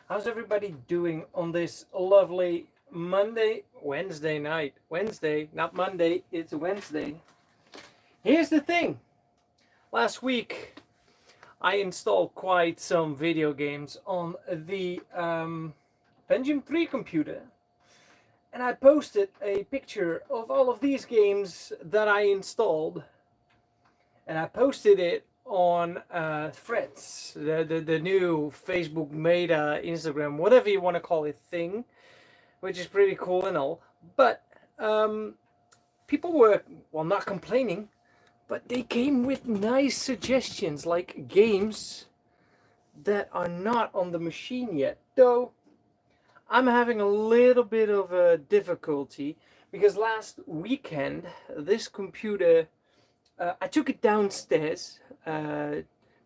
How's everybody doing on this lovely Wednesday night? Wednesday, not Monday, it's Wednesday. Here's the thing. Last week, I installed quite some video games on the Pentium 3 computer. And I posted a picture of all of these games that I installed. And I posted it on Threads, the new Facebook Meta, Instagram, whatever you want to call it thing, which is pretty cool and all. But people were, well, not complaining, but they came with nice suggestions, like games that are not on the machine yet. Though I'm having a little bit of a difficulty because last weekend this computer, I took it downstairs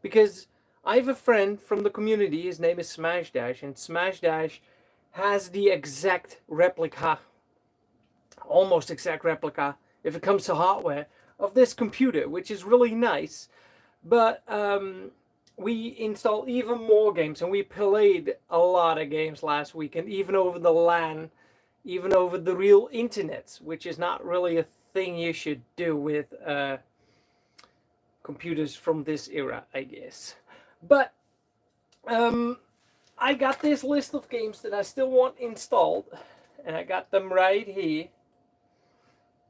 because I have a friend from the community. His name is Smash Dash, and Smash Dash has the exact replica, almost exact replica, if it comes to hardware, of this computer, which is really nice. But we installed even more games, and we played a lot of games last weekend, even over the LAN, even over the real internet, which is not really a thing you should do with computers from this era, I guess. But I got this list of games that I still want installed, and I got them right here.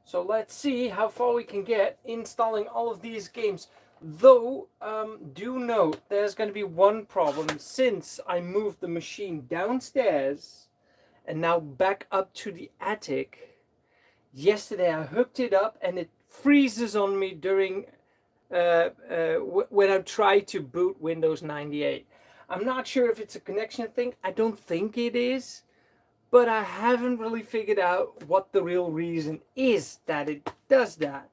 So let's see how far we can get installing all of these games. Though, do note, there's going to be one problem. Since I moved the machine downstairs and now back up to the attic, yesterday I hooked it up and it freezes on me during when I try to boot Windows 98. I'm not sure if it's a connection thing. I don't think it is, but I haven't really figured out what the real reason is that it does that.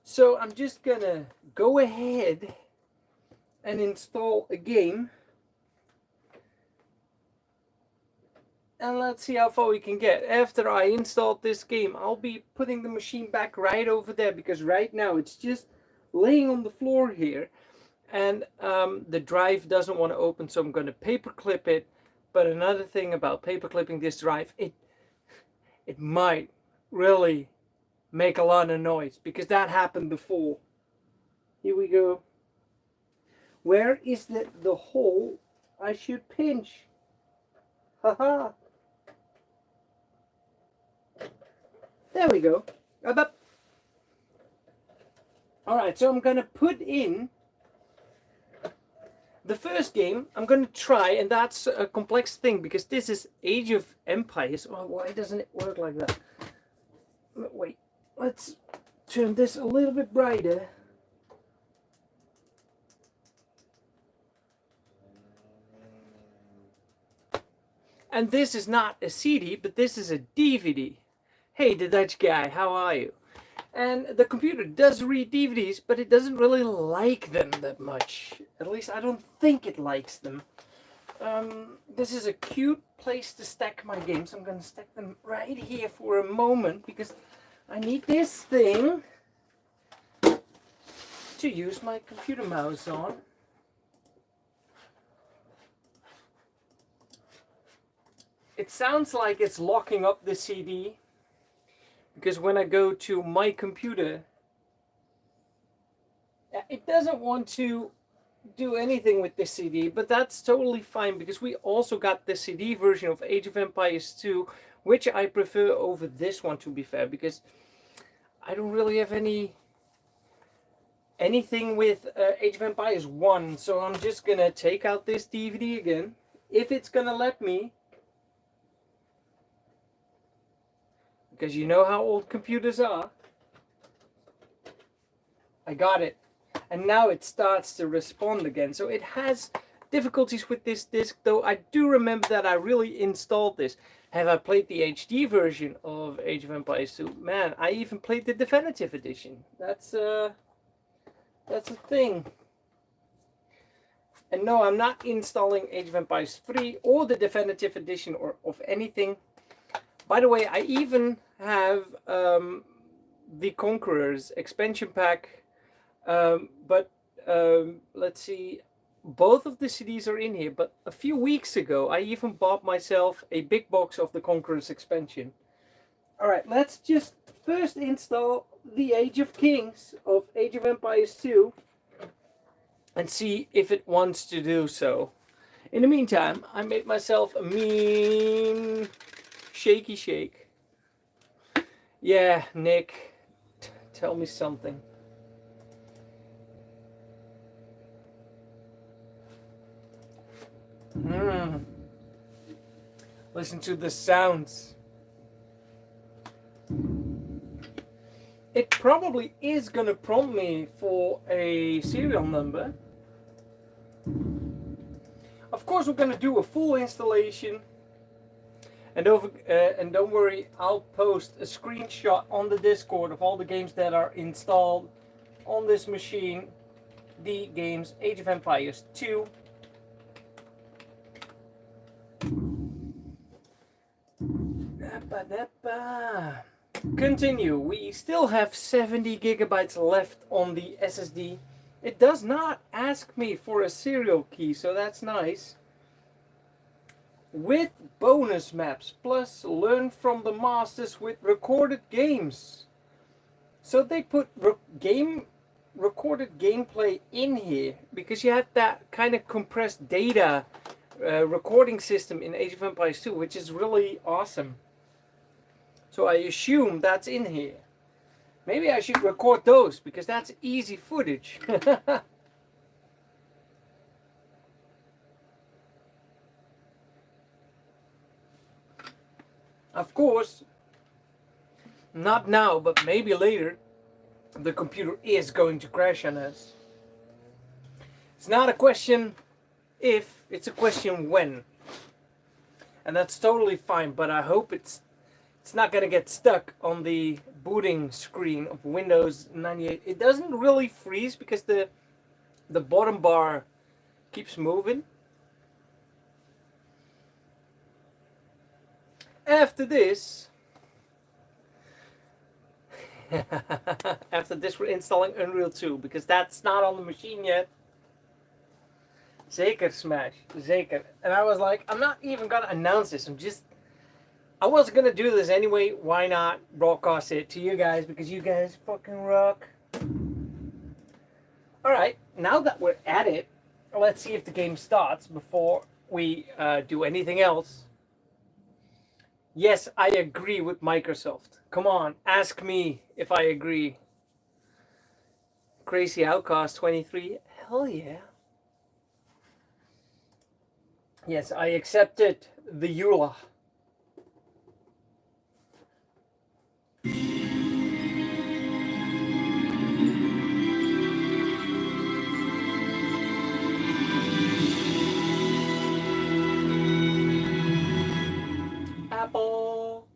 So I'm just gonna go ahead and install a game, and let's see how far we can get. After I installed this game, I'll be putting the machine back right over there, because right now it's just laying on the floor here, and the drive doesn't want to open, so I'm going to paper clip it. But another thing about paper clipping this drive, it might really make a lot of noise, because that happened before. Here we go. Where is the hole I should pinch? Haha. There we go. Up. Alright, so I'm going to put in the first game. I'm going to try, and that's a complex thing because this is Age of Empires. Oh, why doesn't it work like that? Wait, let's turn this a little bit brighter. And this is not a CD, but this is a DVD. Hey, the Dutch guy, how are you? And the computer does read DVDs, but it doesn't really like them that much. At least I don't think it likes them. This is a cute place to stack my games. I'm going to stack them right here for a moment, because I need this thing to use my computer mouse on. It sounds like it's locking up the CD, because when I go to my computer, it doesn't want to do anything with this CD, but that's totally fine, because we also got the CD version of Age of Empires 2, which I prefer over this one, to be fair, because I don't really have anything with Age of Empires 1, so I'm just gonna take out this DVD again, if it's gonna let me. Because you know how old computers are. I got it. And now it starts to respond again. So it has difficulties with this disc, though I do remember that I really installed this. Have I played the HD version of Age of Empires 2? Man, I even played the definitive edition. That's a thing. And no, I'm not installing Age of Empires 3 or the definitive edition or of anything. By the way, I even have the Conquerors expansion pack, but let's see, both of the CDs are in here, but a few weeks ago I even bought myself a big box of the Conqueror's expansion. Alright, let's just first install the Age of Kings of Age of Empires 2 and see if it wants to do so. In the meantime, I made myself a mean shaky shake. Yeah, Nick, tell me something. Listen to the sounds. It probably is gonna prompt me for a serial number. Of course, we're gonna do a full installation, and don't worry, I'll post a screenshot on the Discord of all the games that are installed on this machine. The games Age of Empires 2. Continue. We still have 70 gigabytes left on the SSD. It does not ask me for a serial key, so that's nice. With bonus maps, plus learn from the masters with recorded games. So they put recorded gameplay in here because you have that kind of compressed data recording system in Age of Empires 2, which is really awesome. So I assume that's in here. Maybe I should record those because that's easy footage. Of course, not now, but maybe later, the computer is going to crash on us. It's not a question if, it's a question when. And that's totally fine, but I hope it's not going to get stuck on the booting screen of Windows 98. It doesn't really freeze because the bottom bar keeps moving. After this, we're installing Unreal 2 because that's not on the machine yet. Zeker Smash, zeker. And I was like, I'm not even gonna announce this. I wasn't gonna do this anyway. Why not broadcast it to you guys because you guys fucking rock. Alright, now that we're at it, let's see if the game starts before we do anything else. Yes, I agree with Microsoft. Come on, ask me if I agree. Crazy Outcast 23. Hell yeah. Yes, I accepted the EULA. Apple.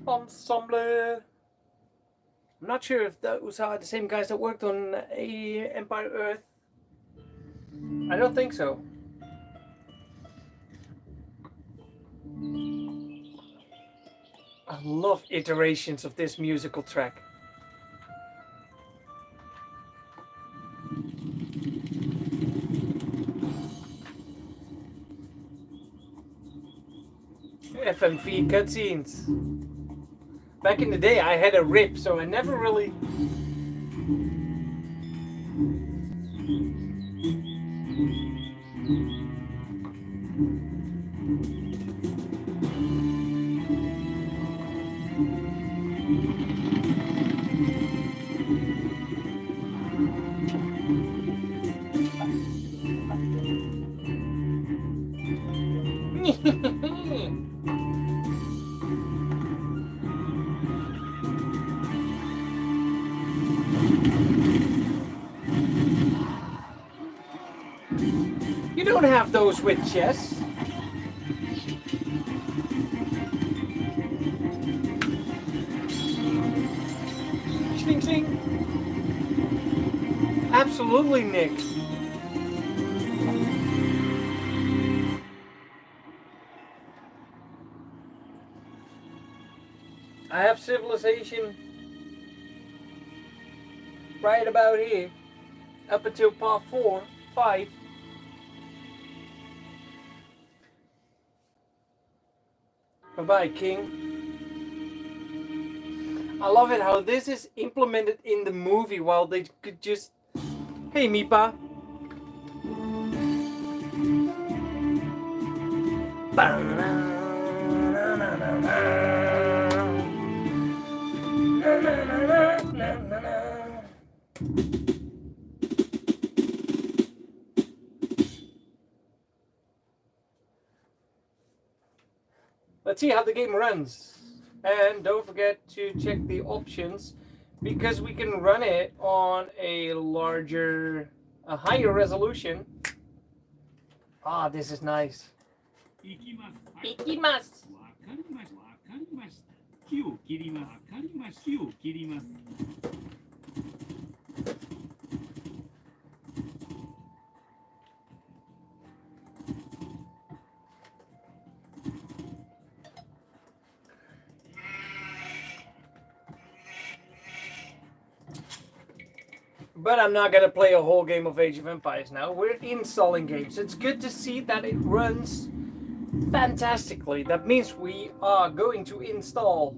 Ensemble. I'm not sure if those are the same guys that worked on Empire Earth. I don't think so. I love iterations of this musical track. FMV cutscenes. Back in the day I had a RIP, so I never really... You don't have those with chess. Sling, sling. Absolutely, Nick. I have Civilization right about here, up until part 4, 5. Bye-bye, King. I love it how this is implemented in the movie while they could just... Hey, Meepa. Let's see how the game runs. And don't forget to check the options, because we can run it on a higher resolution. Ah, this is nice. Ikimasu. But I'm not going to play a whole game of Age of Empires now. We're installing games. It's good to see that it runs fantastically. That means we are going to install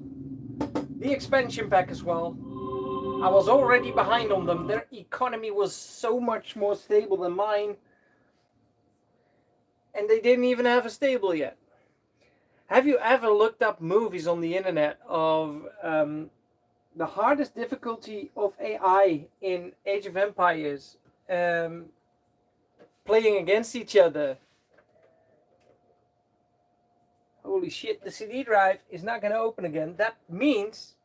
the expansion pack as well. I was already behind on them. Their economy was so much more stable than mine. And they didn't even have a stable yet. Have you ever looked up movies on the internet of... the hardest difficulty of AI in Age of Empires, playing against each other? Holy shit, the CD drive is not going to open again. That means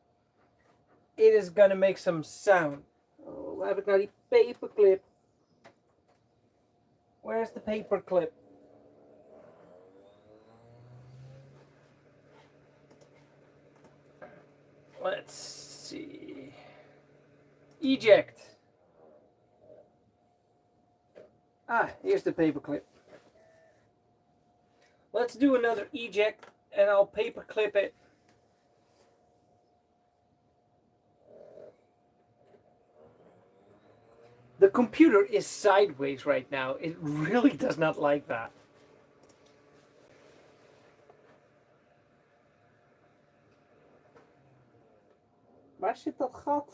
it is going to make some sound. Oh, heb ik nou die paperclip? Where's the paperclip? Let's see. Eject. Ah, here's the paperclip. Let's do another eject and I'll paperclip it. The computer is sideways right now. It really does not like that. Waar zit dat gat?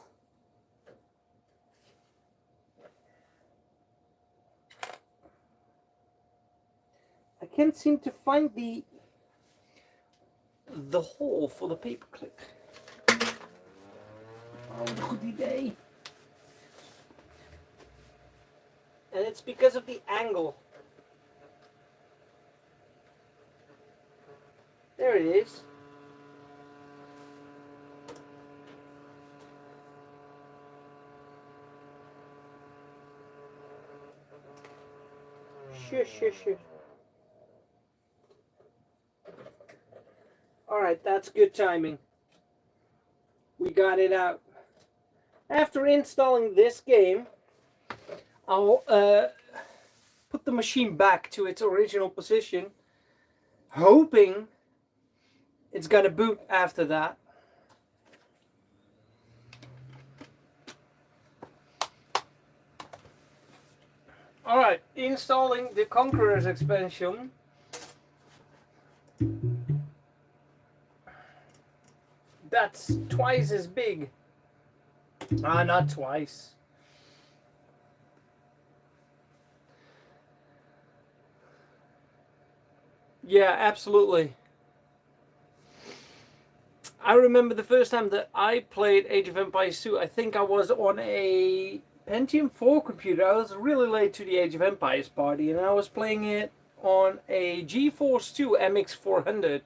I can't seem to find the hole for the paperclip. Oh, good idea. And it's because of the angle. There it is. Sure. Alright, that's good timing. We got it out. After installing this game, I'll put the machine back to its original position, hoping it's gonna boot after that. Alright, installing the Conqueror's expansion. That's twice as big. Ah, not twice. Yeah, absolutely. I remember the first time that I played Age of Empires 2, I think I was on a Pentium 4 computer. I was really late to the Age of Empires party, and I was playing it on a GeForce 2 MX400.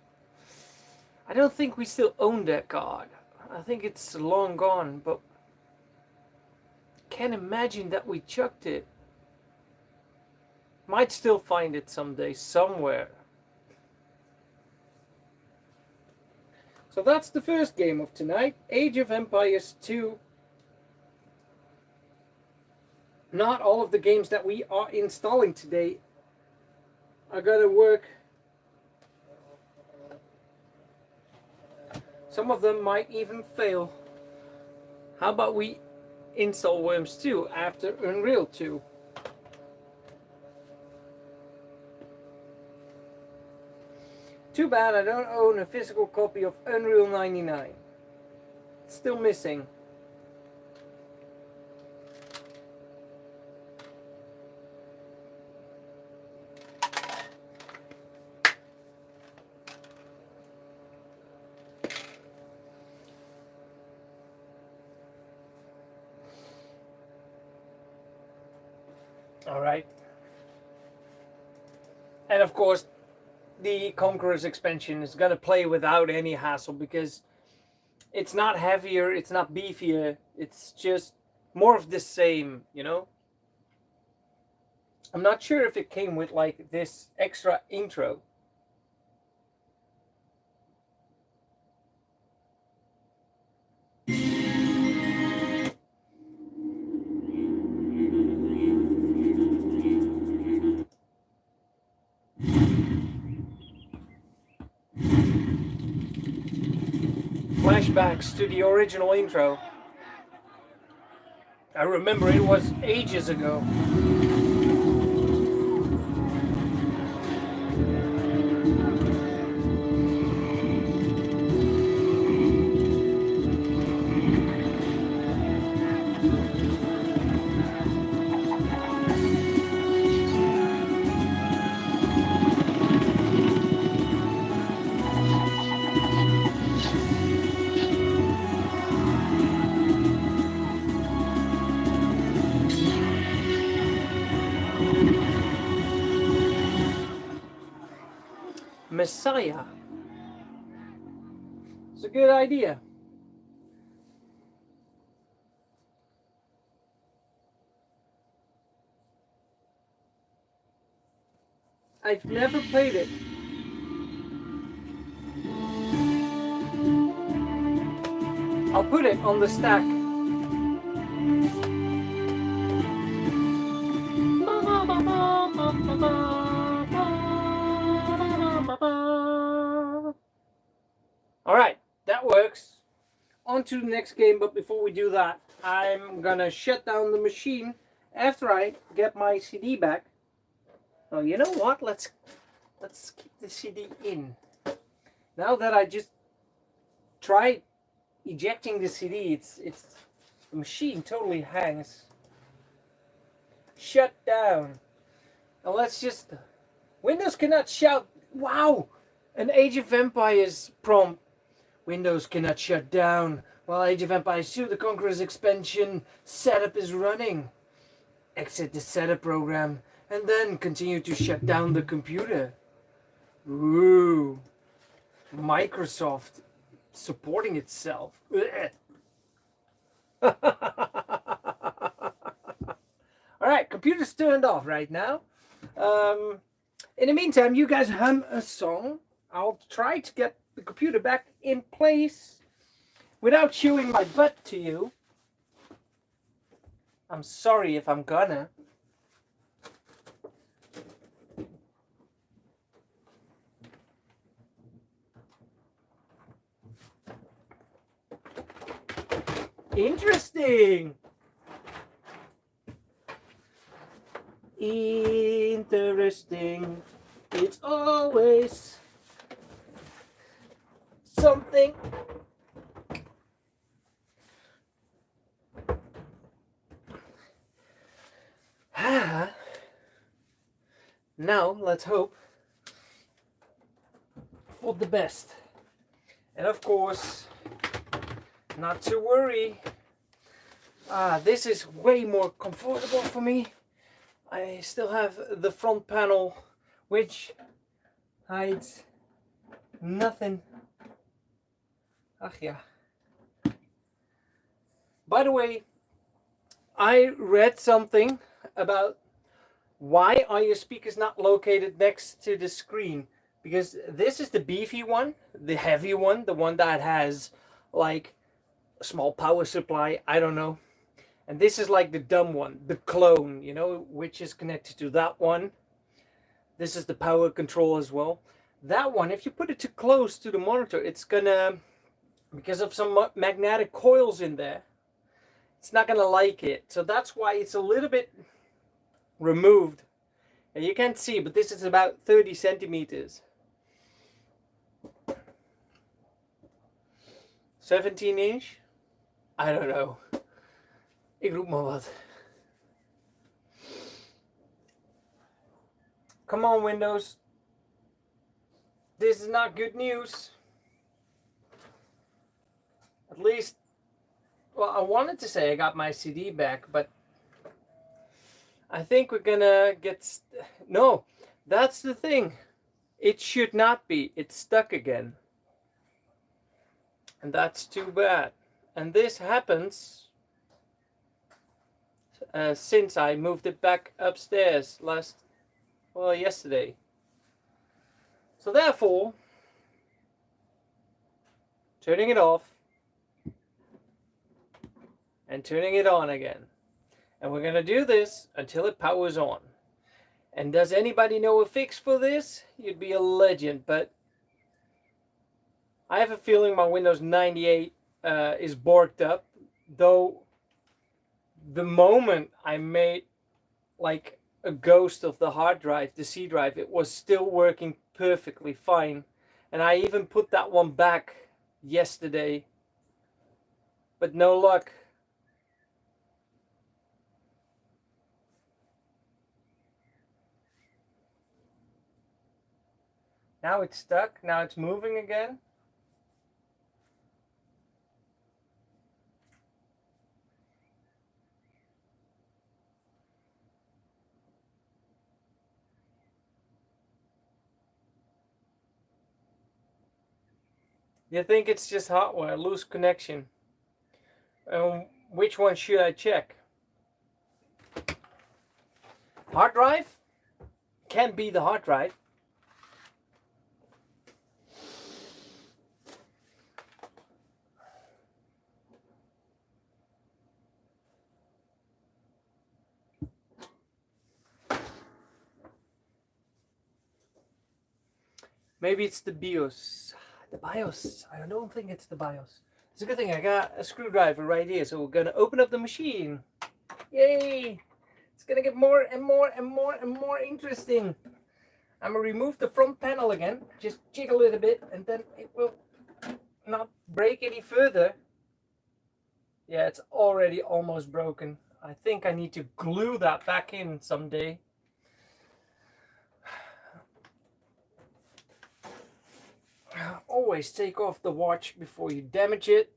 I don't think we still own that card. I think it's long gone, but can't imagine that we chucked it. Might still find it someday, somewhere. So that's the first game of tonight, Age of Empires 2. Not all of the games that we are installing today are gonna work. Some of them might even fail. How about we install Worms 2 after Unreal 2? Too bad I don't own a physical copy of Unreal 99. It's still missing. Alright. And of course, the Conqueror's expansion is gonna play without any hassle because it's not heavier, it's not beefier, it's just more of the same, you know? I'm not sure if it came with like this extra intro. Flashbacks to the original intro. I remember it was ages ago. Messiah. It's a good idea. I've never played it. I'll put it on the stack. Alright, that works. On to the next game, but before we do that, I'm gonna shut down the machine after I get my CD back. Oh, you know what? Let's keep the CD in. Now that I just tried ejecting the CD, it's the machine totally hangs. Shut down. Now let's just... Windows cannot shout. Wow! An Age of Empires prompt. Windows cannot shut down while Age of Empires 2 the Conqueror's expansion setup is running. Exit the setup program and then continue to shut down the computer. Ooh. Microsoft supporting itself. Alright, computer's turned off right now. In the meantime, you guys hum a song. I'll try to get the computer back in place without chewing my butt to you. I'm sorry if I'm gonna. Interesting. Interesting. It's always something. Now let's hope for the best. And of course, not to worry. This is way more comfortable for me. I still have the front panel, which hides nothing. Ach yeah. By the way, I read something about why are your speakers not located next to the screen? Because this is the beefy one, the heavy one, the one that has like a small power supply, I don't know. And this is like the dumb one, the clone, you know, which is connected to that one. This is the power control as well. That one, if you put it too close to the monitor, it's gonna because of some magnetic coils in there. It's not going to like it. So that's why it's a little bit removed. And you can't see, but this is about 30 centimeters. 17 inch? I don't know. Ik roep maar wat. Come on, Windows. This is not good news. At least, well, I wanted to say I got my CD back, but I think we're gonna get... No, that's the thing. It should not be. It's stuck again. And that's too bad. And this happens since I moved it back upstairs yesterday. So therefore, turning it off and turning it on again. And we're gonna do this until it powers on. And does anybody know a fix for this? You'd be a legend, but I have a feeling my Windows 98 is borked up, though the moment I made like a ghost of the hard drive, the C drive, it was still working perfectly fine. And I even put that one back yesterday, but no luck. Now it's stuck, now it's moving again. You think it's just hardware, loose connection. Which one should I check? Hard drive? Can't be the hard drive. Maybe it's the BIOS. The BIOS. I don't think it's the BIOS. It's a good thing I got a screwdriver right here. So we're gonna open up the machine. Yay! It's gonna get more and more and more and more interesting. I'm gonna remove the front panel again. Just jiggle it a bit, and then it will not break any further. Yeah, it's already almost broken. I think I need to glue that back in someday. Always take off the watch before you damage it.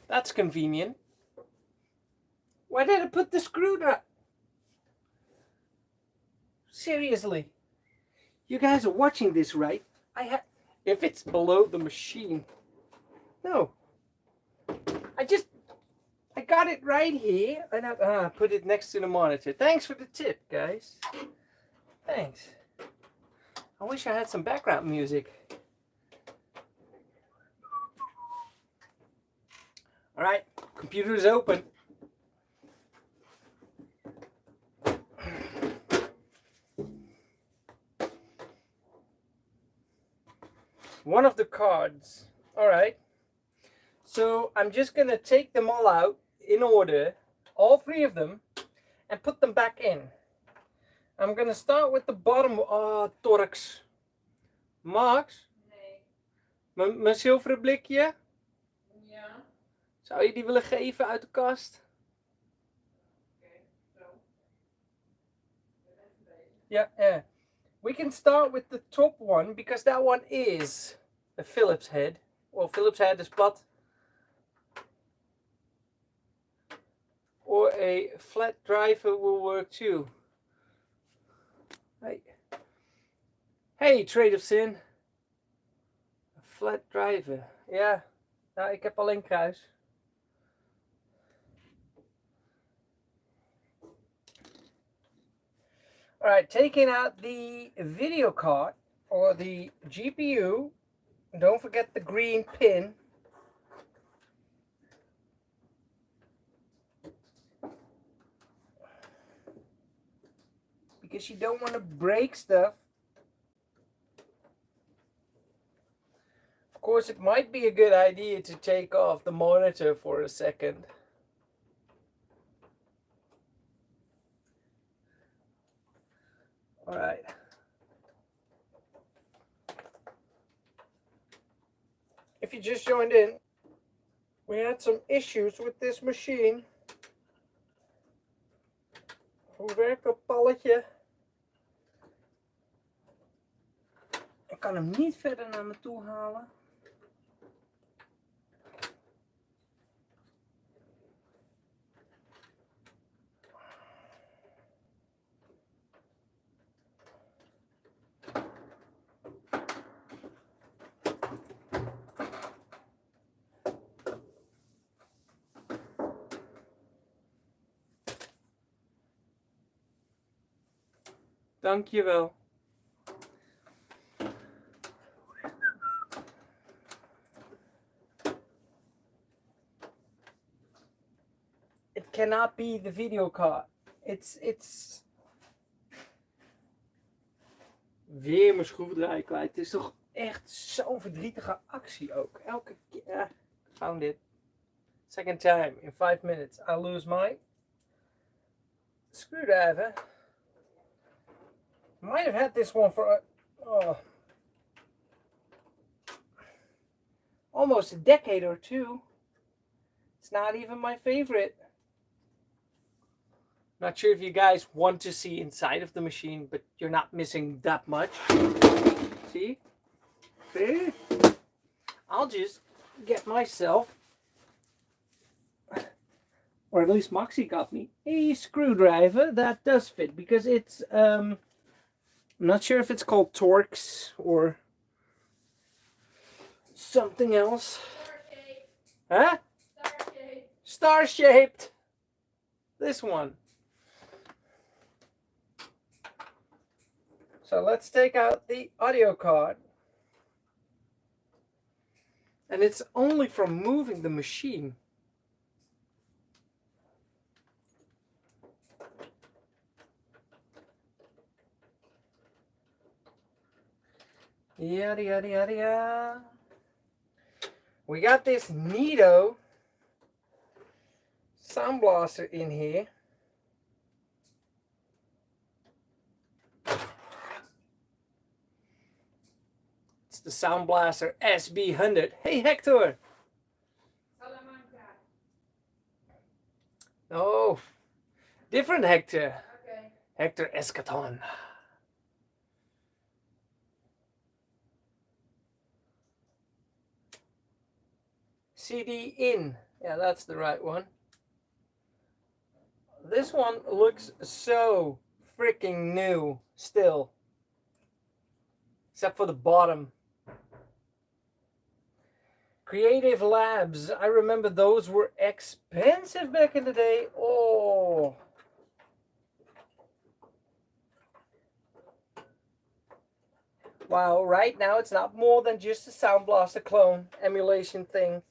That's convenient. Why did I put the screwdriver? Seriously, you guys are watching this, right? If it's below the machine. No. I got it right here, and I put it next to the monitor. Thanks for the tip, guys. Thanks. I wish I had some background music. All right, computer is open. One of the cards. All right. So I'm just gonna take them all out in order, all three of them, and put them back in. I'm gonna start with the bottom. Oh, Torx. Max? Nee. Mijn zilveren blikje? Ja. Zou je die willen geven uit de kast? Oké, zo. Yeah. We can start with the top one because that one is a Phillips head. Well, Phillips head is plat. Or a flat driver will work too. Hey, Trade of Sin. A flat driver. Ja, nou, ik heb alleen kruis. Alright, taking out the video card or the GPU. Don't forget the green pin. because you don't want to break stuff. Of course, it might be a good idea to take off the monitor for a second. All right. If you just joined in, we had some issues with this machine. Hoe werkt dat palletje? Ik kan hem niet verder naar me toe halen. Dankjewel. It cannot be the video card. It's weer mijn schroevendraaier kwijt. Het is toch echt zo'n verdrietige actie ook. Elke keer. Found it. Second time in 5 minutes. I lose my screwdriver. Might have had this one for almost a decade or two. It's not even my favorite. Not sure if you guys want to see inside of the machine, but you're not missing that much. See? See? I'll just get myself, or at least Moxie got me, a screwdriver that does fit, because it's I'm not sure if it's called Torx or something else. Star-shaped. Huh? Star-shaped. Star-shaped. This one. So let's take out the audio card. And it's only from moving the machine. Yada yada yada yada. We got this neato sound blaster in here. It's the Sound Blaster SB100. Hey Hector! Salamanca. Oh, different Hector. Okay. Hector Escaton. CD in. Yeah, that's the right one. This one looks so freaking new still. Except for the bottom. Creative Labs. I remember those were expensive back in the day. Oh. Wow, right now it's not more than just a Sound Blaster clone emulation thing.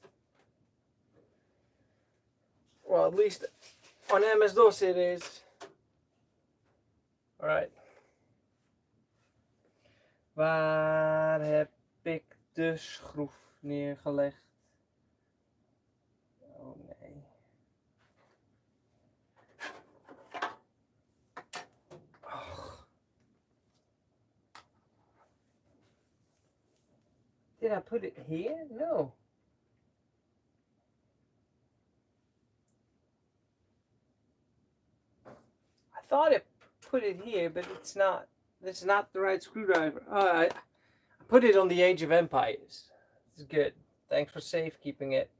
Well, at least on MS-DOS it is. Alright. Waar heb ik de schroef neergelegd? Oh nee. Oh. Did I put it here? No. I thought I put it here, but it's not. This is not the right screwdriver. I put it on the Age of Empires. This is good. Thanks for safekeeping it.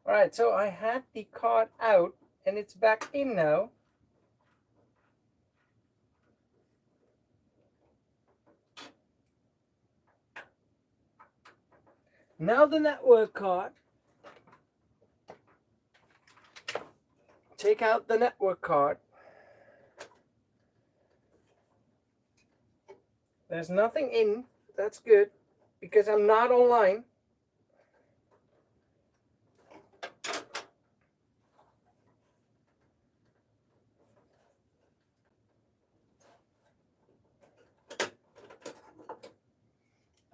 Alright, so I had the card out and it's back in now. Now the network card. Take out the network card. There's nothing in. That's good, because I'm not online.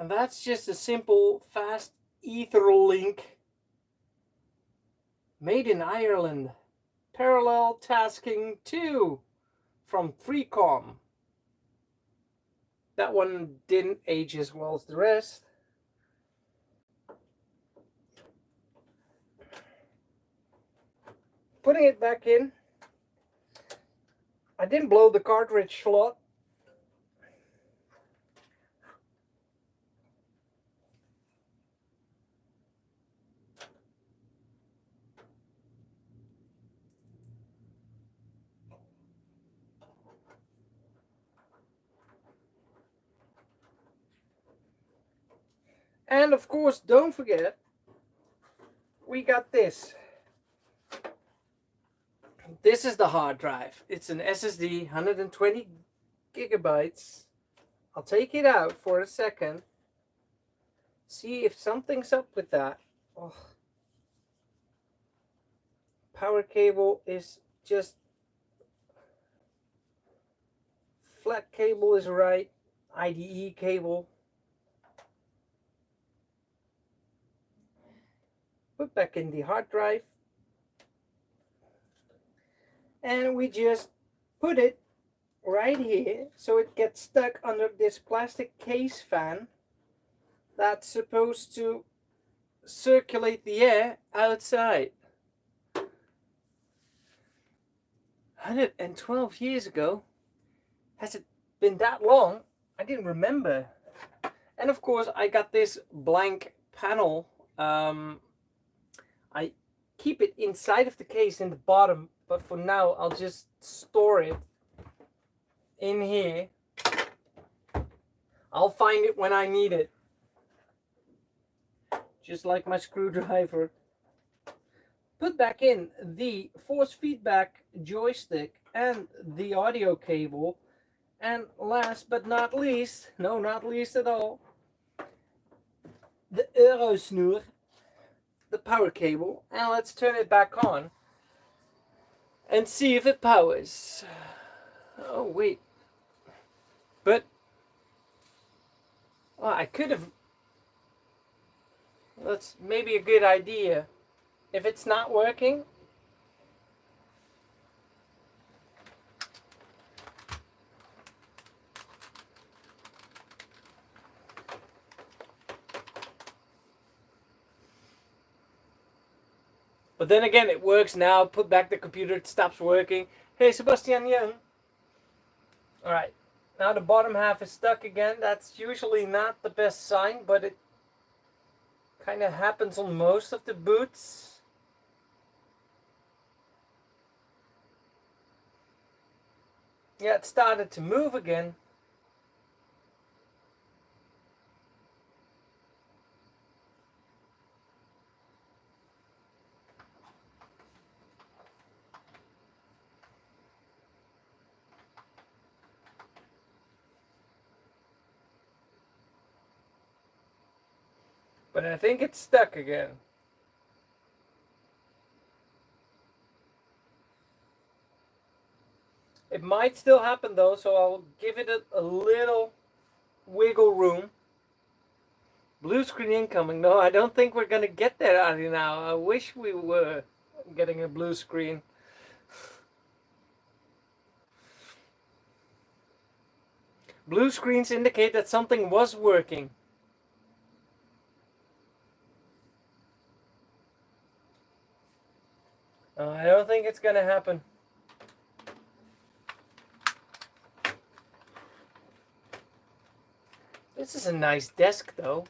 And that's just a simple fast Etherlink made in Ireland. Parallel tasking 2 from 3Com. That one didn't age as well as the rest. Putting it back in. I didn't blow the cartridge slot. And of course, don't forget, we got this. This is the hard drive. It's an SSD, 120 gigabytes. I'll take it out for a second. See if something's up with that. Oh. Power cable is just... Flat cable is right. IDE cable. Put back in the hard drive. And we just put it right here so it gets stuck under this plastic case fan that's supposed to circulate the air outside. 112 years ago. Has it been that long? I didn't remember. And of course I got this blank panel. I keep it inside of the case in the bottom, but for now I'll just store it in here. I'll find it when I need it. Just like my screwdriver. Put back in the force feedback joystick and the audio cable. And last but not least, no, not least at all, the Eurosnoer, the power cable. And let's turn it back on and see if it powers. Oh, wait. But, well, I could have... That's maybe a good idea. If it's not working... But then again, it works now. Put back the computer, it stops working. Hey, Sebastian Young. Alright, now the bottom half is stuck again. That's usually not the best sign, but it kind of happens on most of the boots. Yeah, it started to move again. But I think it's stuck again. It might still happen though, so I'll give it a little wiggle room. Blue screen incoming. No, I don't think we're gonna get there, Adi, now. I wish we were getting a blue screen. Blue screens indicate that something was working. I don't think it's gonna happen. This is a nice desk though.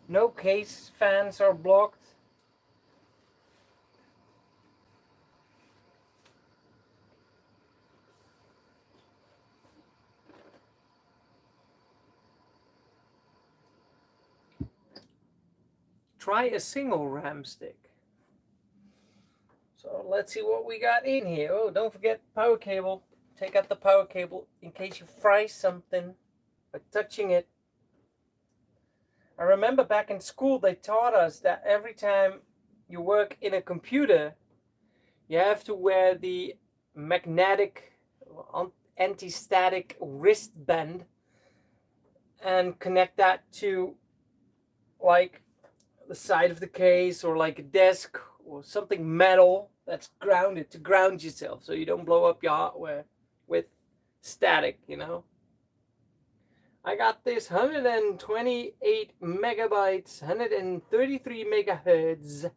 No case fans are blocked. Try a single RAM stick. So let's see what we got in here. Oh, don't forget power cable. Take out the power cable in case you fry something by touching it. I remember back in school they taught us that every time you work in a computer, you have to wear the magnetic anti-static wristband and connect that to like the side of the case or like a desk or something metal that's grounded to ground yourself so you don't blow up your hardware with static, you know. I got this 128 megabytes, 133 megahertz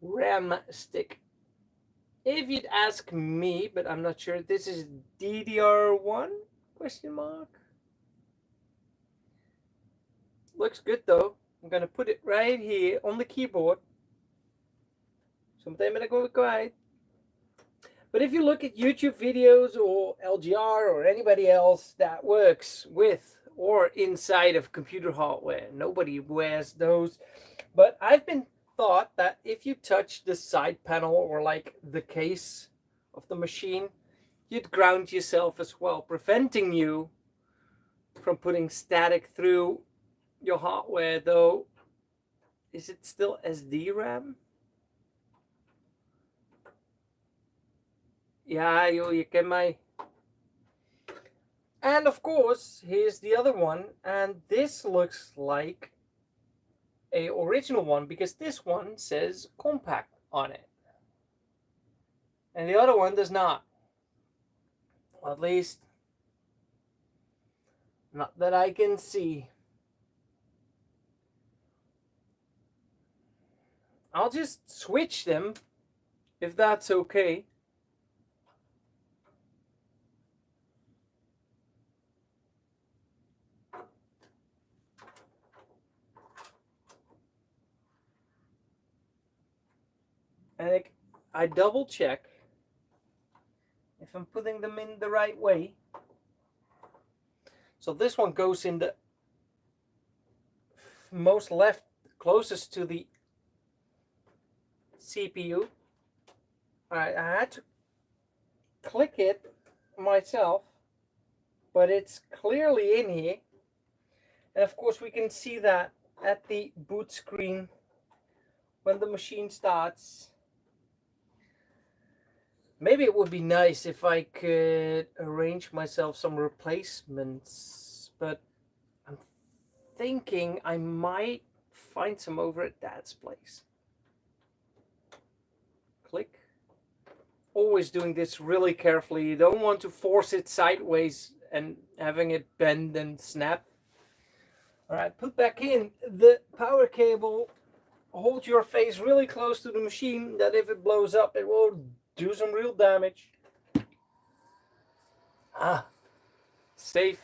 RAM stick. If you'd ask me, but I'm not sure, this is DDR1 question mark. Looks good though. I'm gonna put it right here on the keyboard. Zometeen ben ik ook kwijt. But if you look at YouTube videos or LGR or anybody else that works with or inside of computer hardware, nobody wears those. But I've been thought that if you touch the side panel or like the case of the machine, you'd ground yourself as well, preventing you from putting static through your hardware. Though, is it still SD RAM? Ja, joh, je kent mij. And of course, here's the other one, and this looks like a original one because this one says compact on it, and the other one does not. Well, at least, not that I can see. I'll just switch them, if that's okay. And I double check if I'm putting them in the right way. So this one goes in the most left, closest to the CPU. I had to click it myself, but it's clearly in here. And of course we can see that at the boot screen when the machine starts. Maybe it would be nice if I could arrange myself some replacements, but I'm thinking I might find some over at Dad's place. Click. Always doing this really carefully. You don't want to force it sideways and having it bend and snap. Alright, put back in the power cable. Hold your face really close to the machine, that if it blows up it will do some real damage. Safe.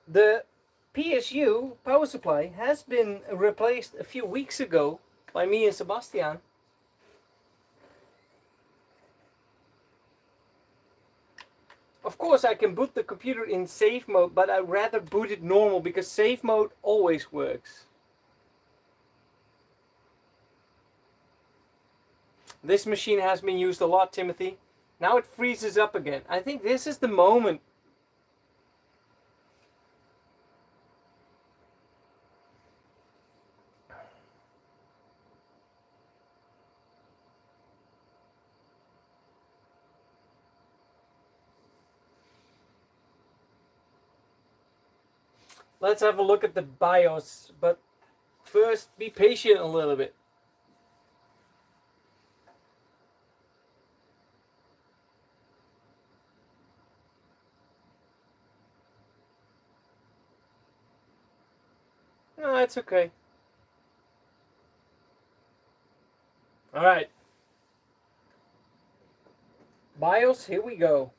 The PSU power supply has been replaced a few weeks ago by me and Sebastian. Of course I can boot the computer in safe mode, but I'd rather boot it normal because safe mode always works. This machine has been used a lot, Timothy. Now it freezes up again. I think this is the moment. Let's have a look at the BIOS, but first be patient a little bit. No, it's okay. Alright. BIOS, here we go.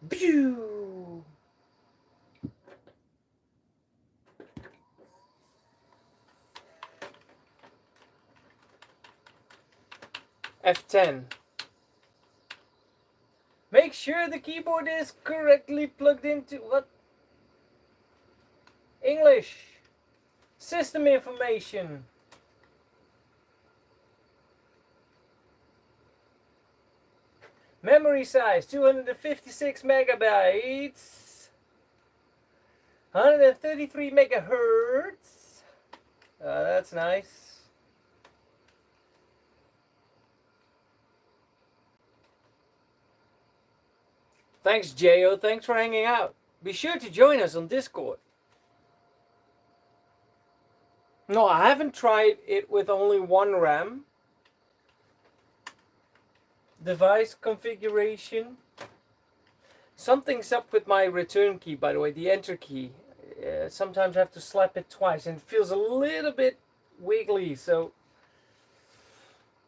Pew! F10. Make sure the keyboard is correctly plugged into what? English. System information. Memory size 256 megabytes. 133 megahertz. That's nice. Thanks, Jo. Thanks for hanging out. Be sure to join us on Discord. No, I haven't tried it with only one RAM. Device configuration. Something's up with my return key, by the way, the enter key. Sometimes I have to slap it twice and it feels a little bit wiggly, so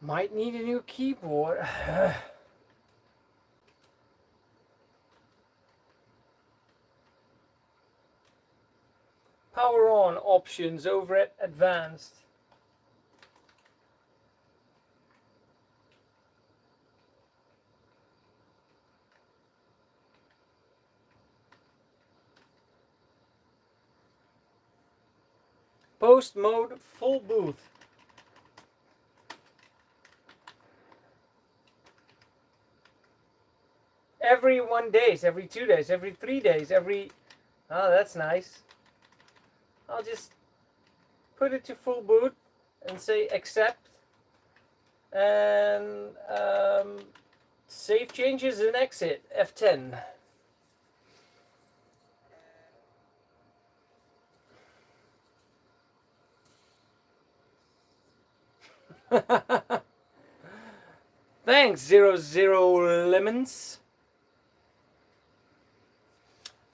might need a new keyboard. Power on options over at advanced. Post mode full boot. Every 1 day, every 2 days, every 3 days, every... Oh, that's nice. I'll just put it to full boot and say accept. And save changes and exit, F10. Thanks, 00 Lemons.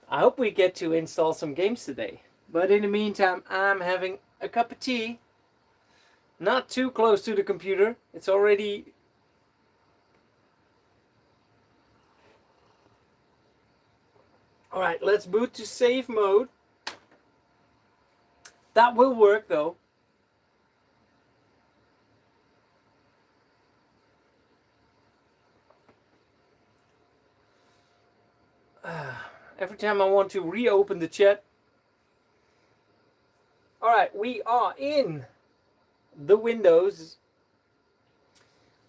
I hope we get to install some games today. But in the meantime, I'm having a cup of tea. Not too close to the computer. It's already... Alright, let's boot to save mode. That will work though. Every time I want to reopen the chat. Alright, we are in the Windows.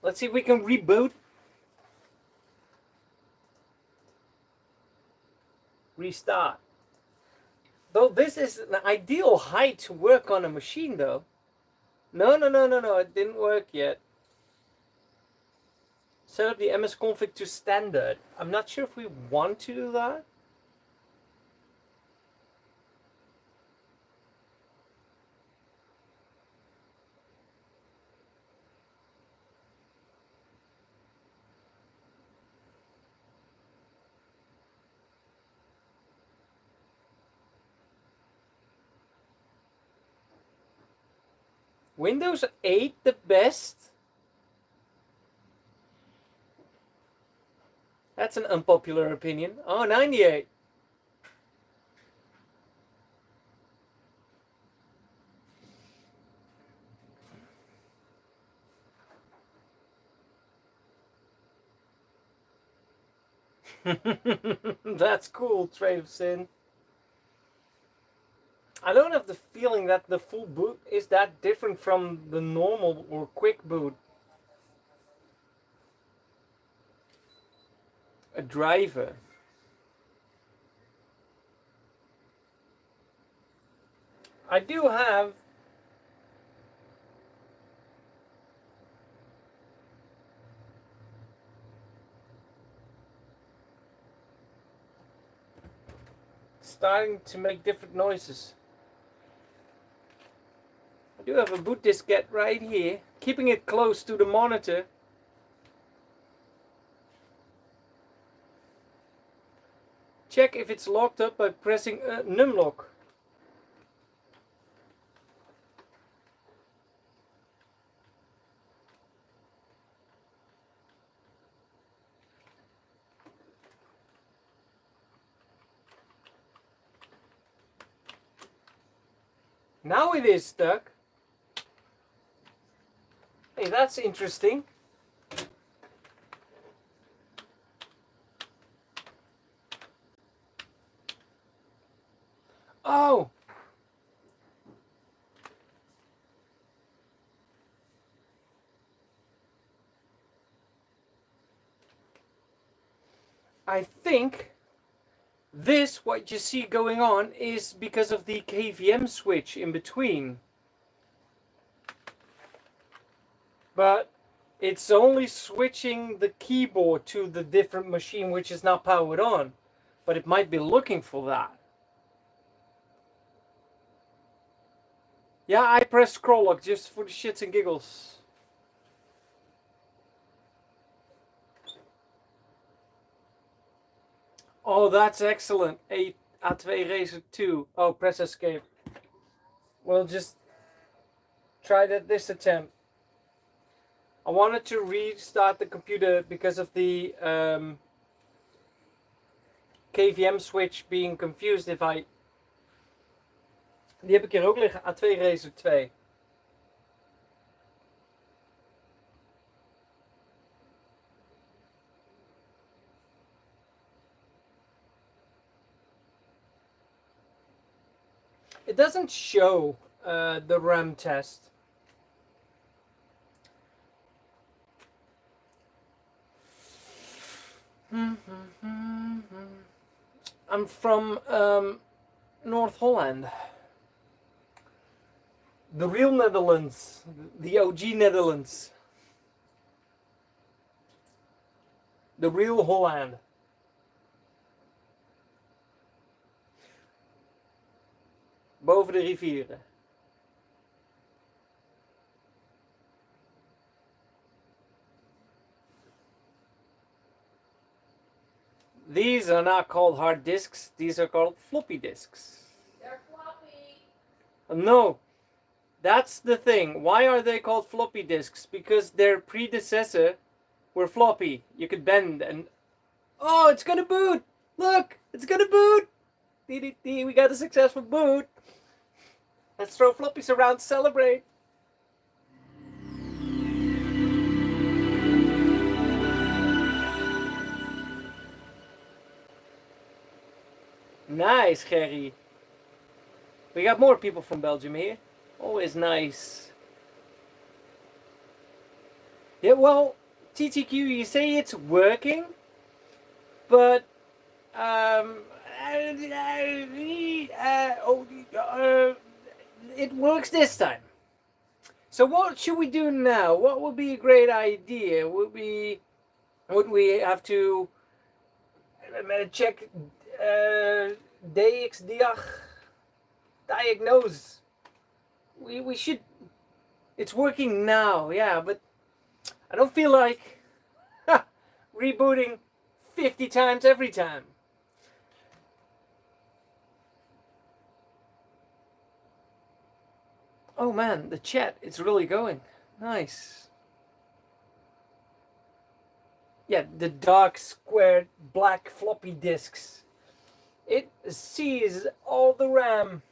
Let's see if we can reboot. Restart. Though this is an ideal height to work on a machine though. No, it didn't work yet. Set up the MS config to standard. I'm not sure if we want to do that. Windows 8 the best? That's an unpopular opinion. Oh, 98. That's cool, Trade of Sin. I don't have the feeling that the full boot is that different from the normal or quick boot. A driver. I do have starting to make different noises. I do have a boot diskette right here, keeping it close to the monitor. Check if it's locked up by pressing numlock. Now it is stuck. Hey, that's interesting. Oh! I think this, what you see going on, is because of the KVM switch in between. But It's only switching the keyboard to the different machine which is not powered on. But it might be looking for that. Yeah, I press scroll lock just for the shits and giggles. Oh, that's excellent. A2 Racer 2. Oh, press escape. We'll just try that this attempt. I wanted to restart the computer because of the KVM switch being confused if I... Die heb ik hier ook liggen, A2 Racer 2. It doesn't show the RAM test. I'm from North Holland. The real Netherlands. The OG Netherlands. The real Holland. Boven de rivieren. These are not called hard disks. These are called floppy disks. They're floppy. No. That's the thing. Why are they called floppy disks? Because their predecessor were floppy. You could bend and... Oh, it's gonna boot! Look! It's gonna boot! We got a successful boot! Let's throw floppies around to celebrate! Nice, Gerry. We got more people from Belgium here. Always nice. Yeah, well, TTQ, you say it's working, but it works this time. So what should we do now? What would be a great idea? Would we have to check diagnose? We should. It's working now, yeah, but I don't feel like rebooting 50 times every time. Oh man, the chat is really going. Nice. Yeah, the dark, square, black floppy disks. It sees all the RAM.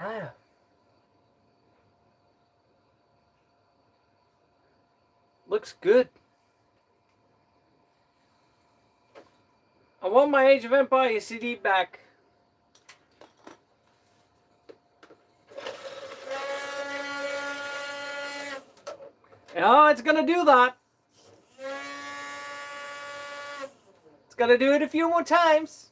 Ah. Looks good. I want my Age of Empires CD back. Oh, it's gonna do that. It's gonna do it a few more times.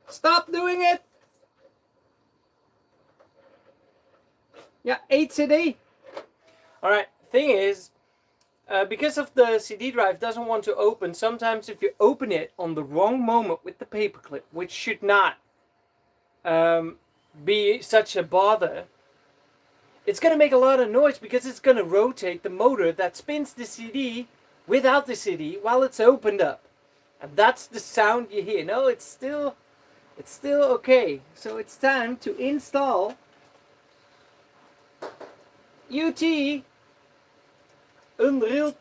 Stop doing it. Yeah, 8 CD. Alright, thing is, because of the CD drive doesn't want to open, sometimes if you open it on the wrong moment with the paperclip, which should not be such a bother, it's going to make a lot of noise because it's going to rotate the motor that spins the CD without the CD while it's opened up. And that's the sound you hear. No, it's still okay. So it's time to install UT Unreal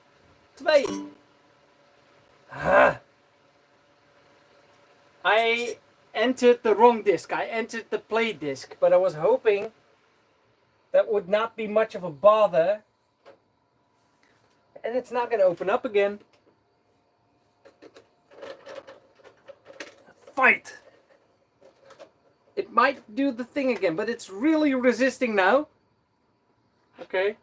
2. I entered the wrong disc. I entered the play disc, but I was hoping that would not be much of a bother. And it's not going to open up again. Fight! might do the thing again, but it's really resisting now. Okay.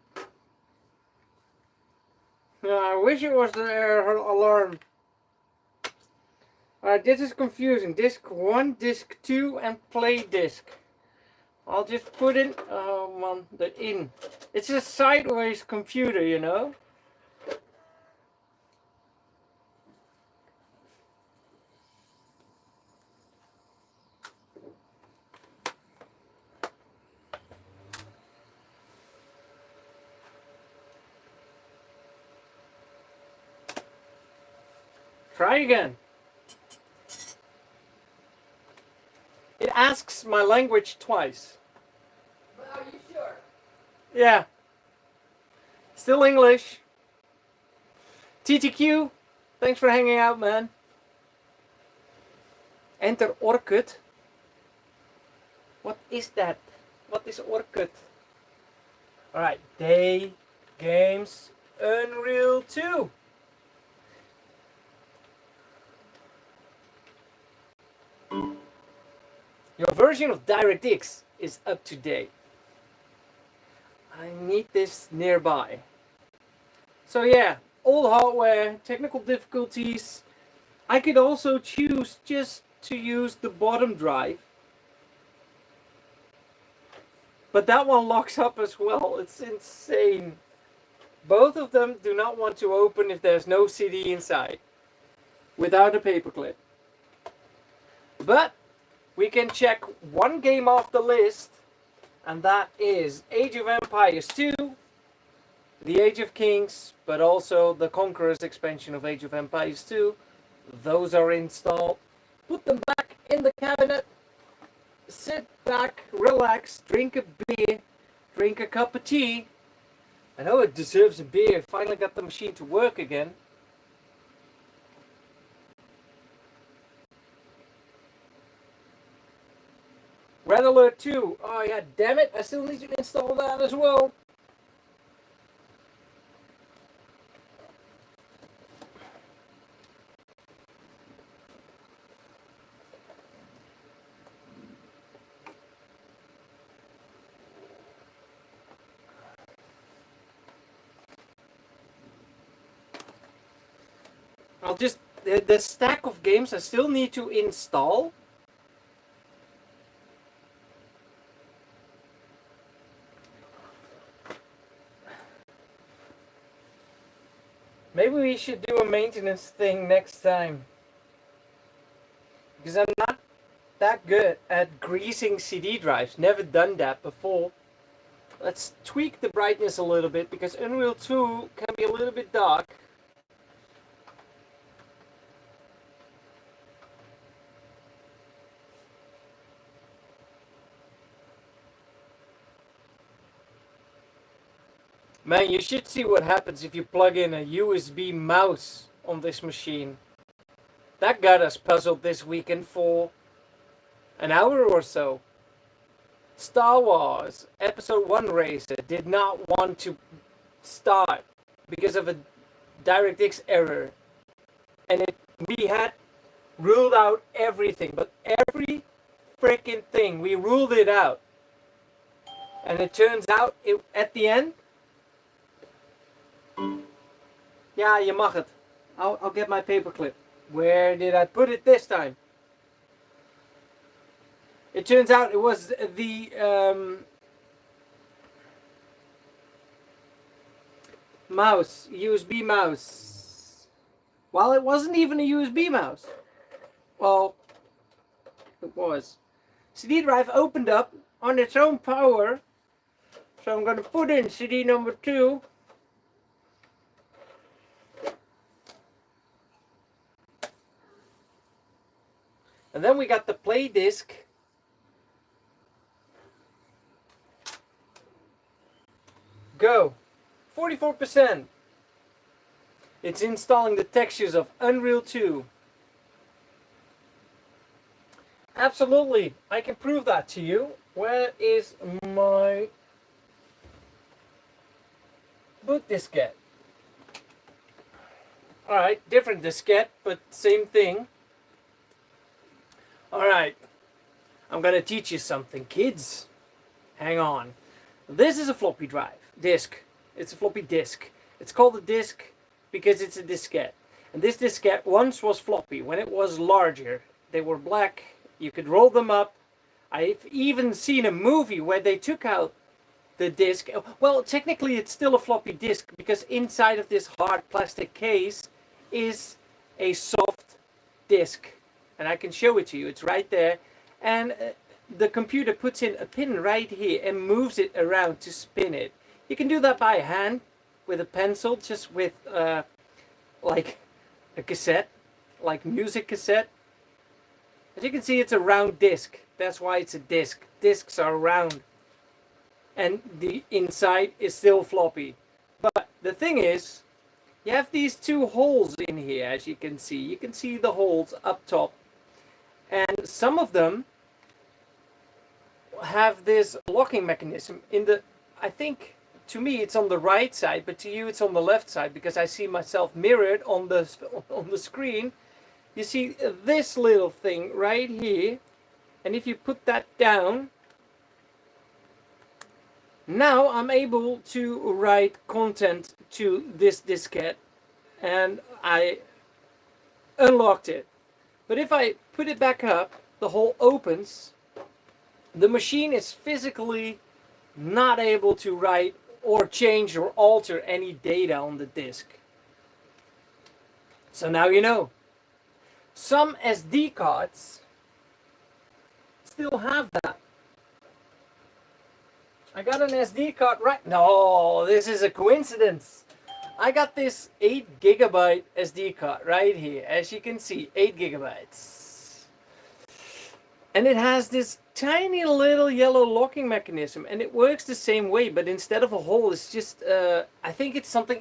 I wish it was the air alarm. Alright, this is confusing. Disc 1, disc 2, and play disc. I'll just put in the in. It's a sideways computer, you know. Try again. It asks my language twice. But are you sure? Yeah. Still English. TTQ, thanks for hanging out, man. Enter Orkut. What is that? What is Orkut? Alright, Day Games Unreal 2. Your version of DirectX is up to date. I need this nearby. So yeah, old hardware, technical difficulties. I could also choose just to use the bottom drive. But that one locks up as well. It's insane. Both of them do not want to open if there's no CD inside. Without a paperclip. But we can check one game off the list. And that is Age of Empires 2. The Age of Kings. But also the Conqueror's expansion of Age of Empires 2. Those are installed. Put them back in the cabinet. Sit back, relax, drink a beer, drink a cup of tea. I know it deserves a beer. Finally got the machine to work again. Red Alert 2. Oh yeah, damn it. I still need to install that as well. I'll just, the stack of games I still need to install. Maybe we should do a maintenance thing next time. Because I'm not that good at greasing CD drives. Never done that before. Let's tweak the brightness a little bit because Unreal 2 can be a little bit dark. Man, you should see what happens if you plug in a USB mouse on this machine. That got us puzzled this weekend for an hour or so. Star Wars Episode 1 Racer did not want to start because of a DirectX error. And we had ruled out everything, but every freaking thing, we ruled it out. And it turns out, at the end, ja, je mag het. I'll get my paperclip. Where did I put it this time? It turns out it was the mouse, USB mouse. Well, it wasn't even a USB mouse. Well, it was. CD drive opened up on its own power. So I'm going to put in CD number 2. And then we got the play disc. Go. 44%. It's installing the textures of Unreal 2. Absolutely. I can prove that to you. Where is my boot diskette? Alright, different diskette, but same thing. Alright. I'm gonna teach you something, kids. Hang on. This is a floppy drive disk. It's a floppy disk. It's called a disk because it's a diskette. And this diskette once was floppy. When it was larger, they were black. You could roll them up. I've even seen a movie where they took out the disk. Well, technically it's still a floppy disk because inside of this hard plastic case is a soft disk. And I can show it to you. It's right there. And the computer puts in a pin right here and moves it around to spin it. You can do that by hand with a pencil, just with like a cassette, like music cassette. As you can see, it's a round disc. That's why it's a disc. Discs are round. And the inside is still floppy. But the thing is, you have these two holes in here, as you can see. You can see the holes up top. And some of them have this locking mechanism in the, I think to me it's on the right side, but to you it's on the left side because I see myself mirrored on the screen. You see this little thing right here, and if you put that down, now I'm able to write content to this diskette, and I unlocked it. But if I put it back up, the hole opens. The machine is physically not able to write or change or alter any data on the disk. So now you know. Some SD cards still have that. I got an SD card right. No, this is a coincidence. I got this 8 gigabyte SD card right here. As you can see, 8 gigabytes. And it has this tiny little yellow locking mechanism, and it works the same way, but instead of a hole, it's just I think it's something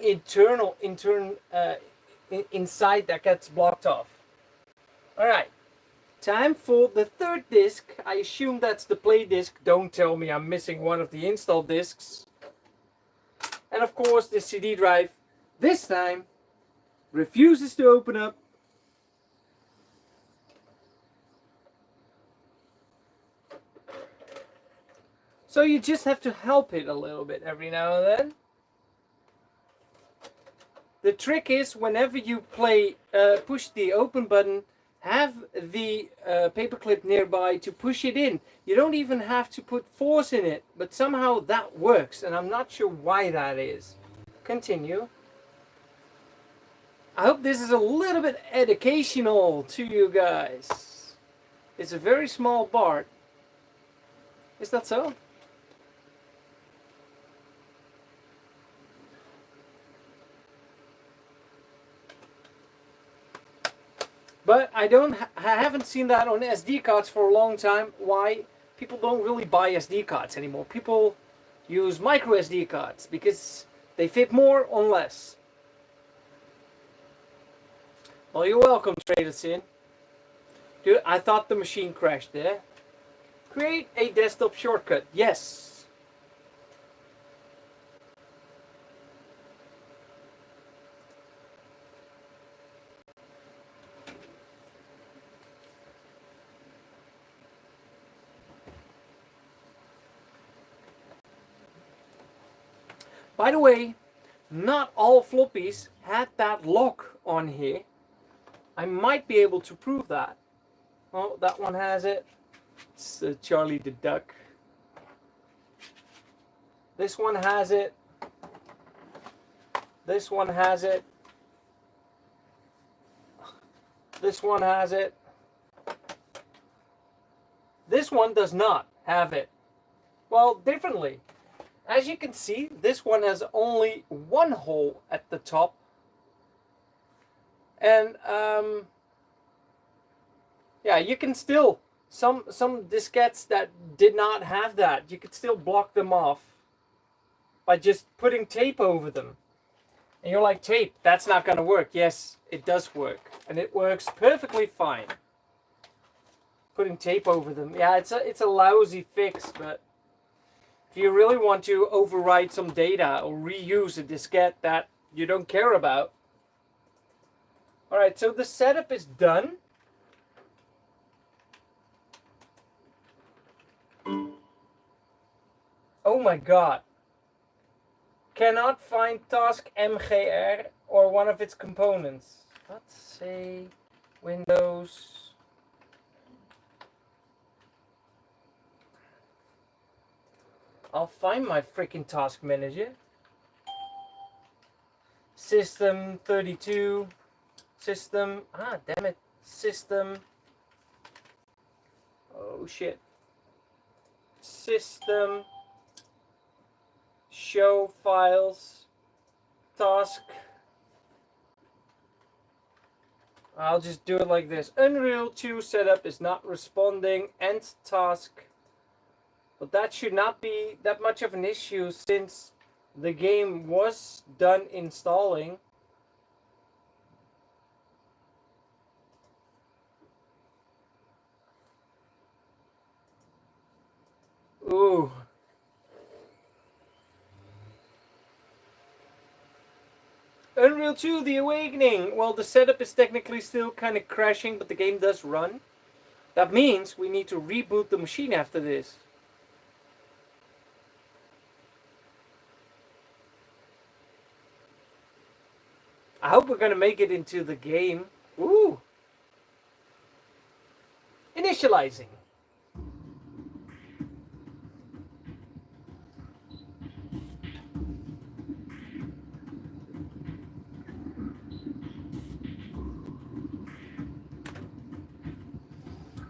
inside that gets blocked off. All right, time for the third disc. I assume that's the play disc. Don't tell me I'm missing one of the install discs. And of course, the CD drive this time refuses to open up. So you just have to help it a little bit every now and then. The trick is, whenever you play, push the open button, have the paperclip nearby to push it in. You don't even have to put force in it, but somehow that works, and I'm not sure why that is. Continue. I hope this is a little bit educational to you guys. It's a very small part. Is that so? But I haven't seen that on SD cards for a long time. Why? People don't really buy SD cards anymore. People use micro SD cards because they fit more on less. Well, you're welcome, Tradersin. Dude, I thought the machine crashed there. Create a desktop shortcut. Yes. By the way, not all floppies had that lock on here. I might be able to prove that. Oh, that one has it. It's Charlie the Duck. This one has it. This one has it. This one has it. This one does not have it. Well, differently. As you can see, this one has only one hole at the top. And yeah, you can still, some diskettes that did not have that, you could still block them off by just putting tape over them. And you're like, tape, that's not going to work. Yes, it does work. And it works perfectly fine. Putting tape over them. Yeah, it's a lousy fix, but if you really want to overwrite some data or reuse a diskette that you don't care about. Alright, so the setup is done. Oh my god. Cannot find task MGR or one of its components. Let's say Windows. I'll find my freaking task manager. System 32. System. Ah, damn it. System. Oh shit. System. Show files. Task. I'll just do it like this. Unreal 2 setup is not responding. End task. But that should not be that much of an issue since the game was done installing. Ooh. Unreal 2, The Awakening. Well, the setup is technically still kind of crashing, but the game does run. That means we need to reboot the machine after this. I hope we're gonna make it into the game. Ooh. Initializing.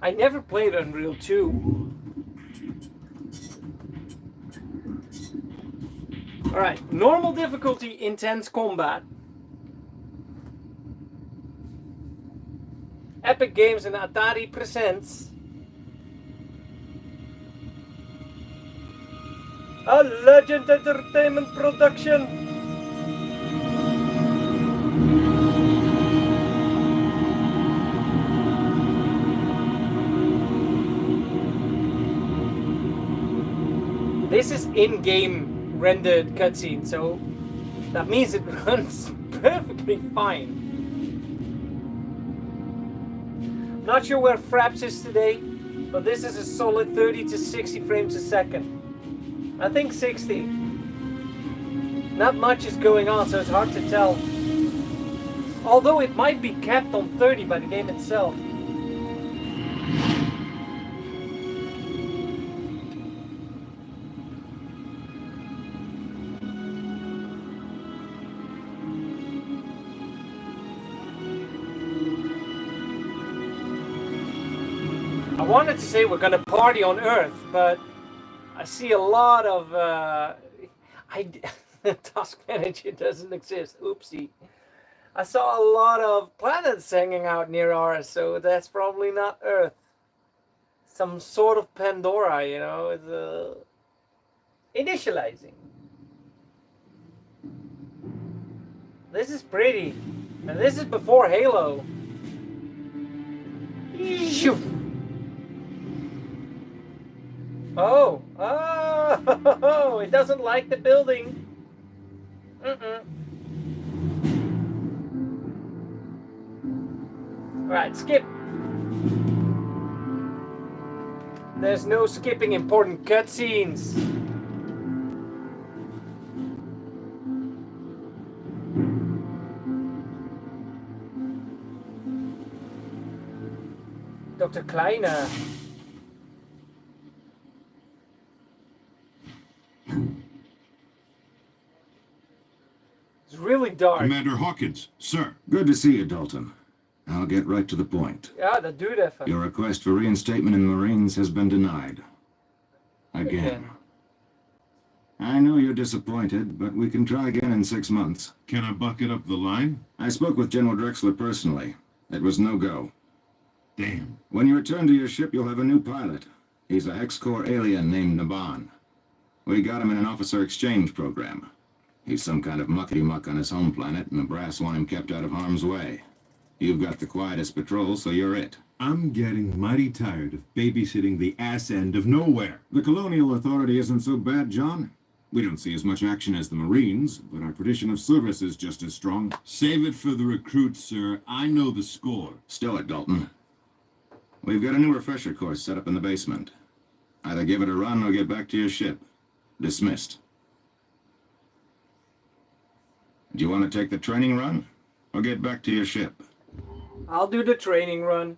I never played Unreal 2. Alright, normal difficulty, intense combat. Epic Games and Atari presents a Legend Entertainment production. This is in-game rendered cutscene, so that means it runs perfectly fine. Not sure where Fraps is today, but this is a solid 30 to 60 frames a second. I think 60. Not much is going on, so it's hard to tell. Although it might be capped on 30 by the game itself. I wanted to say we're gonna party on Earth, but I see a lot of Task Manager doesn't exist. Oopsie. I saw a lot of planets hanging out near ours, so that's probably not Earth. Some sort of Pandora, you know. It's initializing. This is pretty, and this is before Halo. Shoot. Oh, it doesn't like the building. Alright, skip. There's no skipping important cutscenes. Dr. Kleiner. It's really dark. Commander Hawkins, sir. Good to see you, Dalton. I'll get right to the point. Ja, dat duurt even. Your request for reinstatement in the Marines has been denied. Again. I know you're disappointed, but we can try again in 6 months. Can I bucket up the line? I spoke with General Drexler personally. It was no go. Damn. When you return to your ship, you'll have a new pilot. He's a Hex-Core alien named Naban. We got him in an officer exchange program. He's some kind of muckety-muck on his home planet, and the brass want him kept out of harm's way. You've got the quietest patrol, so you're it. I'm getting mighty tired of babysitting the ass end of nowhere. The Colonial Authority isn't so bad, John. We don't see as much action as the Marines, but our tradition of service is just as strong. Save it for the recruits, sir. I know the score. Stow it, Dalton. We've got a new refresher course set up in the basement. Either give it a run or get back to your ship. Dismissed. Do you want to take the training run, or get back to your ship? I'll do the training run.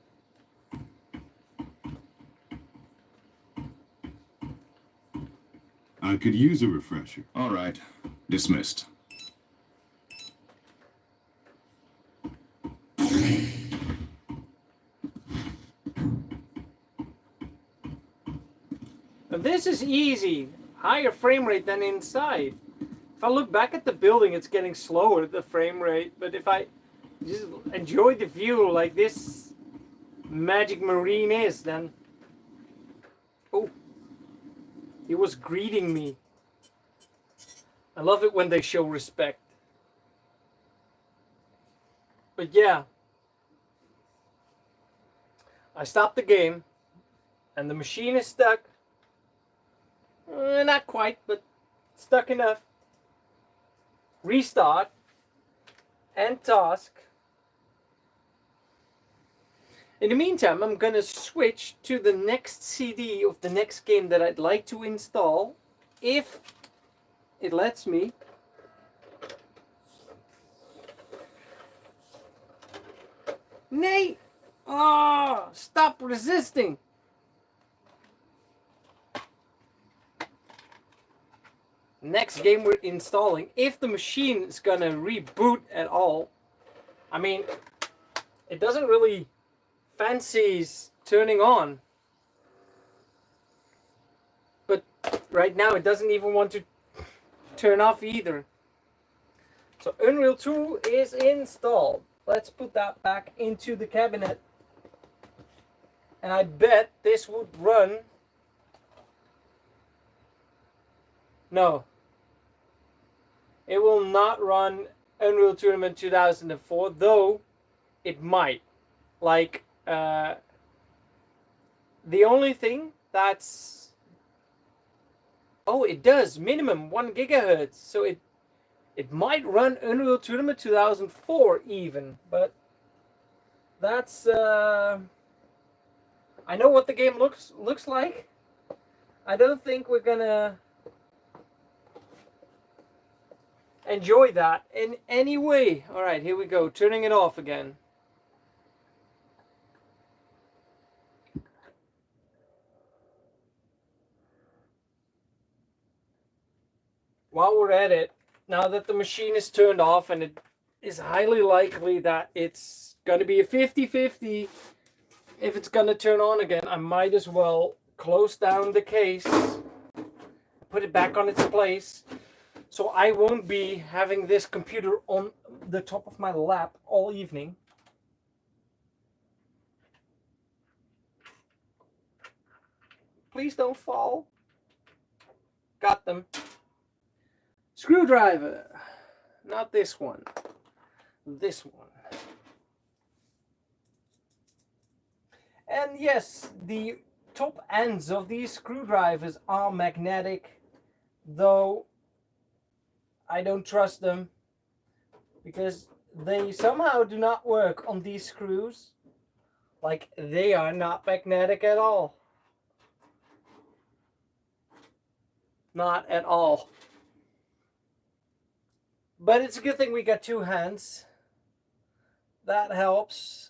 I could use a refresher. All right. Dismissed. Now this is easy. Higher frame rate than inside. If I look back at the building, it's getting slower, the frame rate. But if I just enjoy the view like this Magic Marine is, then... Oh. He was greeting me. I love it when they show respect. But yeah. I stopped the game. And the machine is stuck. Not quite, but stuck enough. Restart. And task. In the meantime, I'm gonna switch to the next CD of the next game that I'd like to install, if it lets me. Nay! Oh, stop resisting! Next game we're installing, if the machine is gonna reboot at all. I mean, it doesn't really fancies turning on, but right now it doesn't even want to turn off either. So Unreal 2 is installed. Let's put that back into the cabinet, and I bet this would run. No, it will not run Unreal Tournament 2004, though it might. Like, the only thing that's... Oh, it does. Minimum 1 gigahertz. So it might run Unreal Tournament 2004 even. But that's... I know what the game looks like. I don't think we're gonna enjoy that in any way. Alright, here we go. Turning it off again. While we're at it, now that the machine is turned off, and it is highly likely that it's going to be a 50-50 if it's going to turn on again, I might as well close down the case, put it back on its place, so I won't be having this computer on the top of my lap all evening. Please don't fall. Got them. Screwdriver. Not this one. This one. And yes, the top ends of these screwdrivers are magnetic, though I don't trust them because they somehow do not work on these screws. Like, they are not magnetic at all. Not at all. But it's a good thing we got two hands. That helps.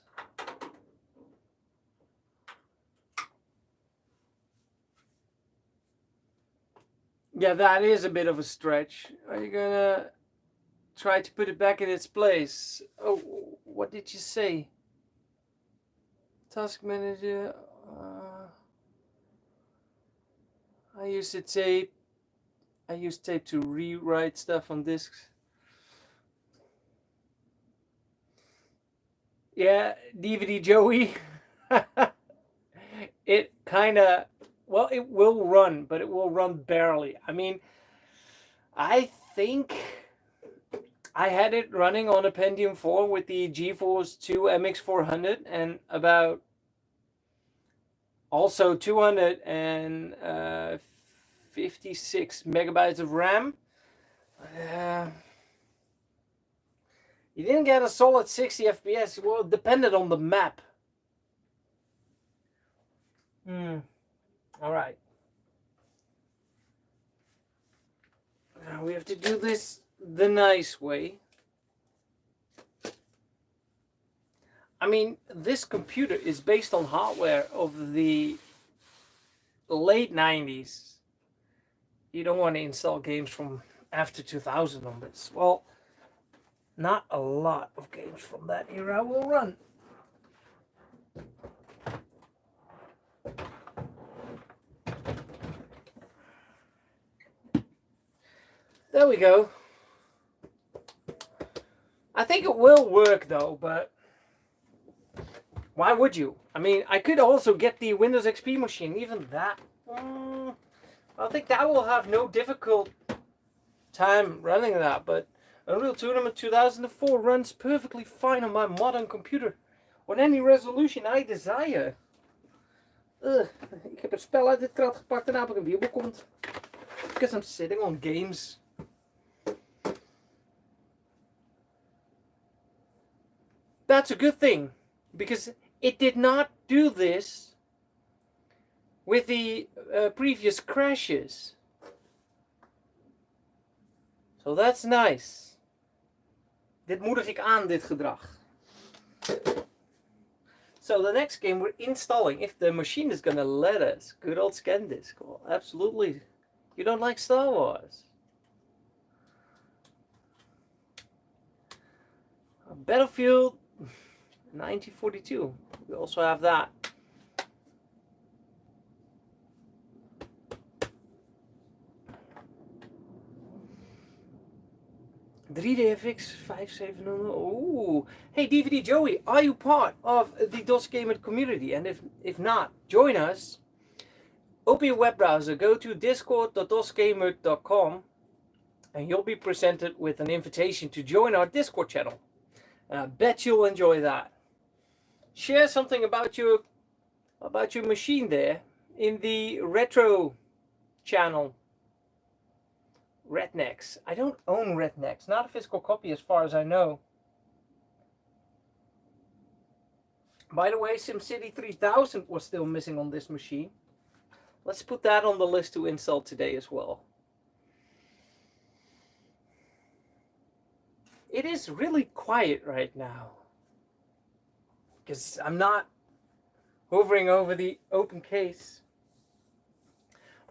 Yeah, that is a bit of a stretch. Are you gonna try to put it back in its place? Oh, what did you say? Task manager. I use the tape. I use tape to rewrite stuff on discs. Yeah, DVD Joey. It kind of, well, it will run, but it will run barely. I mean, I think I had it running on a Pentium 4 with the GeForce 2 MX400 and about also 256 megabytes of RAM. You didn't get a solid 60 FPS. Well, it depended on the map. All right. Now we have to do this the nice way. I mean, this computer is based on hardware of the late 90s. You don't want to install games from after 2000 on this. Well, not a lot of games from that era will run. There we go. I think it will work though, but why would you? I mean, I could also get the Windows XP machine, even that. I think that will have no difficult time running that, but Unreal Tournament 2004 runs perfectly fine on my modern computer. On any resolution I desire. Ik heb het spel uit de krat gepakt en heb ik een wiebel komt. Because I'm sitting on games. That's a good thing, because it did not do this with the previous crashes. So that's nice. Dit moedig ik aan, dit gedrag. So the next game we're installing, if the machine is gonna let us, good old scan disk. Well, absolutely. You don't like Star Wars? Battlefield 1942. We also have that. FX 570. Ooh. Hey DVD Joey, are you part of the Dosgamert community? And if not, join us. Open your web browser, go to discord.dosgamert.com, and you'll be presented with an invitation to join our Discord channel. And I bet you'll enjoy that. Share something about your machine there in the retro channel. Rednecks. I don't own Rednecks. Not a physical copy as far as I know. By the way, SimCity 3000 was still missing on this machine. Let's put that on the list to install today as well. It is really quiet right now, because I'm not hovering over the open case.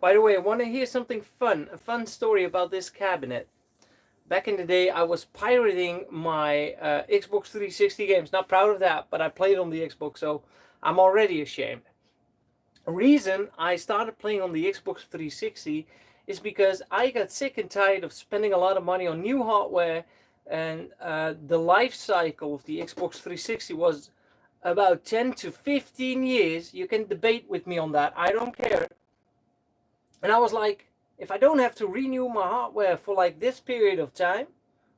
By the way, I want to hear something fun, a fun story about this cabinet. Back in the day, I was pirating my Xbox 360 games. Not proud of that, but I played on the Xbox, so I'm already ashamed. The reason I started playing on the Xbox 360 is because I got sick and tired of spending a lot of money on new hardware, and the life cycle of the Xbox 360 was about 10 to 15 years. You can debate with me on that, I don't care. And I was like, if I don't have to renew my hardware for like this period of time,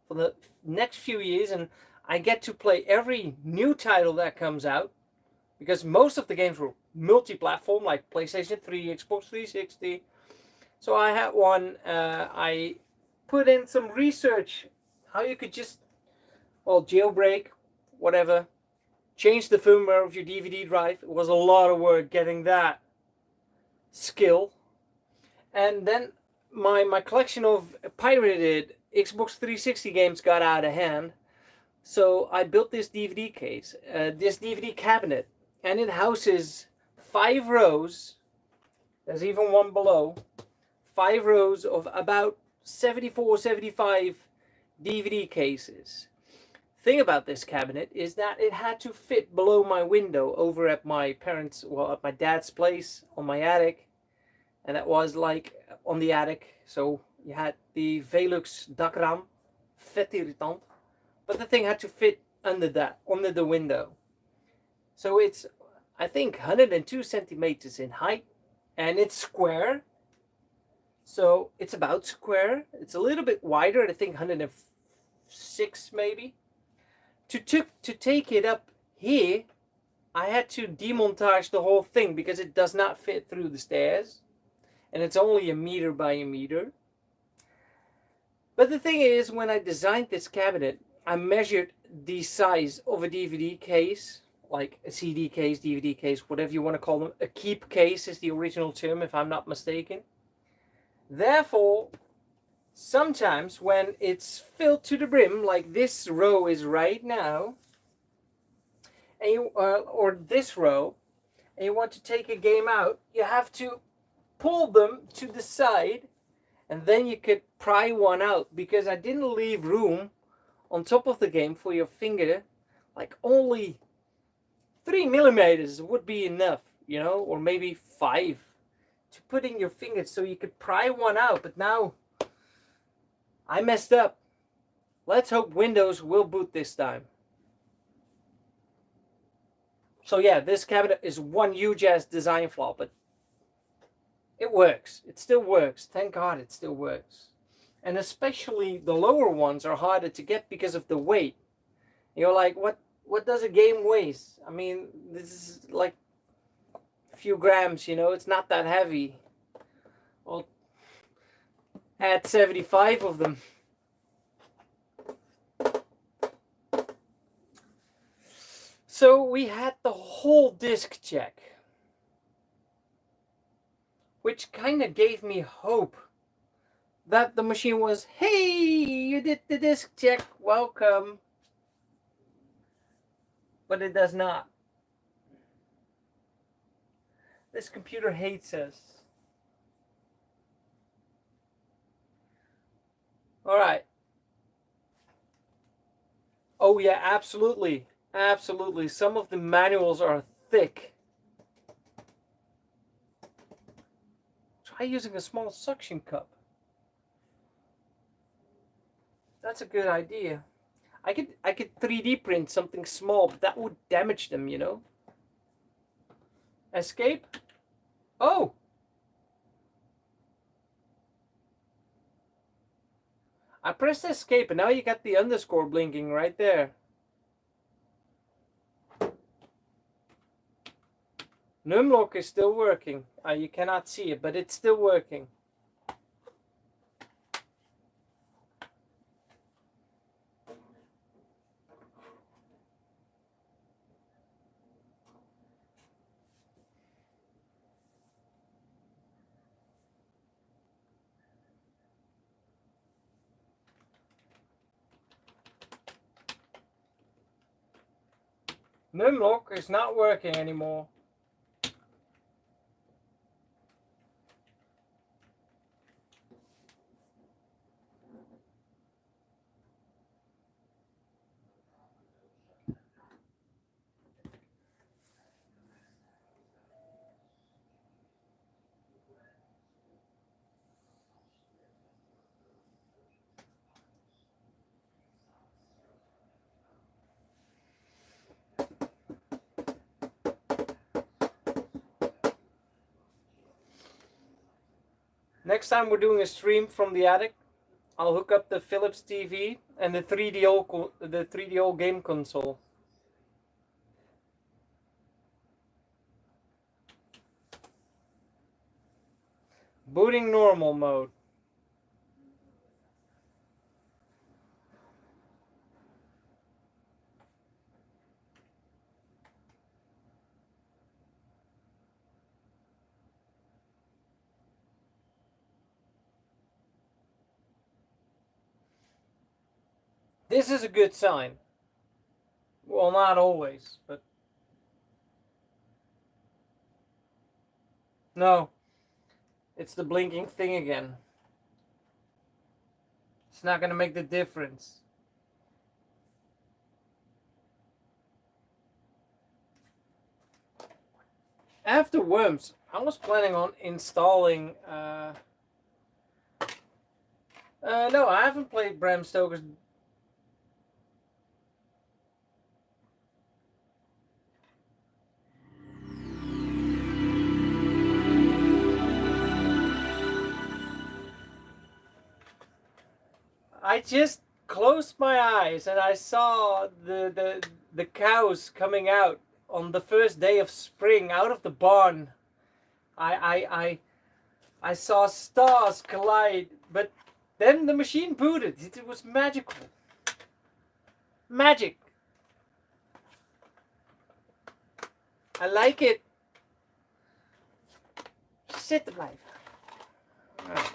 for the next few years, and I get to play every new title that comes out, because most of the games were multi-platform, like PlayStation 3, Xbox 360. So I had one, I put in some research, how you could just, well, jailbreak, whatever, change the firmware of your DVD drive. It was a lot of work getting that skill. And then my collection of pirated Xbox 360 games got out of hand. So I built this DVD case, this DVD cabinet, and it houses 5 rows, there's even one below, 5 rows of about 74, 75 DVD cases. Thing about this cabinet is that it had to fit below my window over at my parents', well, at my dad's place on my attic. And that was like on the attic. So you had the Velux dakram, vet irritant. But the thing had to fit under that, under the window. So it's, I think, 102 centimeters in height. And it's square. So it's about square. It's a little bit wider, I think 106 maybe. To take it up here, I had to demontage the whole thing because it does not fit through the stairs. And it's only 1 meter by 1 meter. But the thing is, when I designed this cabinet, I measured the size of a DVD case, like a CD case, DVD case, whatever you want to call them. A keep case is the original term, if I'm not mistaken. Therefore, sometimes when it's filled to the brim, like this row is right now, and you, or this row, and you want to take a game out, you have to pull them to the side, and then you could pry one out, because I didn't leave room on top of the game for your finger. Like only 3 millimeters would be enough, you know, or maybe 5 to put in your fingers so you could pry one out. But now I messed up. Let's hope Windows will boot this time. So yeah, this cabinet is one huge ass design flaw, but it works. It still works. Thank God it still works. And especially the lower ones are harder to get because of the weight. You're like, what does a game weigh? I mean, this is like a few grams, you know, it's not that heavy. Well, add 75 of them. So we had the whole disc check, which kind of gave me hope that the machine was, hey, you did the disc check, welcome. But it does not. This computer hates us. All right. Oh yeah, absolutely. Absolutely. Some of the manuals are thick. Try using a small suction cup. That's a good idea. I could 3D print something small, but that would damage them, you know. Escape? Oh! I pressed escape and now you got the underscore blinking right there. Numlock is still working. You cannot see it, but it's still working. Numlock is not working anymore. Next time we're doing a stream from the attic, I'll hook up the Philips TV and the 3DO game console. Booting normal mode. This is a good sign. Well, not always, but... No. It's the blinking thing again. It's not going to make the difference. After Worms, I was planning on installing... no, I haven't played Bram Stoker's... I just closed my eyes and I saw the cows coming out on the first day of spring out of the barn. I saw stars collide, but then the machine booted. It was magical. Magic. I like it. Sit the life.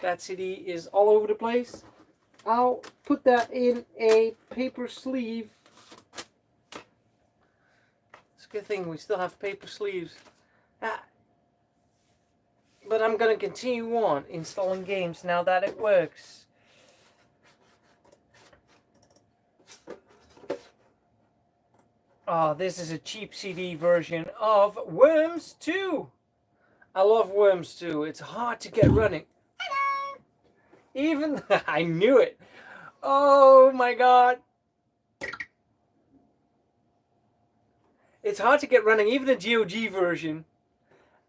That CD is all over the place. I'll put that in a paper sleeve. It's a good thing we still have paper sleeves. But I'm gonna continue on installing games now that it works. Oh, this is a cheap CD version of Worms 2. I love Worms 2. It's hard to get running. Even I knew it. Oh my god. It's hard to get running, even the GOG version.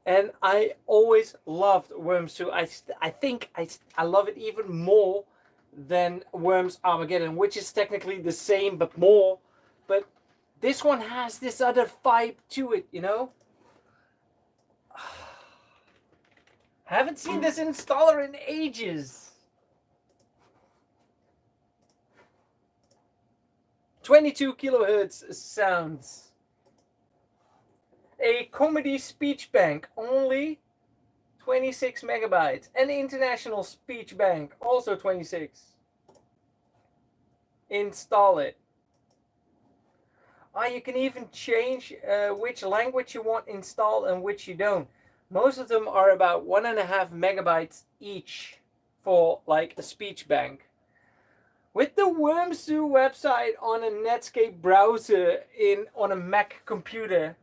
And I always loved Worms 2. I think I love it even more than Worms Armageddon, which is technically the same but more. But this one has this other vibe to it, you know? Haven't seen this installer in ages. 22 kilohertz sounds. A comedy speech bank, only 26 megabytes. An international speech bank, also 26. Install it. You can even change which language you want installed and which you don't. Most of them are about 1.5 megabytes each for like a speech bank. With the Worms 2 website on a Netscape browser on a Mac computer,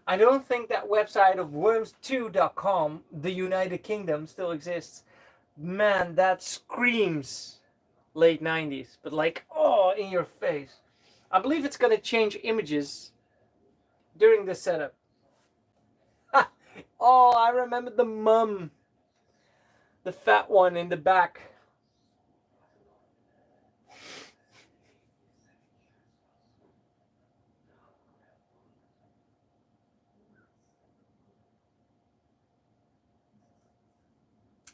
I don't think that website of worms2.com, the United Kingdom, still exists. Man, that screams late 90s, but like, oh, in your face. I believe it's going to change images during the setup. Oh, I remember the mum. The fat one in the back.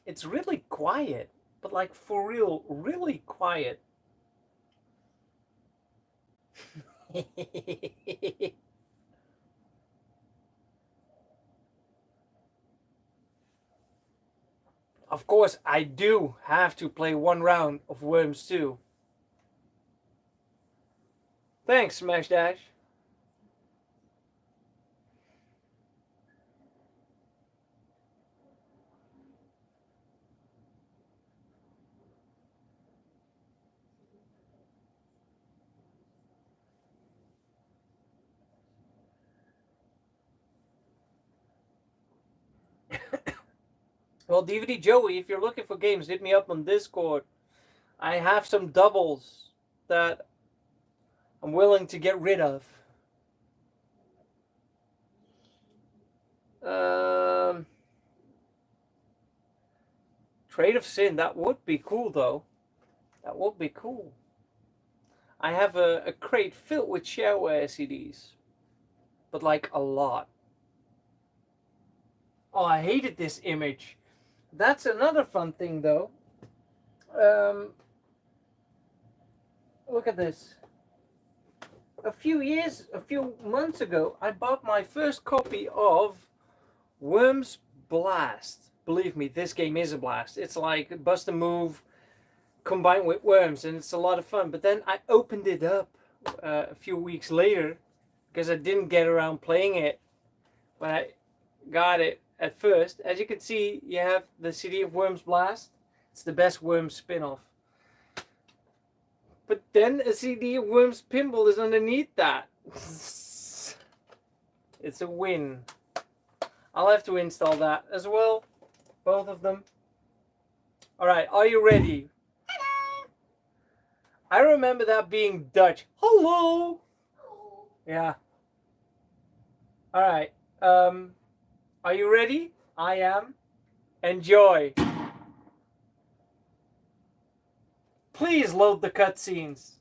It's really quiet, but like for real, really quiet. Of course, I do have to play one round of Worms 2. Thanks, Smash Dash. Well, DVD Joey, if you're looking for games, hit me up on Discord. I have some doubles that I'm willing to get rid of. Trade of Sin, that would be cool though. That would be cool. I have a crate filled with shareware CDs. But like a lot. Oh, I hated this image. That's another fun thing though. Look at this. A few months ago, I bought my first copy of Worms Blast. Believe me, this game is a blast. It's like Bust a Move combined with Worms, and it's a lot of fun. But then I opened it up a few weeks later because I didn't get around playing it when I got it at first. As you can see, you have the CD of Worms Blast. It's the best Worms spin-off. But then a CD of Worms Pinball is underneath that. It's a win. I'll have to install that as well. Both of them. Alright, are you ready? Hello. I remember that being Dutch. Hello. Hello. Yeah. Alright. Are you ready? I am. Enjoy. Please load the cutscenes.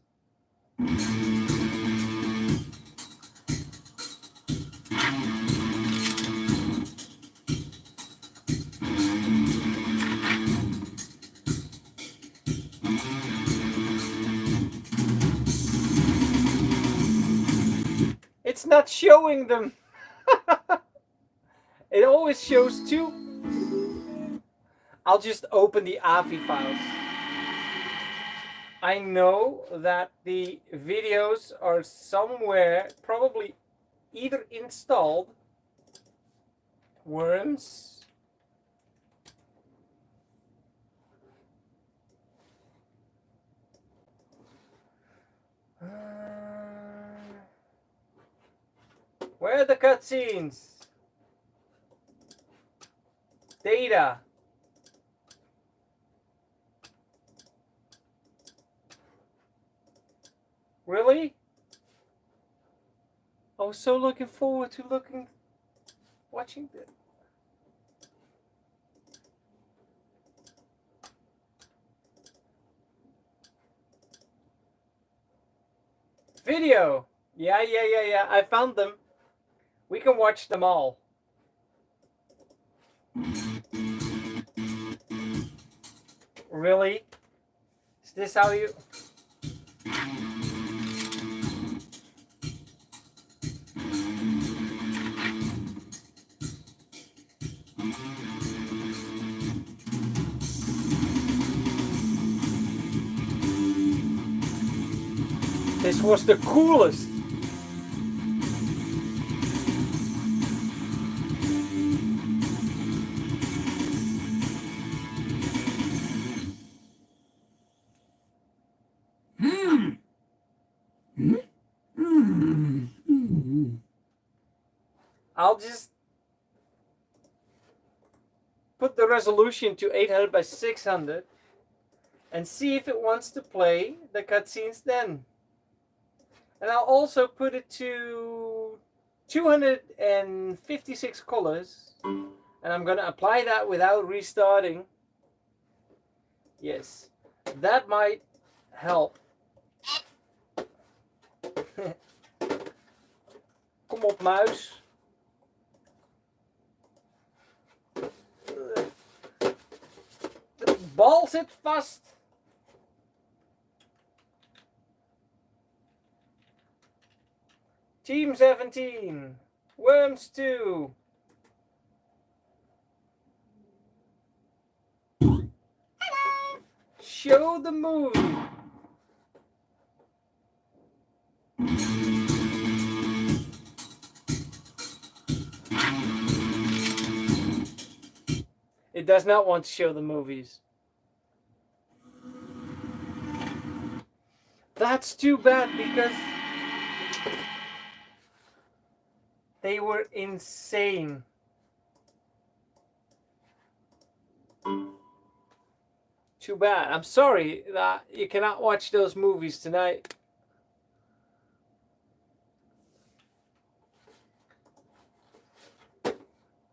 It's not showing them. It always shows two. I'll just open the AVI files. I know that the videos are somewhere, probably either installed. Worms. Where are the cutscenes? Data. Really? I was so looking forward to watching this. Video. Yeah. I found them. We can watch them all. Really? Is this how you... This was the coolest. I'll just put the resolution to 800 by 600 and see if it wants to play the cutscenes then. And I'll also put it to 256 colors. And I'm going to apply that without restarting. Yes, that might help. Kom op, muis. De bal zit vast. Team 17. Worms 2. Show the movie. It does not want to show the movies. That's too bad because they were insane. Too bad. I'm sorry that you cannot watch those movies tonight.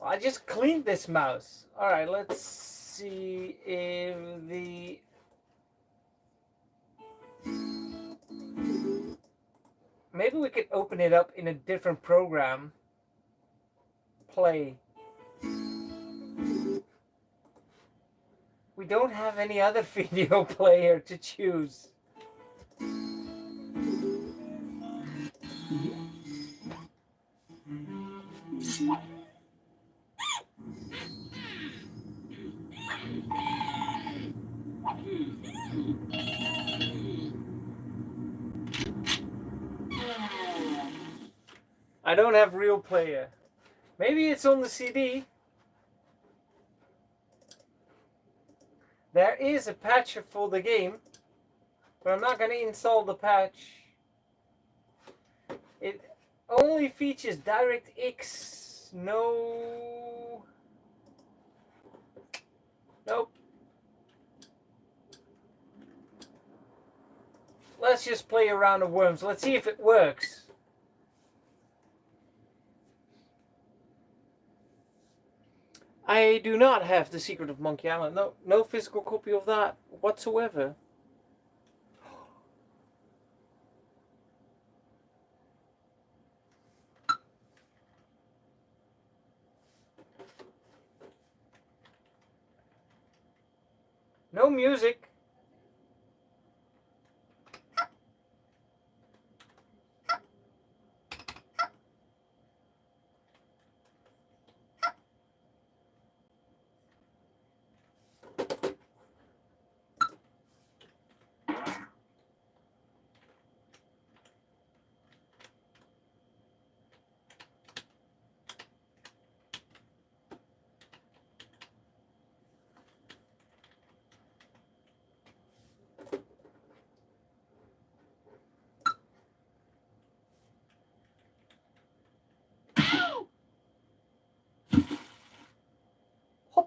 I just cleaned this mouse. Alright, let's see if the... Maybe we could open it up in a different program. Play. We don't have any other video player to choose. I don't have real player. Maybe it's on the CD. There is a patch for the game, but I'm not going to install the patch. It only features DirectX. No. Nope. Let's just play a round of Worms. Let's see if it works. I do not have The Secret of Monkey Island. No physical copy of that whatsoever. No music.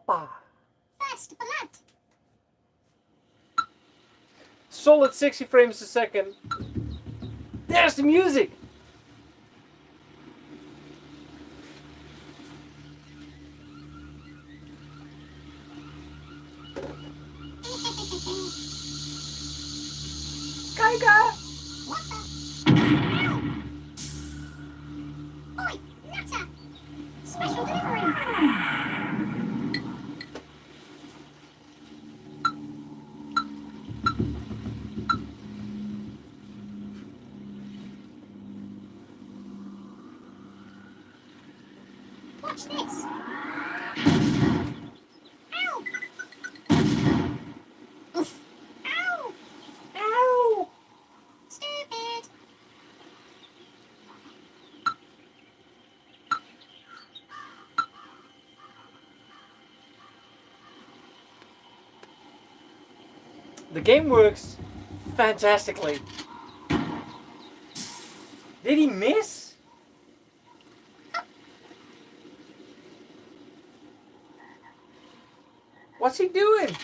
Hoppa. Fast blood. Solid 60 frames a second. There's the music. Kaiga. What the? Ow! Oi, nutter! Special delivery. Watch this. Ow! Oof. Ow! Ow. Stupid. The game works fantastically. Did he miss? What's he doing?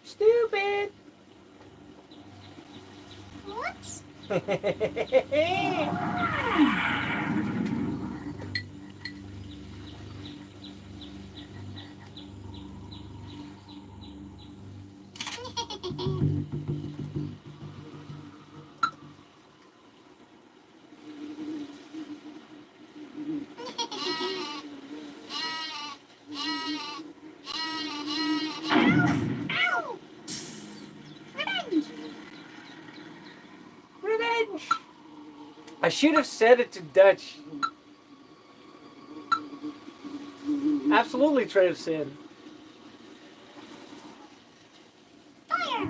Stupid. Whoops. Ow! Revenge! Revenge. I should have said it to Dutch. Absolutely trade of sin. Fire!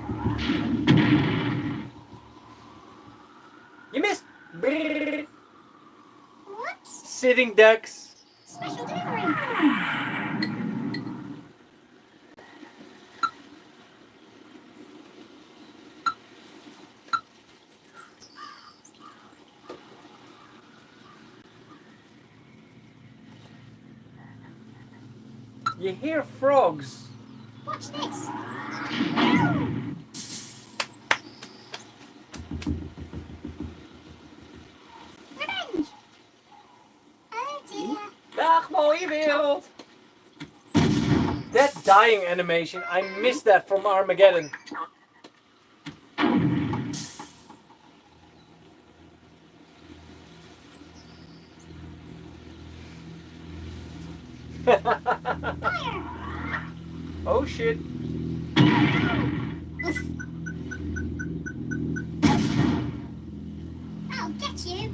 You missed. Brrr. Whoops. Sitting ducks. Special delivery. You hear frogs. Watch this. Revenge! Oh dear. Dag mooie wereld. That dying animation, I missed that from Armageddon. Fire! Oh shit. Oof. I'll get you.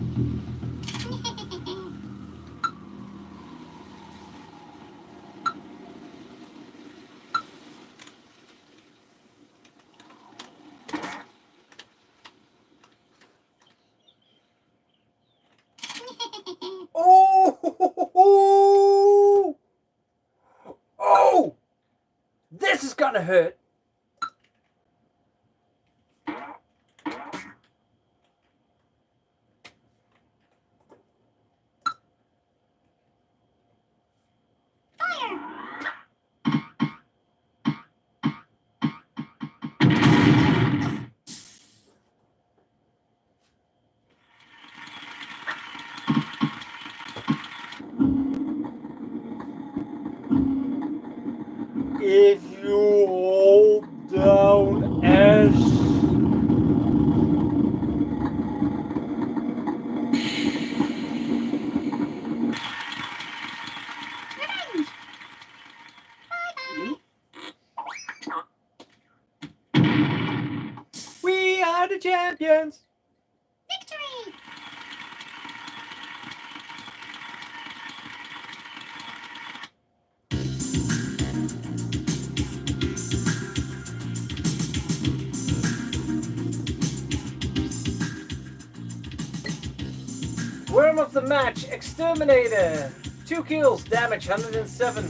Oh! Oh! This is gonna hurt. Fire! If you hold down S. Revenge! Bye-bye. We are the champions. Victory! Worm of the match, Exterminator. 2 kills, damage 107.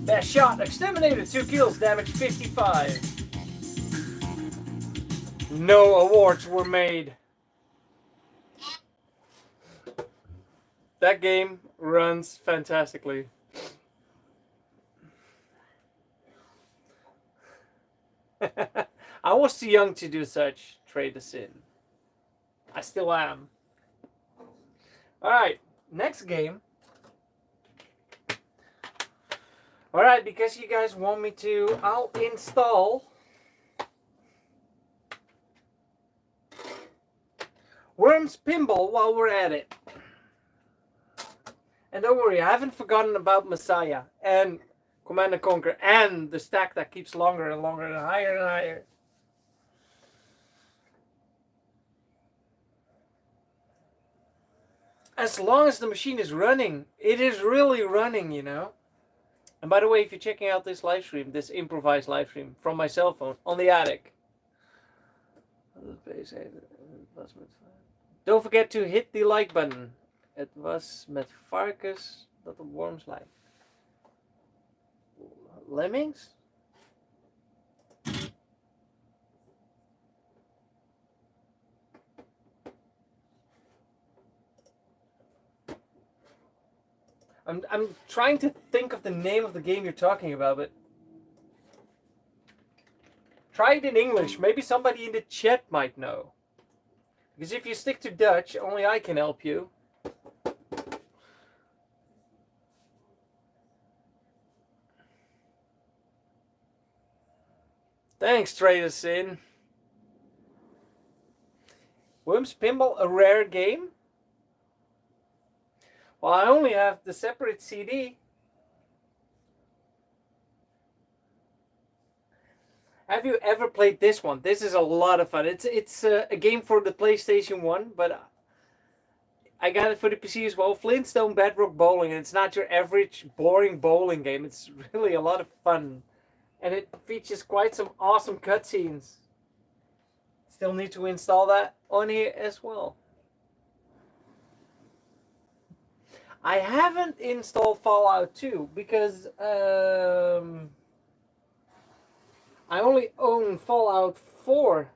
Best shot, Exterminator. 2 kills, damage 55. No awards were made. That game runs fantastically. I was too young to do such. Trade us in. I still am. Alright, next game. Alright, because you guys want me to, I'll install Worms Pinball while we're at it. And don't worry, I haven't forgotten about Messiah and Command and Conquer and the stack that keeps longer and longer and higher and higher. As long as the machine is running, it is really running, you know. And by the way, if you're checking out this live stream, this improvised live stream from my cell phone on the attic, don't forget to hit the like button. Het was met varkens dat op worms lijkt. Lemmings? I'm trying to think of the name of the game you're talking about, but try it in English. Maybe somebody in the chat might know. Because if you stick to Dutch, only I can help you. Thanks, Trader Sin. Worms Pinball, a rare game? Well, I only have the separate CD. Have you ever played this one? This is a lot of fun. It's a game for the PlayStation 1, but I got it for the PC as well. Flintstone Bedrock Bowling, and it's not your average boring bowling game. It's really a lot of fun. And it features quite some awesome cutscenes. Still need to install that on here as well. I haven't installed Fallout 2 because I only own Fallout 4.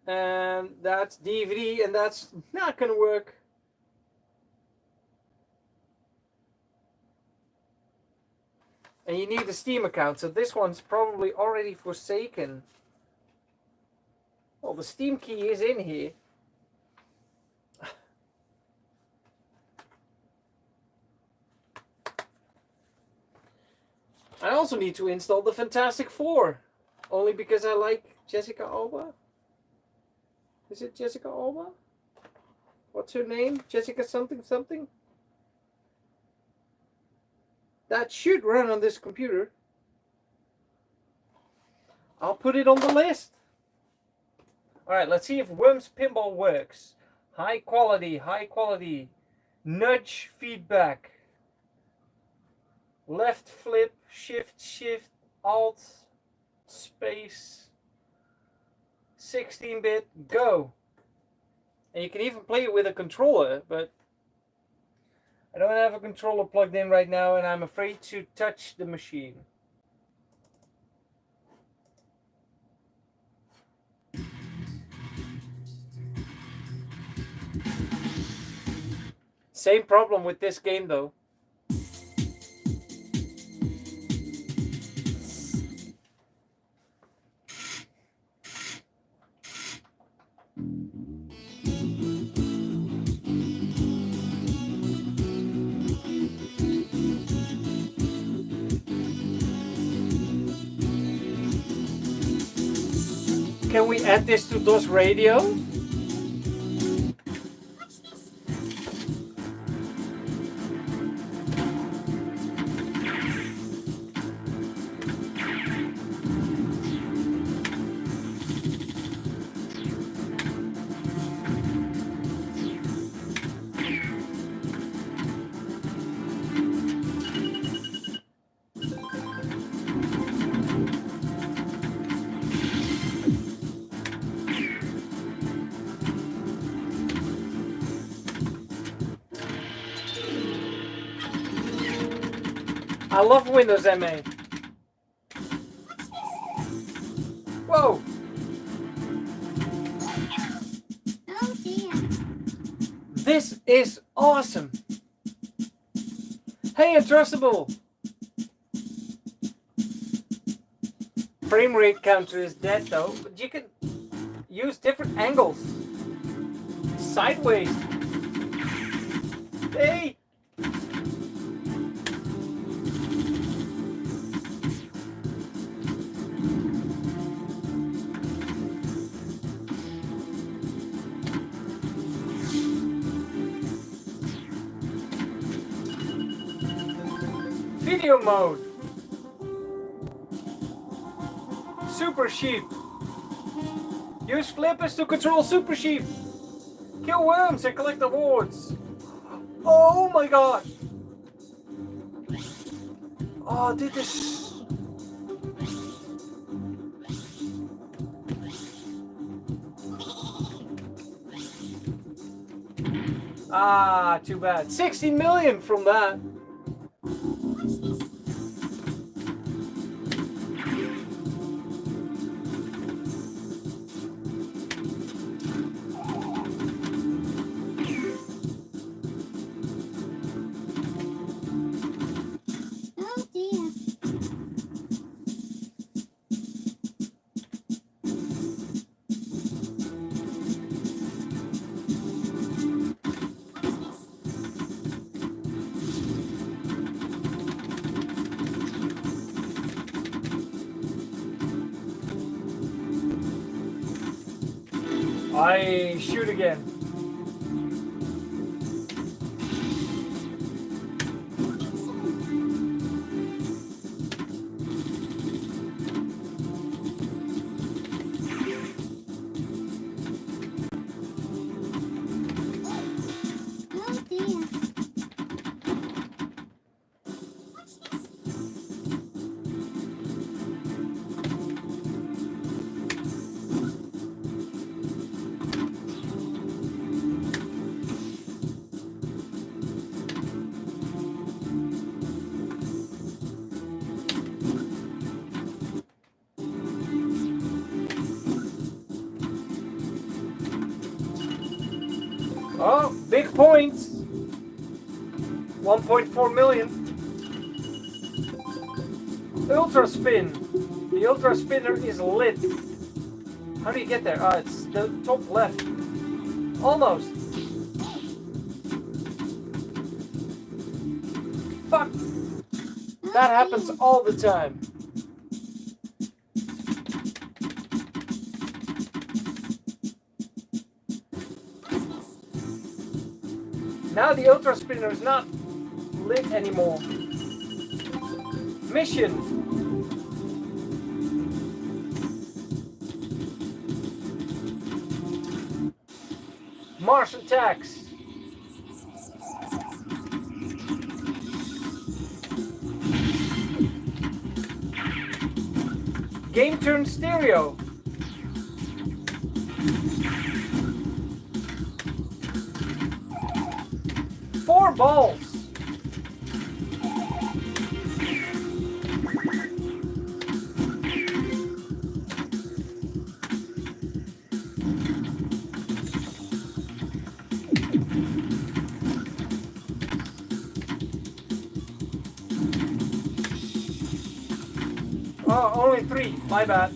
And that's DVD, and that's not gonna work. And you need a Steam account, so this one's probably already forsaken. Well, the Steam key is in here. I also need to install the Fantastic Four, only because I like Jessica Alba. Is it Jessica Alba? What's her name? Jessica something something? That should run on this computer. I'll put it on the list. Alright, let's see if Worms Pinball works. High quality. Nudge feedback. Left flip, shift, alt, space, 16-bit, go. And you can even play it with a controller, but I don't have a controller plugged in right now, and I'm afraid to touch the machine. Same problem with this game though. Can we add this to DOS Radio? I love Windows MA. Whoa! Oh dear. This is awesome. Hey, Untrustable. Frame rate counter is dead though, but you can use different angles. Sideways. Hey. Video mode. Super Sheep. Use flippers to control Super Sheep. Kill worms and collect awards. Oh my god. Oh, dit is... Ah, too bad. 16 million from that. Oh dear. I shoot again. Oh dear. Oh, big points. 1.4 million. Ultra spin. The ultra spinner is lit. How do you get there? Ah, it's the top left. Almost. Fuck. That happens all the time. Now the ultra spinner is not lit anymore. Mission. Mars attacks. Game turn stereo. Four balls. Oh, only three. My bad.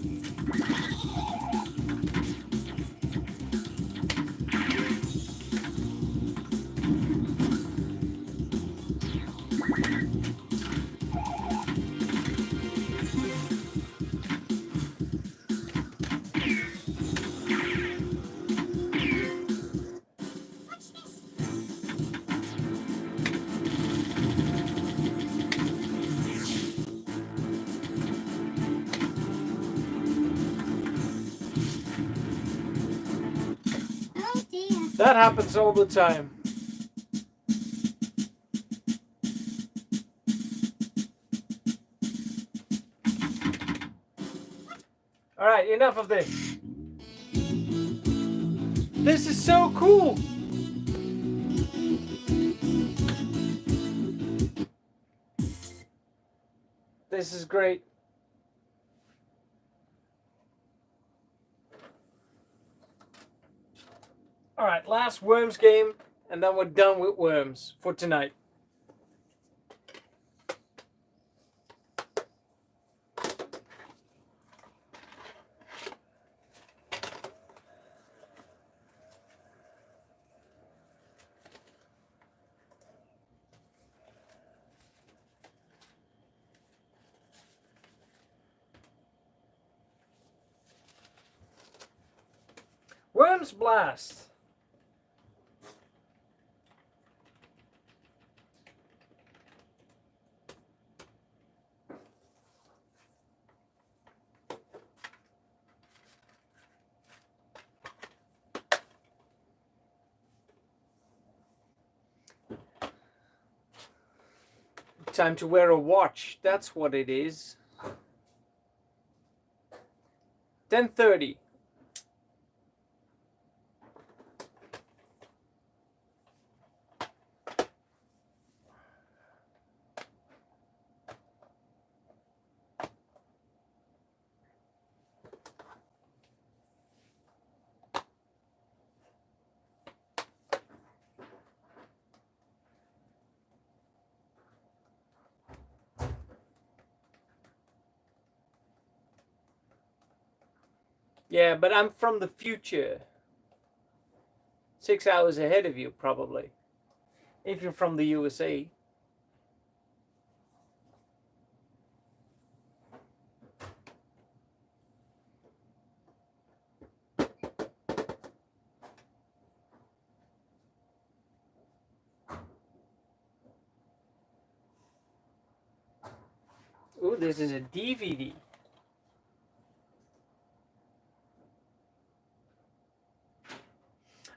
Oh dear. That happens all the time. Alright, enough of this. This is so cool! This is great. Alright, last Worms game. and then we're done with worms for tonight. Worms Blast. Time to wear a watch. That's what it is. 10:30. Yeah, but I'm from the future. 6 hours ahead of you, probably. If you're from the USA. Ooh, this is a DVD.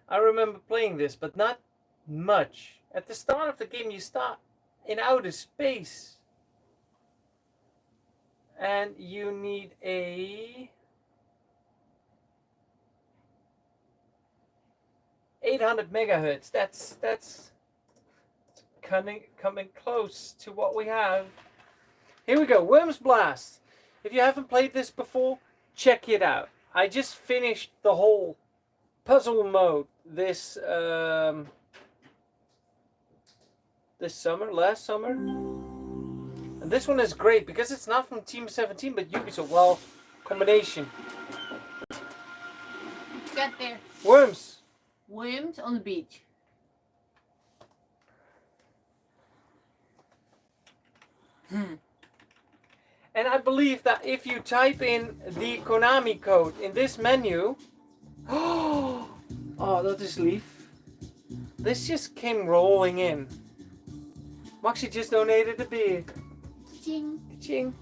I remember playing this, but not much. At the start of the game, you start in outer space. And you need a 800 megahertz. That's coming close to what we have. Here we go, Worms Blast. If you haven't played this before, check it out. I just finished the whole puzzle mode this last summer. And this one is great because it's not from Team 17 but Ubisoft. Well, combination. Get there. Worms. Worms on the beach. And I believe that if you type in the Konami code in this menu, oh, that is lief. This just came rolling in. Maxie just donated a beer. Ching. Ching.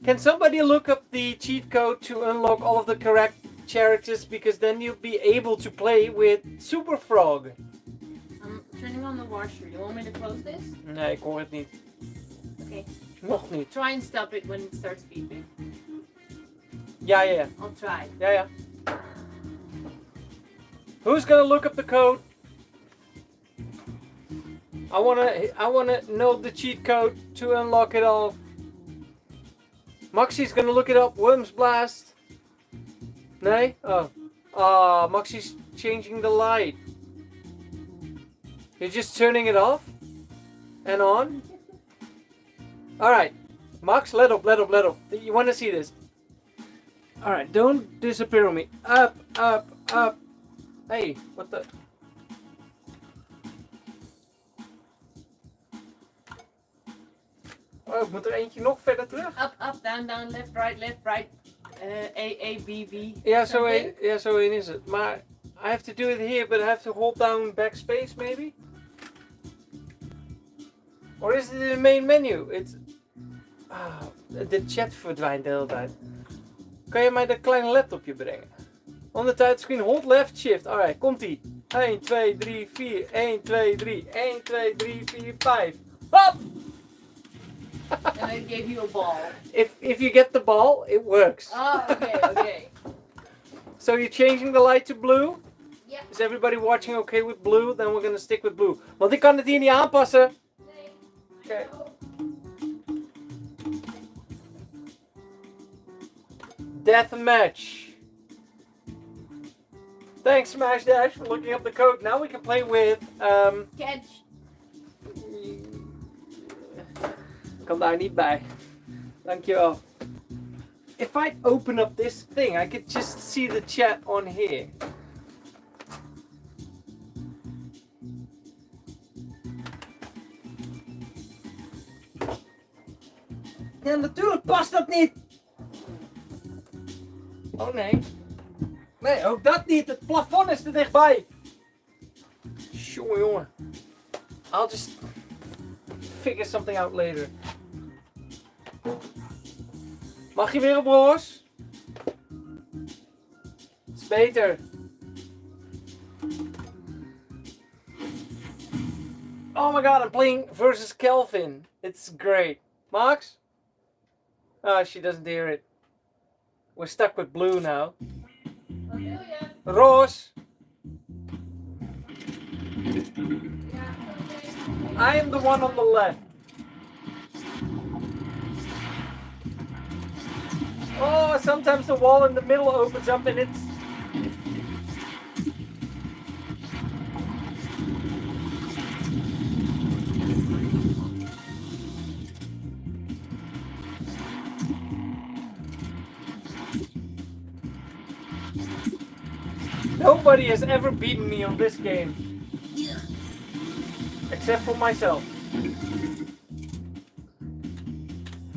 Can somebody look up the cheat code to unlock all of the correct characters, because then you'll be able to play with Super Frog. I'm turning on the washer. You want me to close this? Nee, ik hoor het niet. Okay. Nog niet. Try and stop it when it starts beeping. Ja. I'll try. Ja. Who's gonna look up the code? I wanna know the cheat code to unlock it all. Maxie's gonna look it up. Worms Blast. Nee? Oh. Maxie's changing the light. You're just turning it off and on. Alright. Max, let up. You wanna see this? Alright, don't disappear on me. Up. Hey, what the? Oh, ik moet er eentje nog verder terug. Up, down, left, right. A, B, B. Ja, something. zo in is het. Maar I have to do it here, but I have to hold down backspace maybe? Or is it in the main menu? It's... de chat verdwijnt de hele tijd. Kan je mij dat kleine laptopje brengen? On the touchscreen, hold left shift. Alright, komt ie. 1, 2, 3, 4. 1, 2, 3. 1, 2, 3, 4, 5. Hop! And I gave you a ball. If you get the ball, it works. Oh, okay. So you're changing the light to blue? Yeah. Is everybody watching okay with blue? Then we're gonna stick with blue. Want ik kan het hier niet aanpassen. Okay. Deathmatch. Thanks, Smash Dash, for looking up the code. Now we can play with. Catch. Kom daar niet bij. Dankjewel. If I open up this thing, I could just see the chat on here. Ja, natuurlijk past dat niet. Oh nee. Nee, ook dat niet. Het plafond is er dichtbij. Jongen, jongen. I'll just figure something out later. Mag je weer op roos? Is beter. Oh my god, I'm playing versus Kelvin. It's great. Max? Oh, she doesn't hear it. We're stuck with blue now. Roos? I am the one on the left. Oh, sometimes the wall in the middle opens up and it's... Nobody has ever beaten me on this game. Except for myself.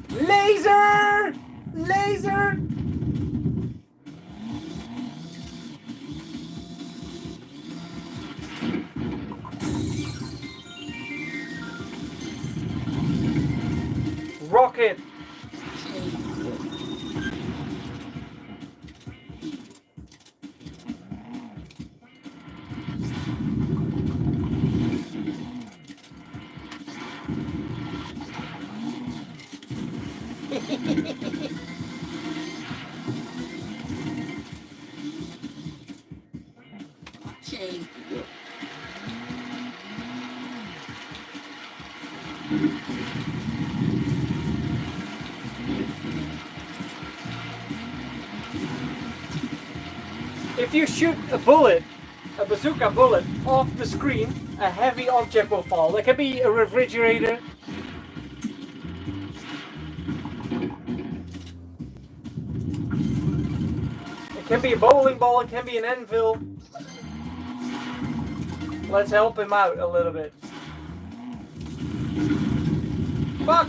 Laser! Laser! Rocket! If you shoot a bullet, a bazooka bullet, off the screen, a heavy object will fall. That can be a refrigerator. It can be a bowling ball, it can be an anvil. Let's help him out a little bit. Fuck!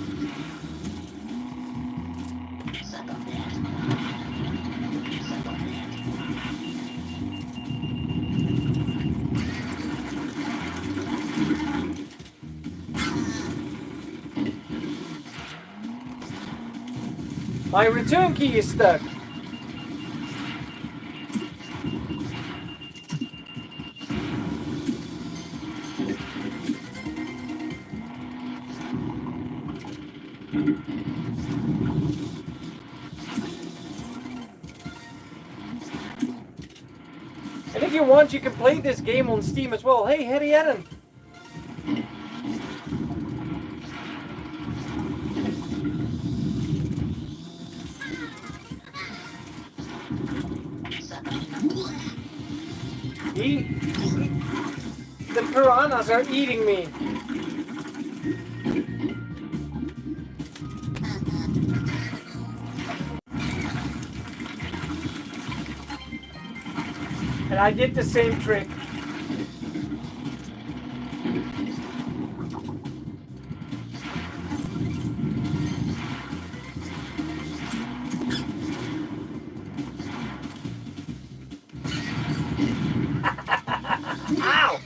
My return key is stuck. And if you want, you can play this game on Steam as well. Hey, Harry Adam. The piranhas are eating me. And I did the same trick. Ow!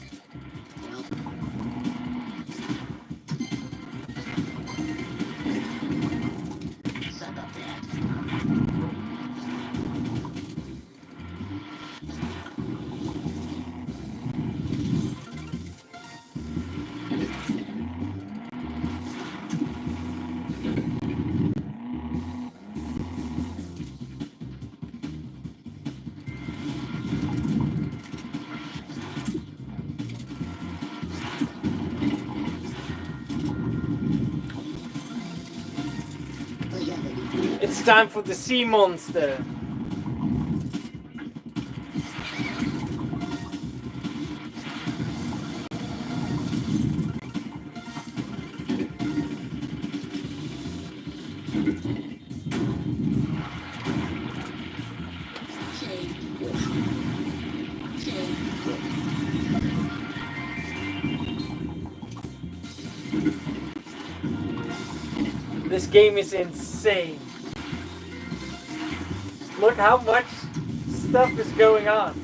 It's time for the sea monster. This game is insane. Look how much stuff is going on.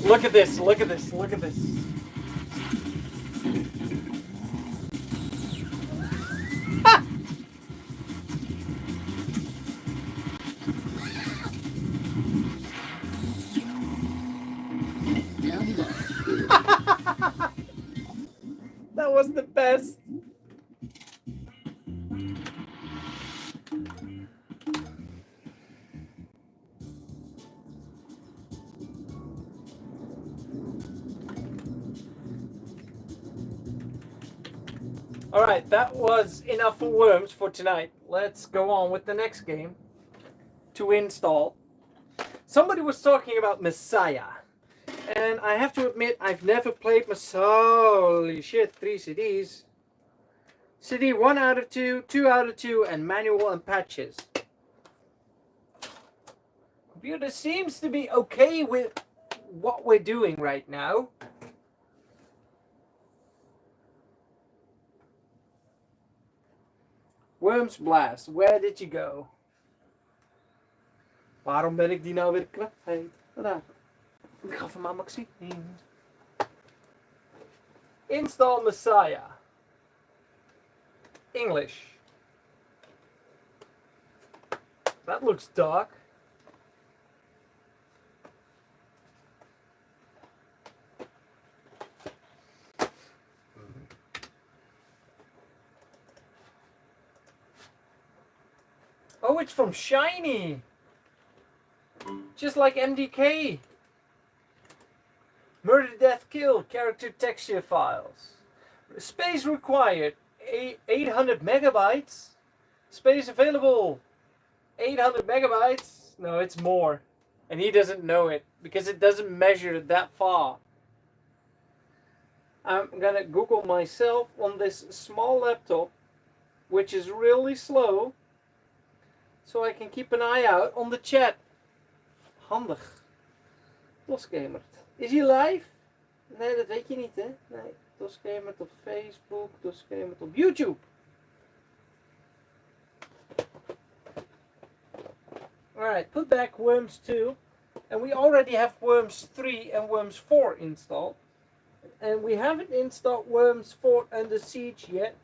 Look at this, look at this, look at this. That was the best. Alright, that was enough for worms for tonight. Let's go on with the next game to install. Somebody was talking about Messiah. And I have to admit, I've never played Messiah. Holy shit, 3 CDs. CD 1 out of 2, 2 out of 2, and manual and patches. Computer seems to be okay with what we're doing right now. Worms Blast, where did you go? Waarom ben ik die nou weer kwijt? Ik ga van mama zien. Install Messiah. English. That looks dark. Oh, it's from Shiny. Just like MDK. Murder, Death, Kill, character texture files. Space required, 800 megabytes. Space available, 800 megabytes. No, it's more. And he doesn't know it, because it doesn't measure that far. I'm gonna Google myself on this small laptop, which is really slow, so I can keep an eye out on the chat. Handig. Dosgamert. Is hij live? Nee, dat weet je niet, hè? Nee. Dosgamert op Facebook, Dosgamert op YouTube. Alright, put back Worms 2. And we already have Worms 3 and Worms 4 installed. And we haven't installed Worms 4 Under Siege yet.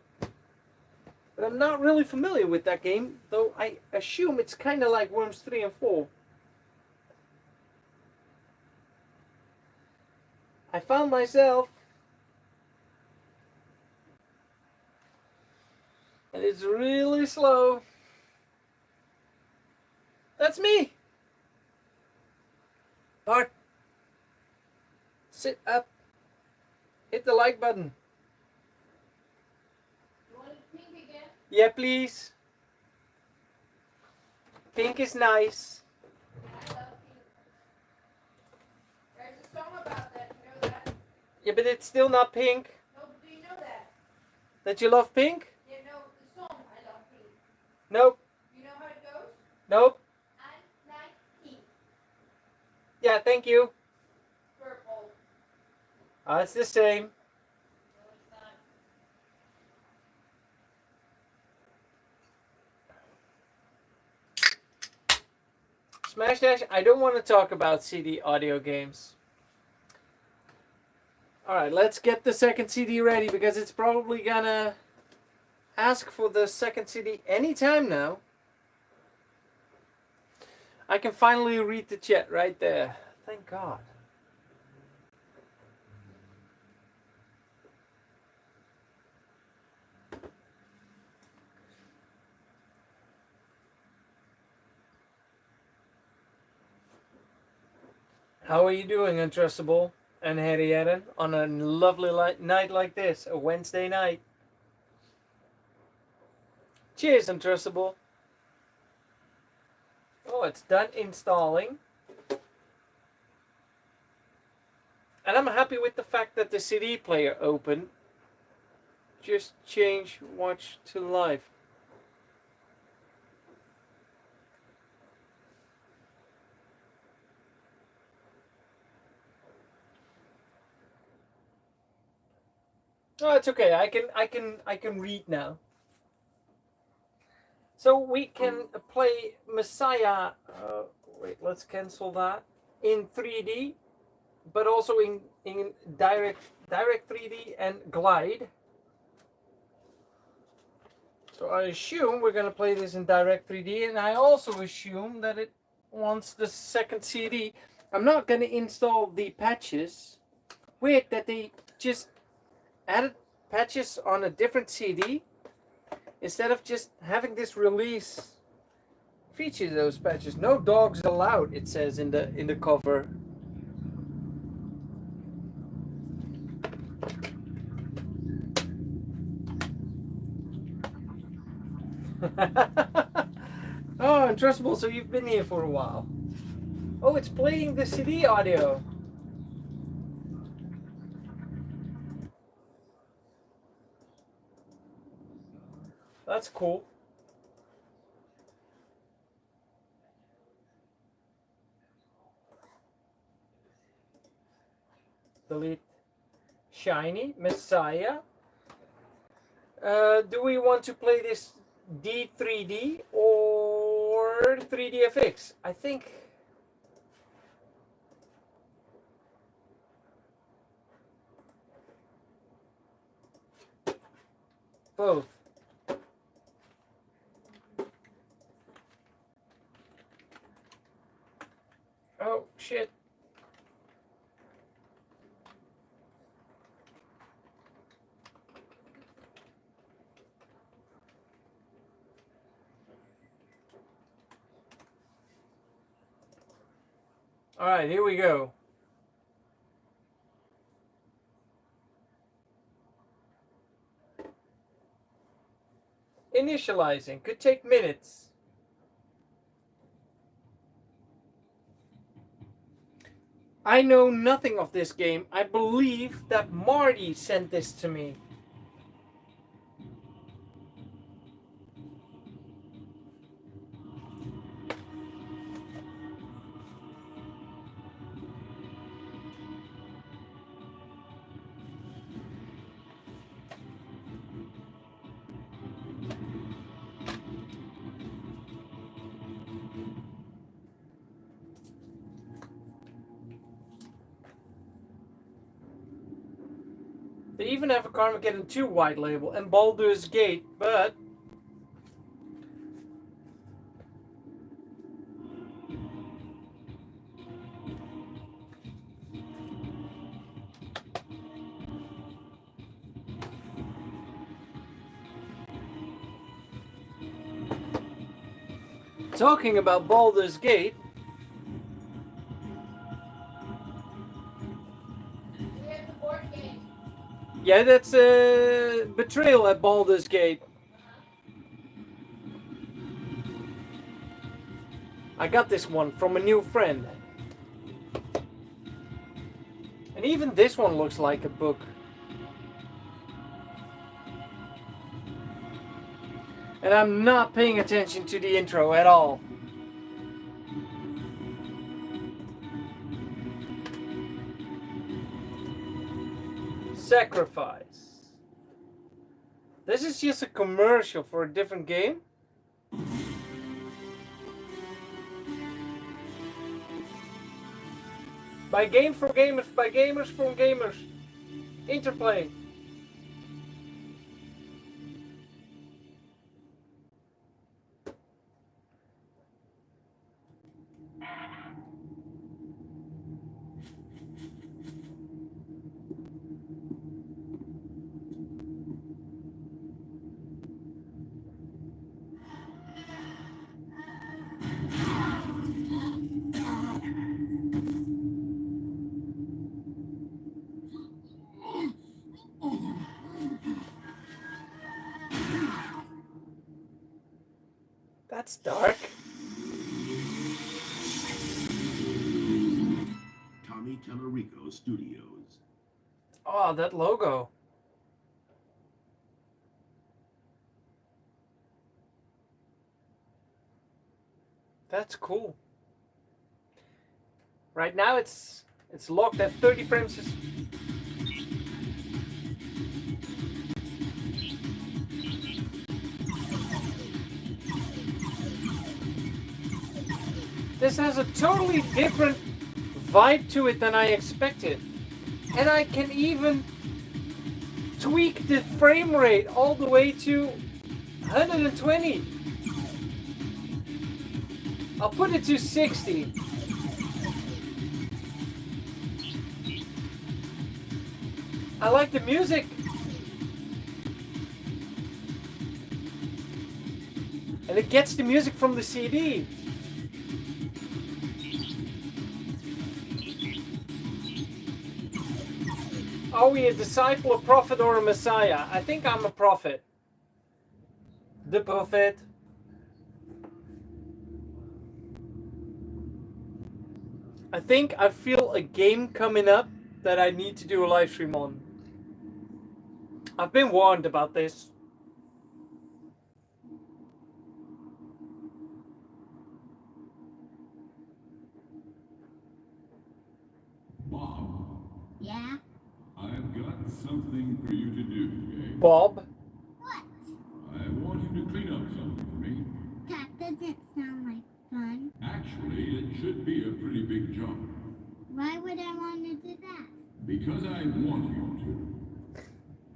But I'm not really familiar with that game, though I assume it's kind of like Worms 3 and 4. I found myself, and it's really slow. That's me. Bart, sit up, hit the like button. You want it pink again? Yeah, please. Pink is nice. I love pink. There's a song about that, you know that? Yeah, but it's still not pink. No, but do you know that? That you love pink? Yeah, no, the song, I love pink. Nope. You know how it goes? Nope. I like pink. Yeah, thank you. Purple. It's the same. No, it's not. Smash Dash, I don't want to talk about CD audio games. Alright, let's get the second CD ready, because it's probably gonna ask for the second CD anytime now. I can finally read the chat right there. Thank God. How are you doing, Untrustable and Harrietta, on a lovely night like this, a Wednesday night? Cheers, Untrustable. Oh, it's done installing. And I'm happy with the fact that the CD player opened. Just change watch to live. Oh, it's okay. I can read now. So we can play Messiah. Wait, let's cancel that in 3D, but also in direct 3D and glide. So I assume we're gonna play this in direct 3D, and I also assume that it wants the second CD. I'm not gonna install the patches. Weird that they just added patches on a different CD instead of just having this release feature those patches. No dogs allowed, it says in the cover. Oh, Untrustable, so you've been here for a while. Oh, it's playing the CD audio. That's cool. Delete Shiny, Messiah. Do we want to play this D3D or 3DFX? I think both. Oh shit. All right, here we go. Initializing could take minutes. I know nothing of this game. I believe that Marty sent this to me. They even have a Carmageddon 2 white label and Baldur's Gate, but talking about Baldur's Gate, We have the board game. yeah, that's a betrayal at Baldur's Gate. I got this one from a new friend. And even this one looks like a book. And I'm not paying attention to the intro at all. Sacrifice. This is just a commercial for a different game. By game for gamers, by gamers from gamers. Interplay. That's dark. Tommy Tellurico Studios. Oh, that logo. That's cool. Right now it's locked at 30 frames. This has a totally different vibe to it than I expected. And I can even tweak the frame rate all the way to 120. I'll put it to 60. I like the music. And it gets the music from the CD. Are we a disciple, a prophet, or a messiah? I think I'm a prophet. The prophet. I think I feel a game coming up that I need to do a live stream on. I've been warned about this. Bob, Yeah? I've got something for you to do, okay? Bob? What? I want you to clean up something for me. That doesn't sound like fun. Actually, it should be a pretty big job. Why would I want to do that? Because I want you to.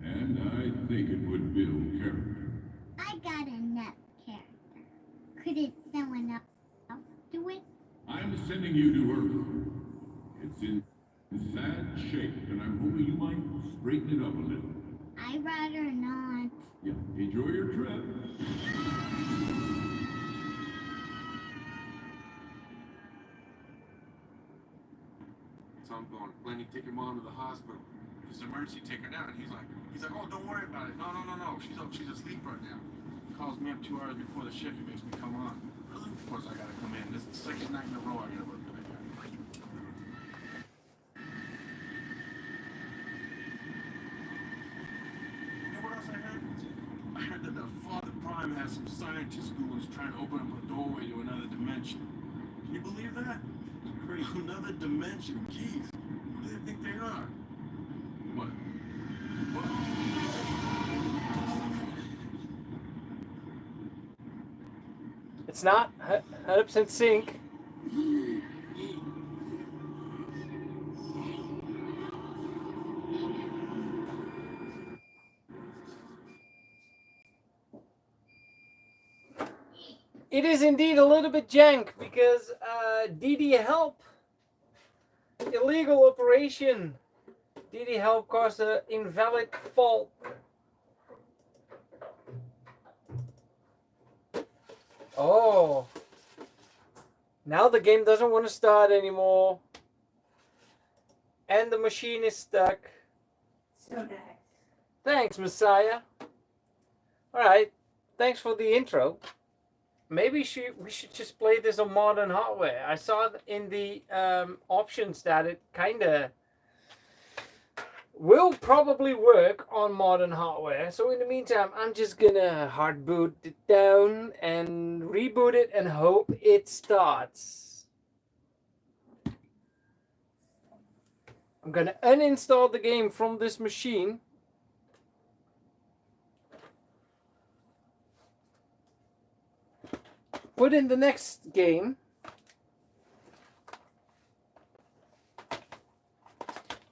And I think it would build character. I got enough character. Couldn't someone else do it? I'm sending you to Earth. It's in sad shape, and I'm hoping you might straighten it up a little. I'd rather not. Yeah, enjoy your trip. So I'm going, Lenny, take your mom to the hospital. It's an emergency, take her down. And he's like, oh, don't worry about it. No. She's asleep right now. He calls me up 2 hours before the shift. He makes me come on. Really? Of course I gotta come in. This is the second night in a row I gotta work for that guy. You know what else I heard? I heard that the Father Prime has some scientist schools trying to open up a doorway to another dimension. Can you believe that? Create another dimension. Jeez. Who do they think they are? What? It's not 100% sync. It is indeed a little bit jank because DD Help, illegal operation. DD Help caused an invalid fault. Oh, now the game doesn't want to start anymore. And the machine is stuck. So nice. Thanks, Messiah. Alright, thanks for the intro. Maybe we should just play this on modern hardware. I saw in the options that it kind of will probably work on modern hardware. So in the meantime, I'm just gonna hard boot it down and reboot it and hope it starts. I'm gonna uninstall the game from this machine. Put in the next game.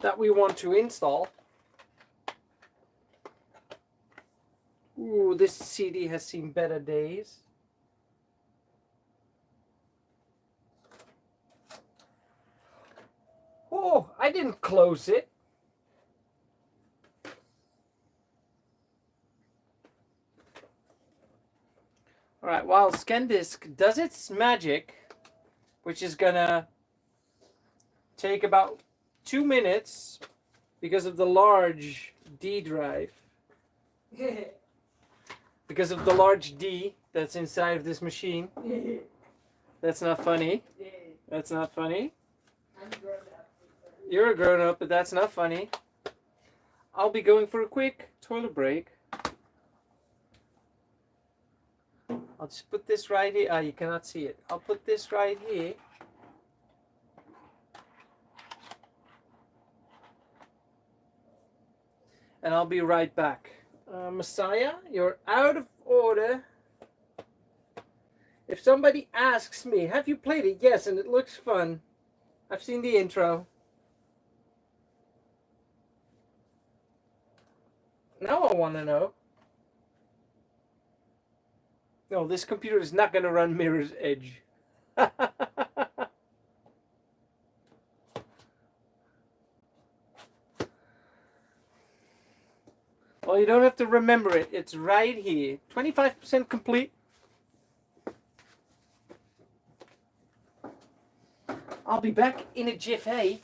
That we want to install. Ooh, this CD has seen better days. Oh, I didn't close it. All right, while ScanDisk does its magic, which is gonna take about 2 minutes because of the large D drive. Because of the large D that's inside of this machine. That's not funny. That's not funny. You're a grown-up, but that's not funny. I'll be going for a quick toilet break. I'll just put this right here. Ah, you cannot see it. I'll put this right here. And I'll be right back. Messiah, you're out of order. If somebody asks me, have you played it? Yes, and it looks fun. I've seen the intro. Now I want to know. No, this computer is not going to run Mirror's Edge. Well, you don't have to remember it. It's right here. 25% complete. I'll be back in a jiffy.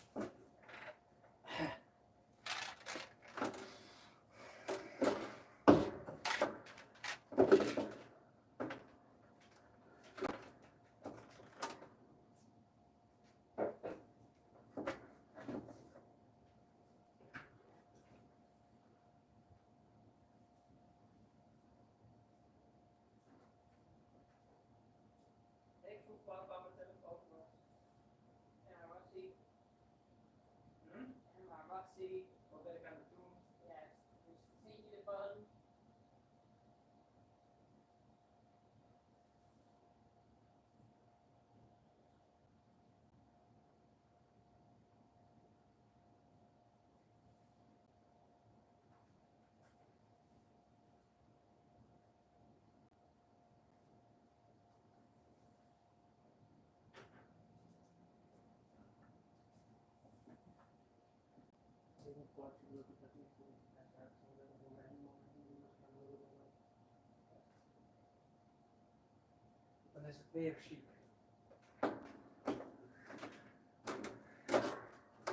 Dan is het weer chic.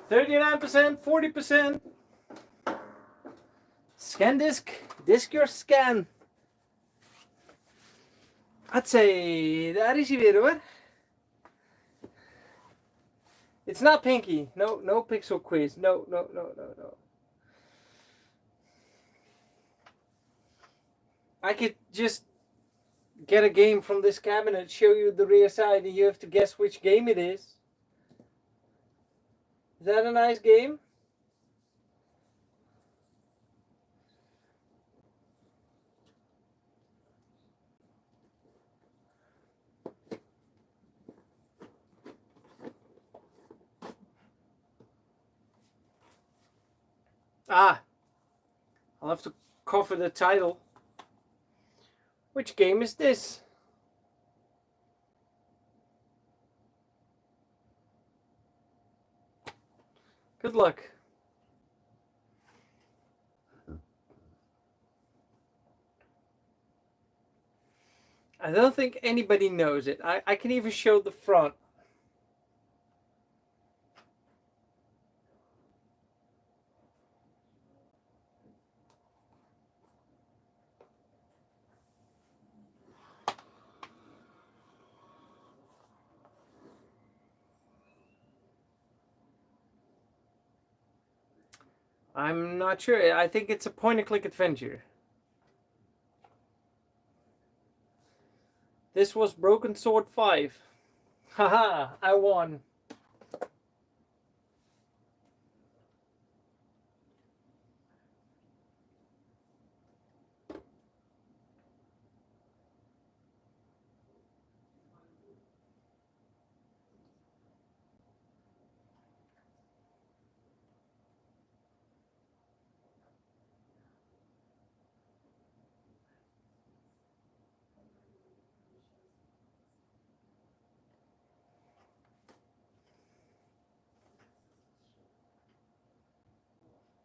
39%, 40%. Scan disk, disk your scan. I'd say, daar is hij weer hoor. It's not Pinky. No, no pixel quiz. No. I could just get a game from this cabinet, show you the rear side, and you have to guess which game it is. Is that a nice game? Ah, I'll have to cover the title. Which game is this? Good luck. I don't think anybody knows it. I can even show the front. I'm not sure. I think it's a point-and-click adventure. This was Broken Sword 5. Haha, I won.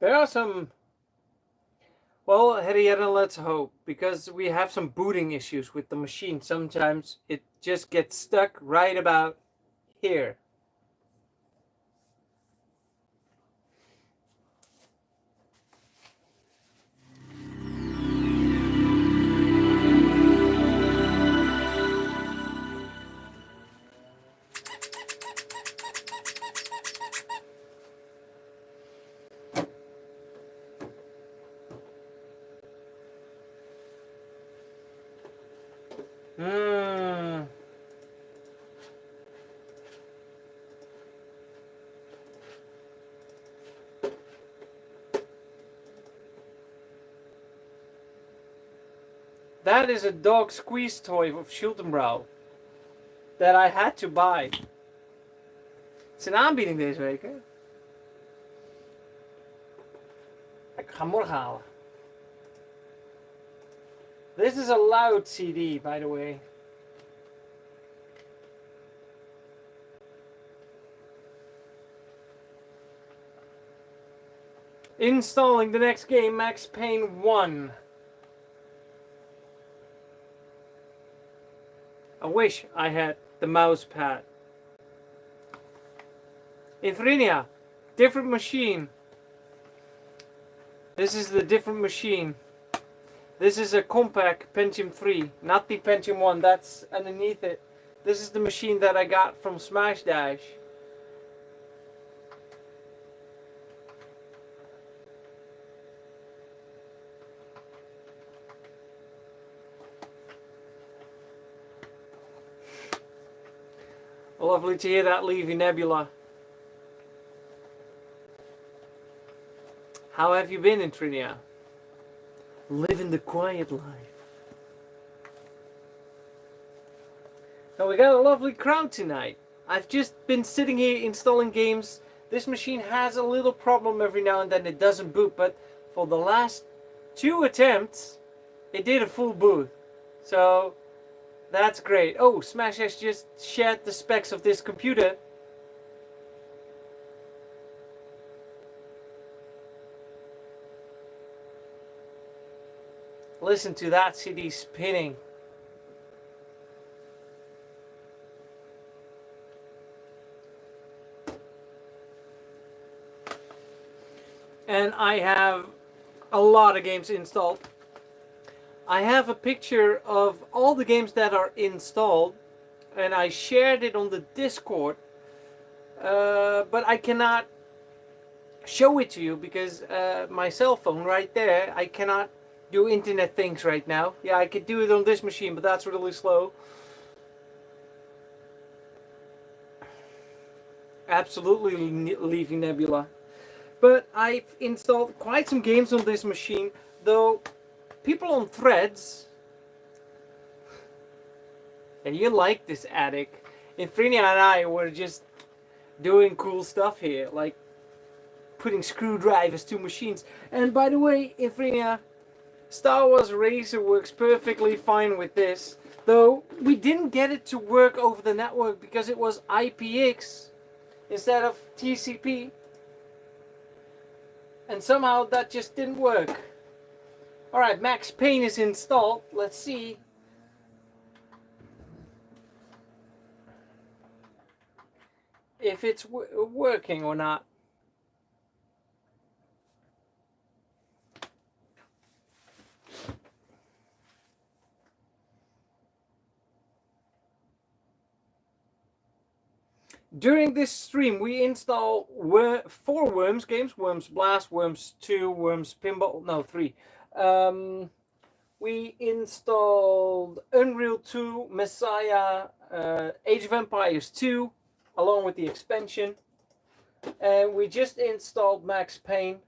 There are some... Well, Henrietta, let's hope, because we have some booting issues with the machine. Sometimes it just gets stuck right about here. That is a dog squeeze toy of Schultenbrouw that I had to buy. Het is een aanbieding deze week, hè? Ik ga morgen halen. This is a loud CD, by the way. Installing the next game, Max Payne 1. I wish I had the mouse pad. Infrinia, different machine. This is the different machine. This is a compact Pentium 3, not the Pentium 1, that's underneath it. This is the machine that I got from Smash Dash. Lovely to hear that, Levy Nebula. How have you been in Trinia? Living the quiet life. Now we got a lovely crowd tonight. I've just been sitting here installing games. This machine has a little problem every now and then. It doesn't boot, but for the last 2 attempts, it did a full boot. So that's great. Oh, Smash has just shared the specs of this computer. Listen to that CD spinning. And I have a lot of games installed. I have a picture of all the games that are installed, and I shared it on the Discord, but I cannot show it to you because my cell phone right there, I cannot do internet things right now. Yeah, I could do it on this machine, but that's really slow. Absolutely leaving Nebula. But I've installed quite some games on this machine, though people on threads, and you like this attic, Infrinia and I were just doing cool stuff here, like putting screwdrivers to machines. And by the way, Infrinia, Star Wars Racer works perfectly fine with this, though we didn't get it to work over the network because it was IPX instead of TCP. And somehow that just didn't work. Alright, Max Payne is installed. Let's see. If it's working or not. During this stream, we install 4 Worms games. Worms Blast, Worms 2, Worms Pinball, no, 3. We installed Unreal 2, Messiah, Age of Empires 2, along with the expansion. And we just installed Max Payne.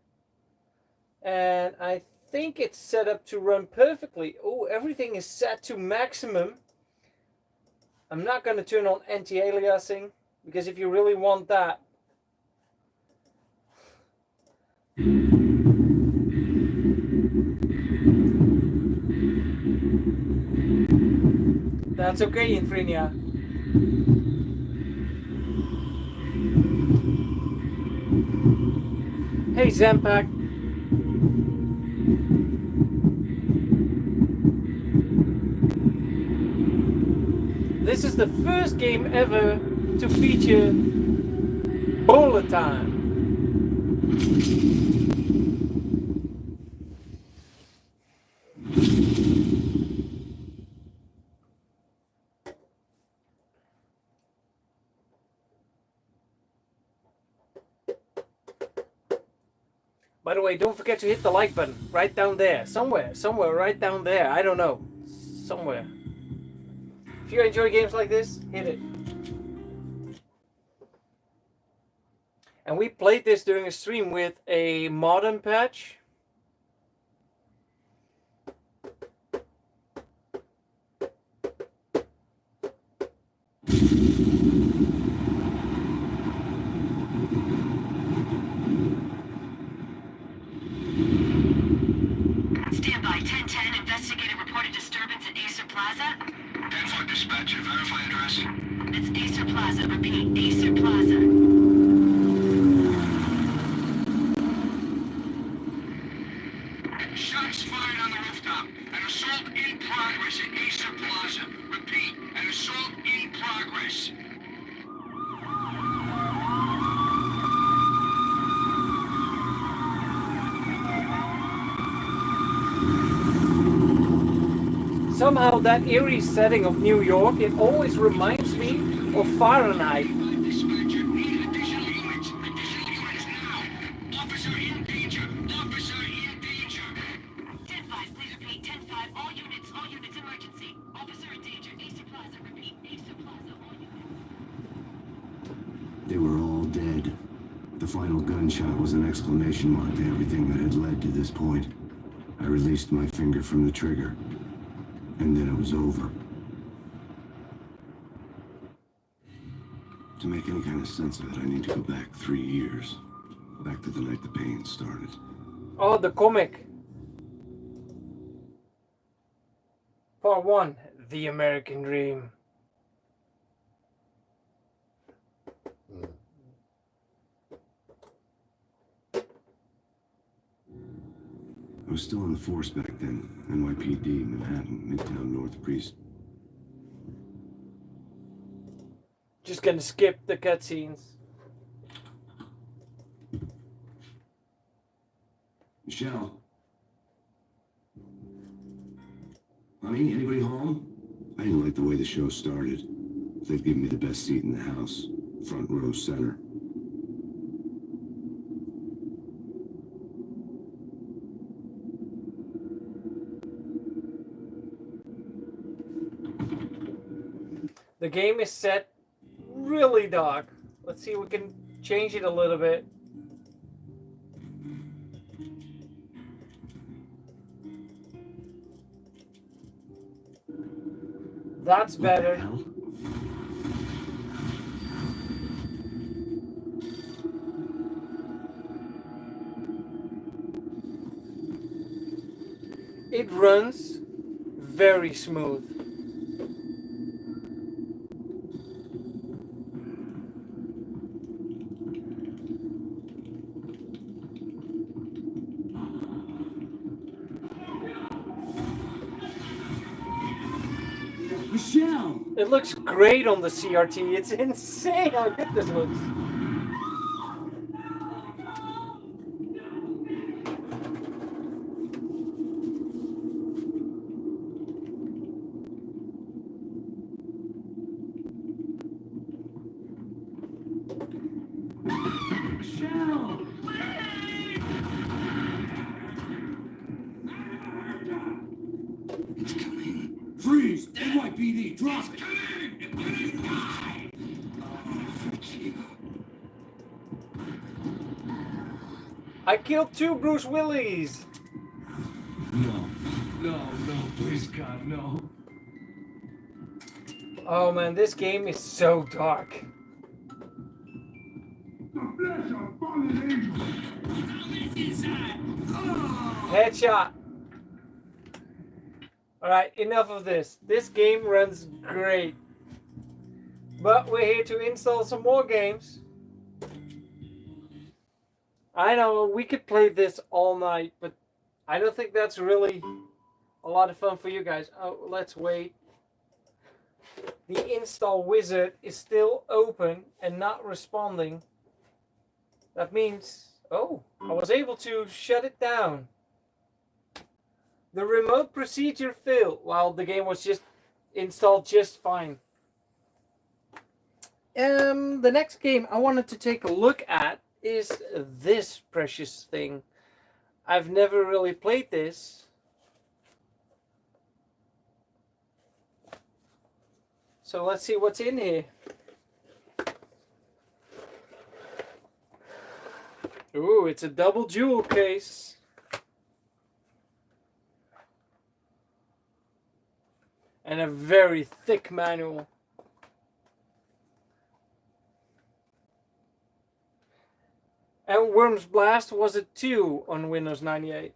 And I think it's set up to run perfectly. Oh, everything is set to maximum. I'm not going to turn on anti-aliasing, because if you really want that, that's okay, Infrinia. Hey, Zampak. This is the first game ever to feature bullet time. By the way, don't forget to hit the like button right down there. Somewhere right down there. I don't know. Somewhere. If you enjoy games like this, hit it. And we played this during a stream with a modem patch. Standby 1010. Investigator reported disturbance at Acer Plaza. 10-4 dispatcher. Verify address. It's Acer Plaza. Repeat, Acer Plaza. Shots fired on the rooftop. An assault in progress at Acer Plaza. Repeat, an assault in progress. Somehow that eerie setting of New York, it always reminds me of Fahrenheit. Dispatcher, need additional units. Additional units now. Officer in danger. Officer in danger. 10-5, please repeat. 10-5, all units, emergency. Officer in danger. Acer Plaza. Repeat, Acer Plaza, all units. They were all dead. The final gunshot was an exclamation mark to everything that had led to this point. I released my finger from the trigger. And then it was over. To make any kind of sense of it, I need to go back 3 years. Back to the night the pain started. Oh, the comic. Part 1, The American Dream. I was still in the force back then. NYPD, Manhattan, Midtown North Precinct. Just gonna skip the cutscenes. Michelle? Honey, anybody home? I didn't like the way the show started. They'd given me the best seat in the house. Front row center. The game is set really dark. Let's see if we can change it a little bit. That's better. Hell? It runs very smooth. Michelle! It looks great on the CRT. It's insane how good this looks. Michelle! It's coming. Freeze! NYPD, drop it! I killed 2 Bruce Willis. No, please God, no. Oh man, this game is so dark. Headshot. Alright, enough of this. This game runs great. But we're here to install some more games. I know, we could play this all night, but I don't think that's really a lot of fun for you guys. Oh, let's wait. The install wizard is still open and not responding. That means, oh, I was able to shut it down. The remote procedure failed while the game was just installed just fine. The next game I wanted to take a look at is this precious thing. I've never really played this. So let's see what's in here. Ooh, it's a double jewel case. And a very thick manual. And Worms Blast was a 2 on Windows 98.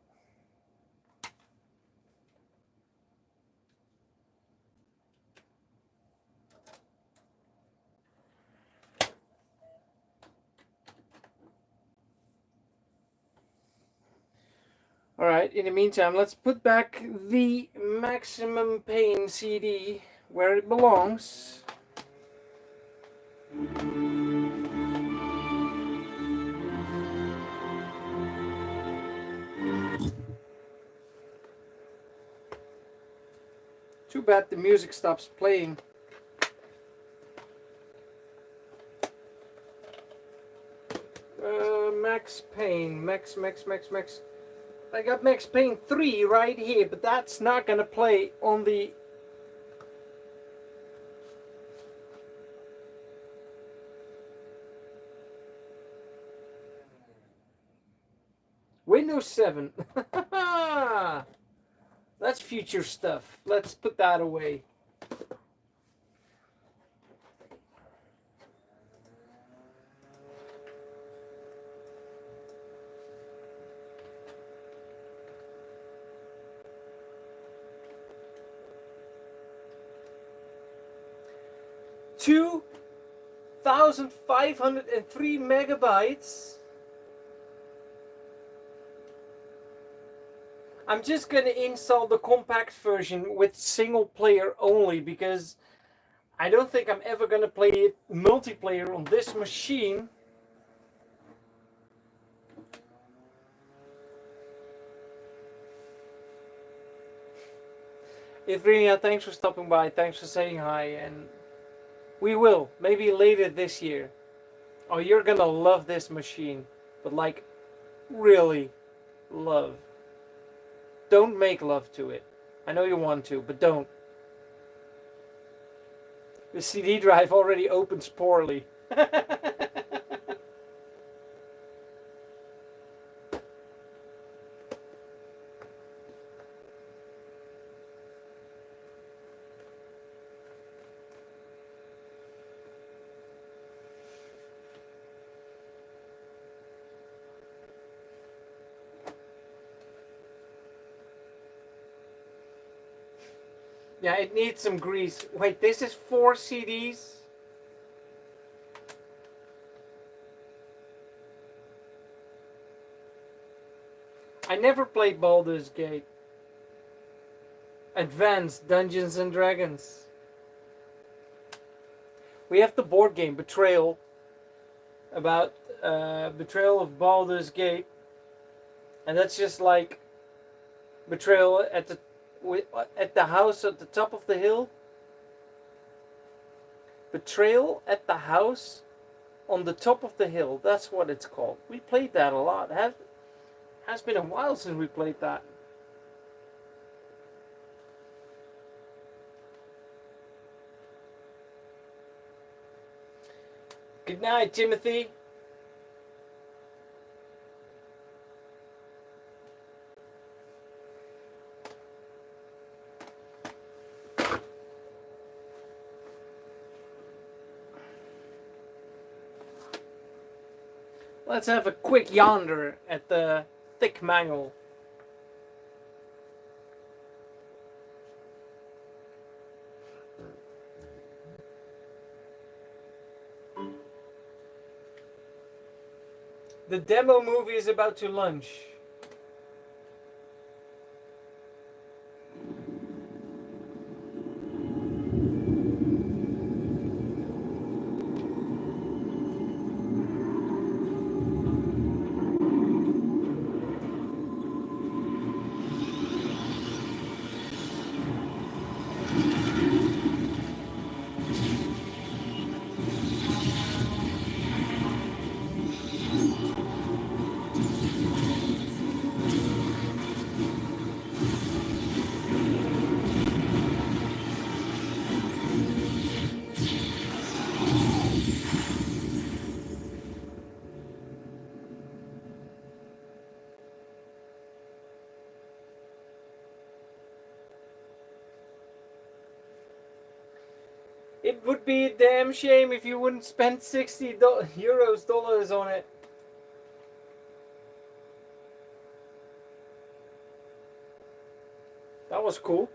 Alright, in the meantime, let's put back the Maximum Pain CD where it belongs. Too bad the music stops playing. Max Payne, Max. I got Max Payne 3 right here, but that's not gonna play on the Windows 7. That's future stuff. Let's put that away. $2,503 megabytes. I'm just gonna install the compact version with single player only because I don't think I'm ever gonna play it multiplayer on this machine. Ivrinia, thanks for stopping by, thanks for saying hi, and we will, maybe later this year. Oh, you're gonna love this machine, but like, really love. Don't make love to it. I know you want to, but don't. The CD drive already opens poorly. Yeah, it needs some grease. Wait, this is 4 CDs? I never played Baldur's Gate. Advanced Dungeons and Dragons. We have the board game Betrayal, about betrayal of Baldur's Gate, and that's just like betrayal at the house at the top of the hill. Betrayal at the house on the top of the hill. That's what it's called. We played that a lot. Has been a while since we played that. Good night, Timothy. Let's have a quick yonder at the thick mangle. The demo movie is about to launch. It would be a damn shame if you wouldn't spend $60 dollars on it. was cool.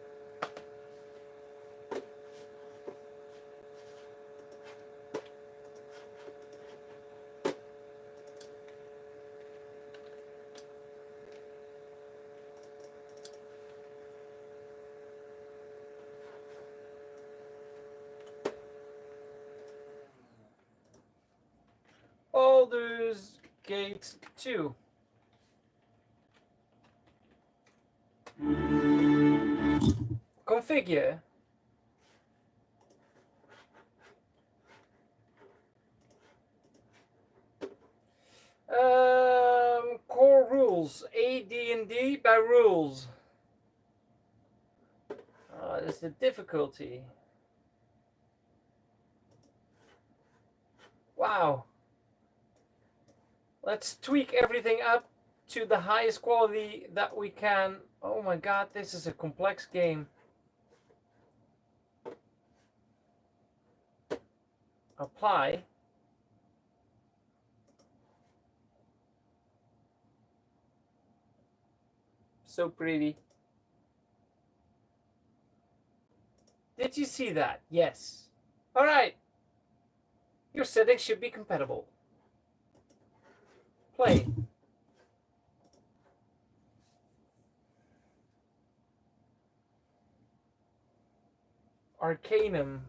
Baldur's Gate 2. Configure. Core rules. AD&D by rules. That's the difficulty. Wow. Let's tweak everything up to the highest quality that we can. Oh my god, this is a complex game. Apply. So pretty. Did you see that? Yes. Alright. Your settings should be compatible. Play. Arcanum.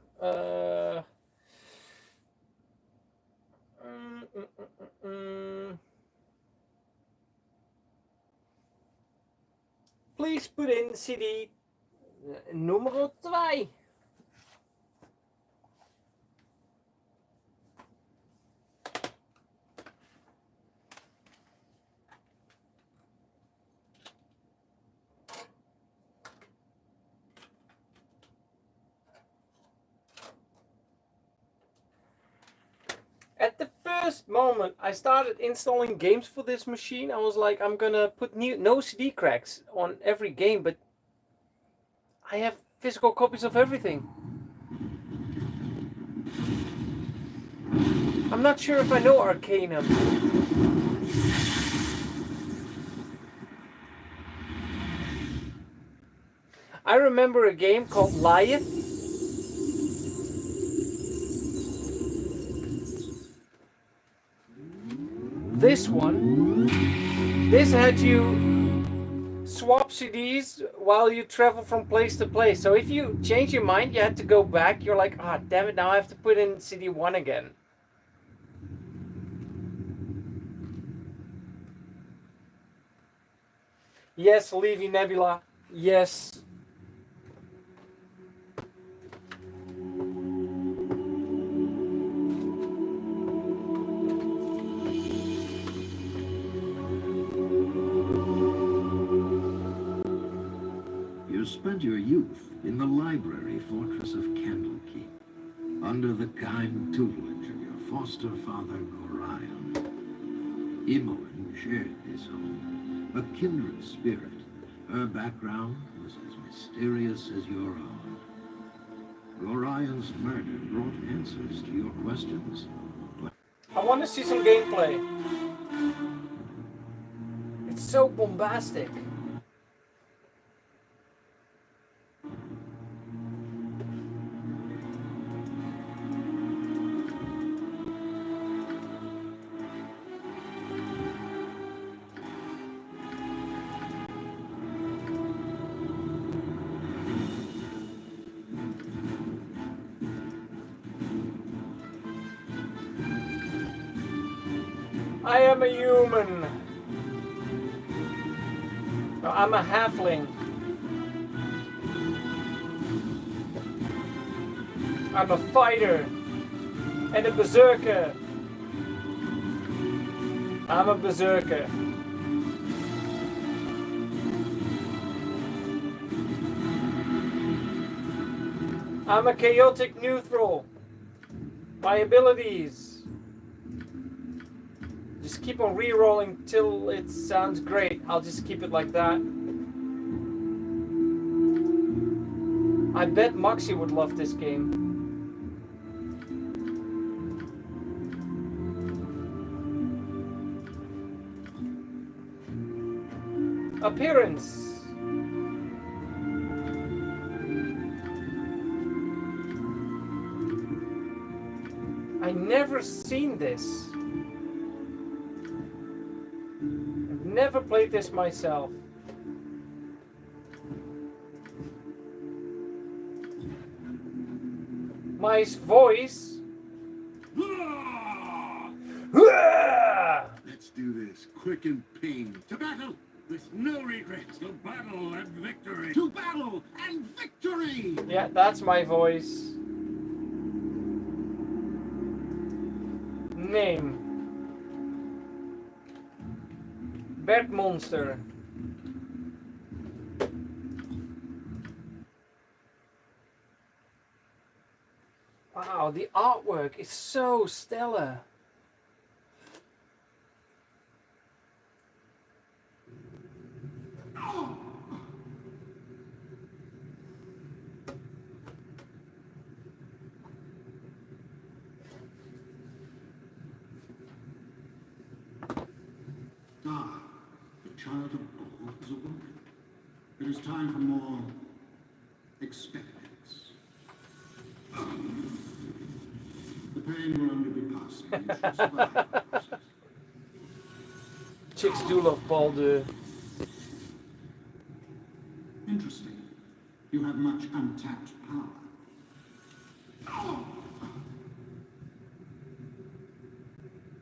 Please put in CD nummer 2. At the first moment I started installing games for this machine, I was like, I'm gonna put no CD cracks on every game, but I have physical copies of everything. I'm not sure if I know Arcanum. I remember a game called Lieth. This one, this had you swap CDs while you travel from place to place. So if you change your mind, you had to go back. You're like, ah, damn it, now I have to put in CD 1 again. Yes, Levy Nebula. Yes. You spent your youth in the library fortress of Candlekeep, under the kind tutelage of your foster father, Gorion. Imoen shared his home, a kindred spirit. Her background was as mysterious as your own. Gorion's murder brought answers to your questions. I want to see some gameplay. It's so bombastic. I am a human. No, I'm a halfling. I'm a fighter and a berserker. I'm a berserker. I'm a chaotic neutral. My abilities. Just keep on re-rolling till it sounds great. I'll just keep it like that. I bet Moxie would love this game. Appearance. I never seen this. I've never played this myself. My voice. Let's do this, quick and pain. To battle, with no regrets. To battle and victory. To battle and victory! Yeah, that's my voice. Name. Bed Monster. Wow, the artwork is so stellar. Ah, the child of God is a woman. It is time for more experience. The pain will only be passing. You should survive the process. Chicks do love Baldur. Interesting. You have much untapped power.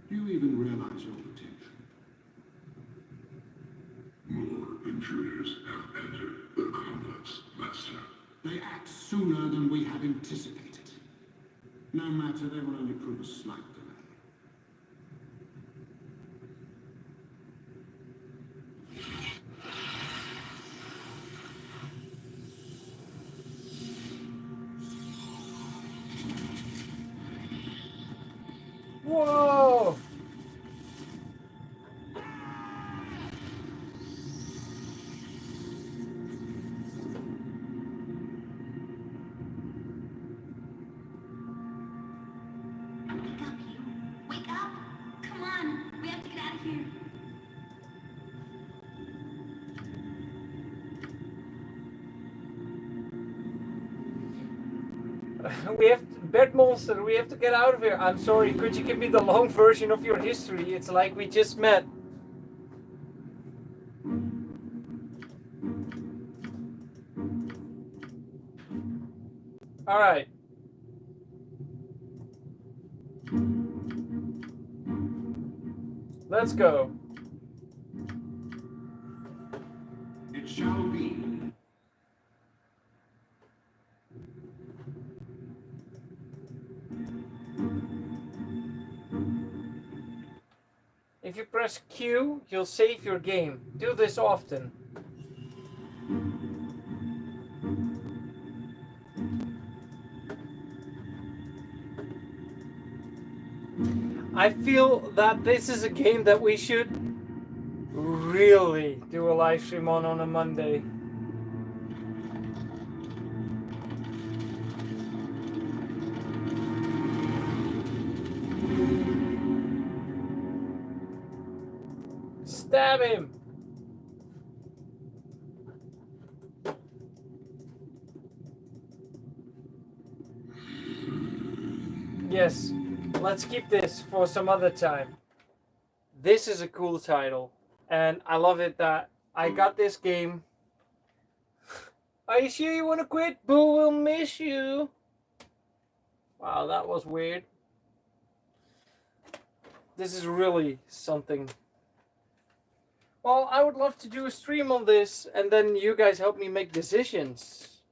Do you even realize your potential? More intruders have entered the complex, Master. They act sooner than we had anticipated. No matter, they will only prove a slight delay. Whoa! Wake up, you. Wake up. Come on. We have to get out of here. We have Bed Monster, we have to get out of here. I'm sorry, could you give me the long version of your history? It's like we just met. Alright. Let's go. It shall be. If you press Q, you'll save your game. Do this often. I feel that this is a game that we should really do a live stream on a Monday. Stab him! Yes, let's keep this for some other time. This is a cool title, and I love it that I got this game. Are you sure you want to quit? Boo will miss you. Wow, that was weird. This is really something. Well, I would love to do a stream on this, and then you guys help me make decisions.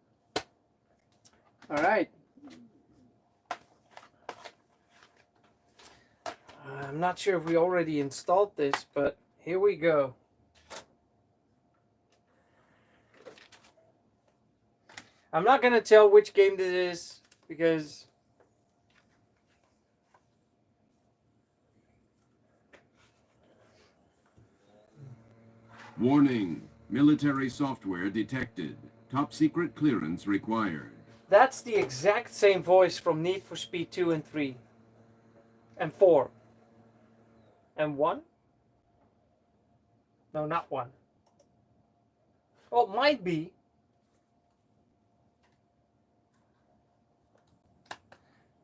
Alright. I'm not sure if we already installed this, but here we go. I'm not going to tell which game this is, because... Warning. Military software detected. Top secret clearance required. That's the exact same voice from Need for Speed 2 and 3. And 4. And 1? No, not 1. Well, it might be.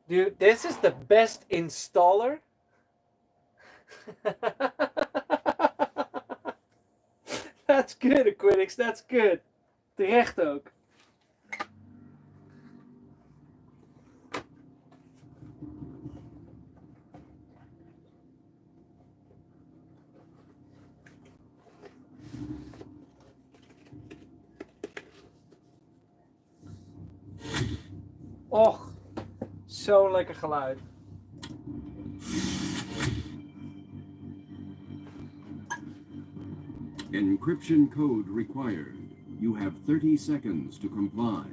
Dude, this is the best installer. That's good, Aquinix. That's good. Terecht ook. Och, zo'n lekker geluid. Encryption code required. You have 30 seconds to comply.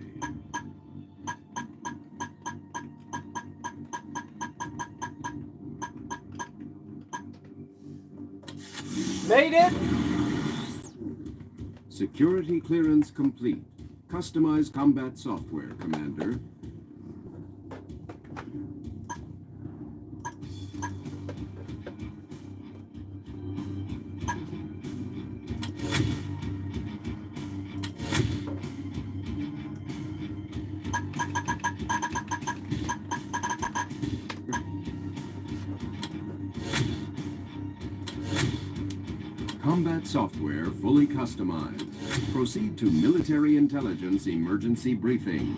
Made it? Security clearance complete. Customize combat software, Commander. Combat software fully customized. Proceed to military intelligence emergency briefing.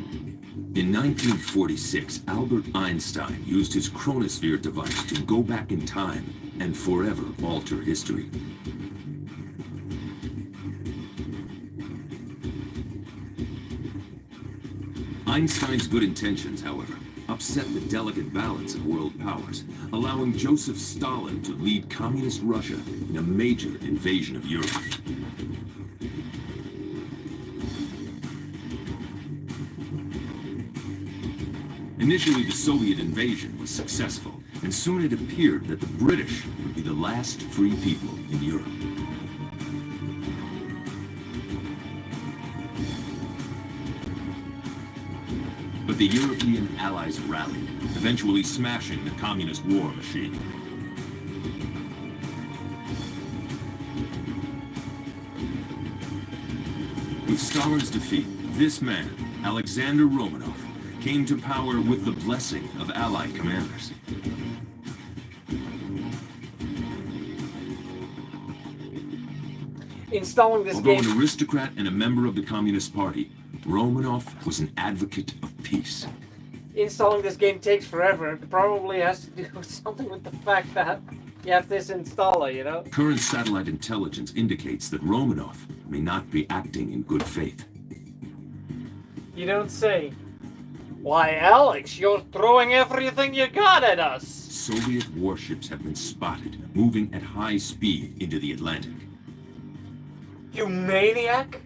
In 1946, Albert Einstein used his chronosphere device to go back in time and forever alter history. Einstein's good intentions, however, upset the delicate balance of world powers, allowing Joseph Stalin to lead communist Russia in a major invasion of Europe. Initially, the Soviet invasion was successful, and soon it appeared that the British would be the last free people in Europe. But the European allies rallied, eventually smashing the communist war machine. With Stalin's defeat, this man, Alexander Romanov, came to power with the blessing of Allied commanders. Installing this Although game. an aristocrat and a member of the Communist Party, Romanov was an advocate of peace. Installing this game takes forever. It probably has to do something with the fact that you have this installer, you know? Current satellite intelligence indicates that Romanov may not be acting in good faith. You don't say. Why, Alex, you're throwing everything you got at us! Soviet warships have been spotted, moving at high speed into the Atlantic. You maniac!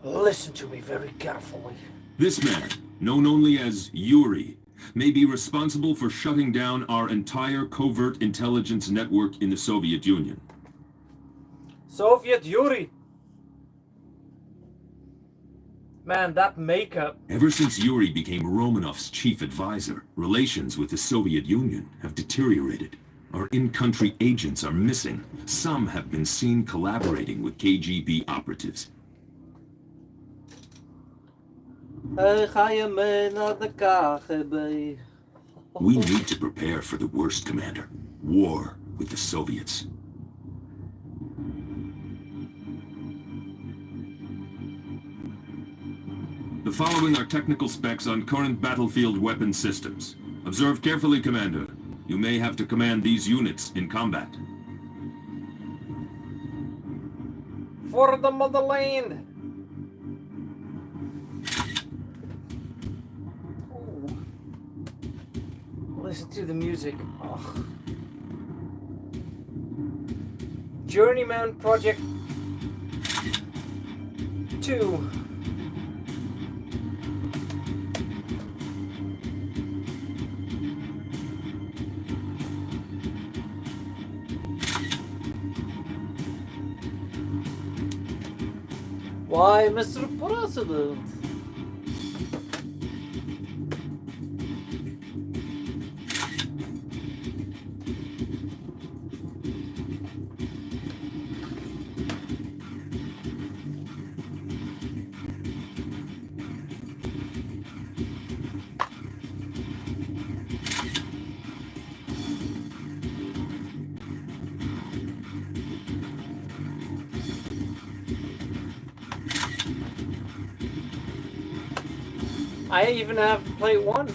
Listen to me very carefully. This man, known only as Yuri, may be responsible for shutting down our entire covert intelligence network in the Soviet Union. Soviet Yuri! Man, that makeup. Ever since Yuri became Romanov's chief advisor, relations with the Soviet Union have deteriorated. Our in-country agents are missing. Some have been seen collaborating with KGB operatives. Ga je mee naar de KGB? We need to prepare for the worst, Commander. War with the Soviets. The following are technical specs on current battlefield weapon systems. Observe carefully, Commander. You may have to command these units in combat. For the motherland! Ooh. Listen to the music. Oh. Journeyman Project 2. Why, Mr. President? I even have played one.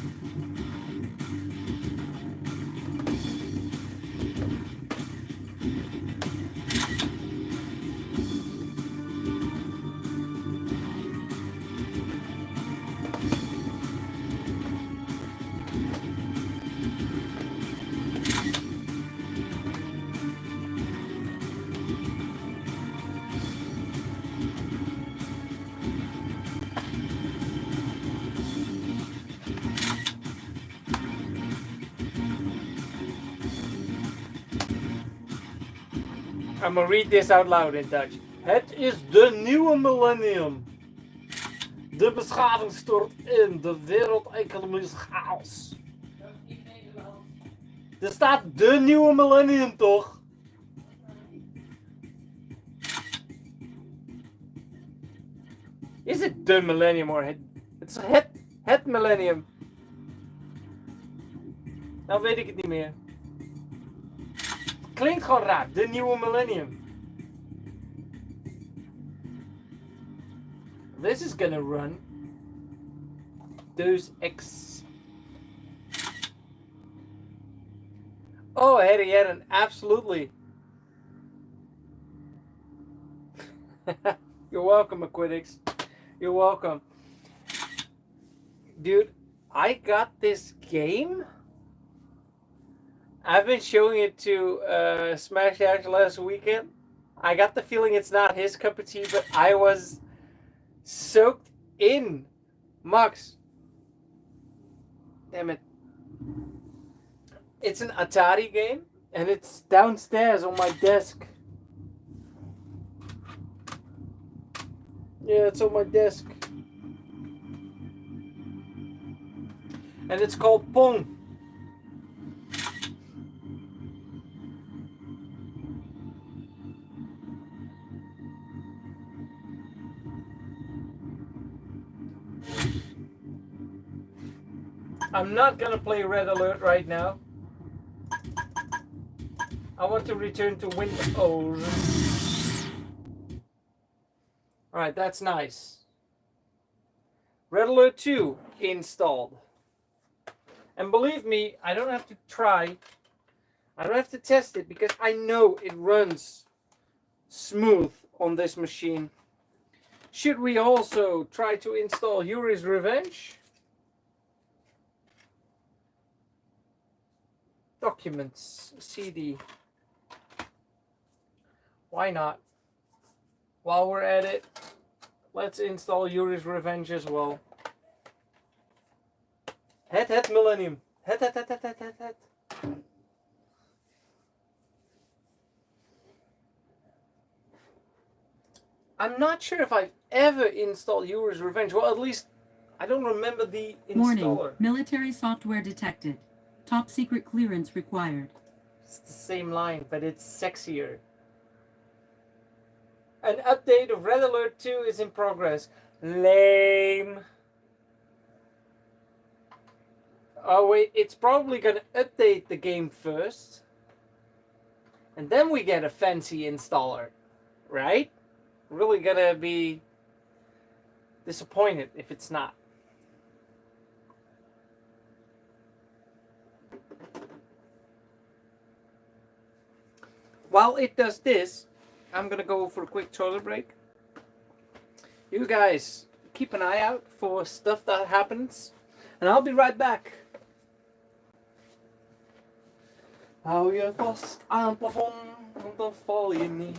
I'm gonna read this out loud in Dutch. Het is de nieuwe millennium. De beschaving stort in. De wereldeconomie is chaos. Er staat de nieuwe millennium toch? Is het de millennium of het? Het is het millennium. Nou weet ik het niet meer. Klinkt gewoon raar, de nieuwe millennium. This is gonna run Deus Ex. Oh, Harry Aaron, absolutely. You're welcome, Aquitics. You're welcome. Dude, I got this game. I've been showing it to Smash Dash last weekend. I got the feeling it's not his cup of tea, but I was soaked in. Max. Damn it. It's an Atari game, and it's downstairs on my desk. Yeah, it's on my desk. And it's called Pong. I'm not gonna play Red Alert right now. I want to return to Windows. Alright, that's nice. Red Alert 2 installed. And believe me, I don't have to try. I don't have to test it because I know it runs smooth on this machine. Should we also try to install Yuri's Revenge? Documents, CD. Why not? While we're at it, let's install Yuri's Revenge as well. Het Millennium. Het. I'm not sure if I've ever installed Yuri's Revenge. Well, at least I don't remember the installer. Warning, military software detected. Top secret clearance required. It's the same line, but it's sexier. An update of Red Alert 2 is in progress. Lame. Oh wait, it's probably gonna update the game first. And then we get a fancy installer. Right? Really gonna be disappointed if it's not. While it does this, I'm gonna go for a quick toilet break. You guys keep an eye out for stuff that happens, and I'll be right back. Hou je vast aan het plafond, want dan val je niet.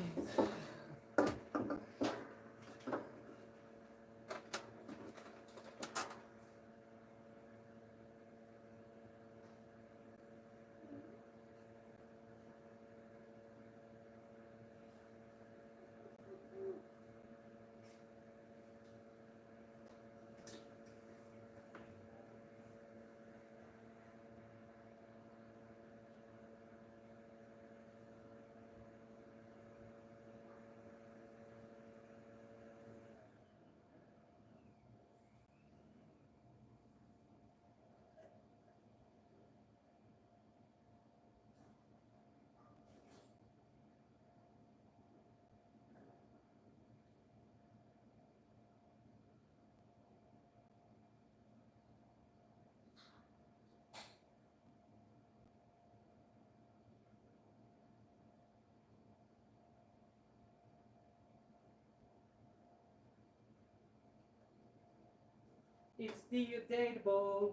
It's the updatable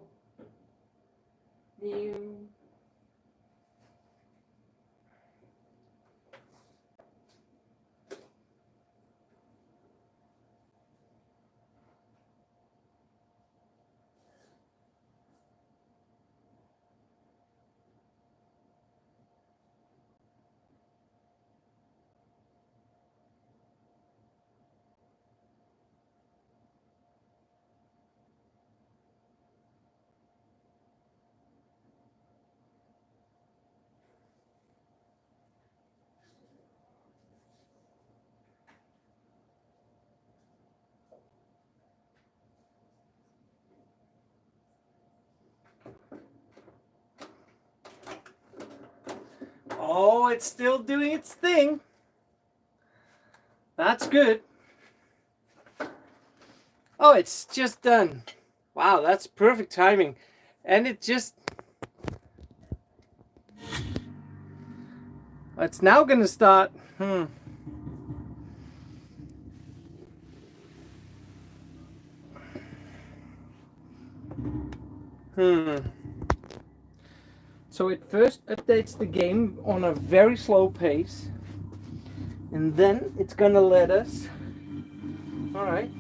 new. Oh, it's still doing its thing. That's good. Oh, it's just done. Wow, that's perfect timing. And it just... It's now going to start. So it first updates the game on a very slow pace. And then it's going to let us... Alright.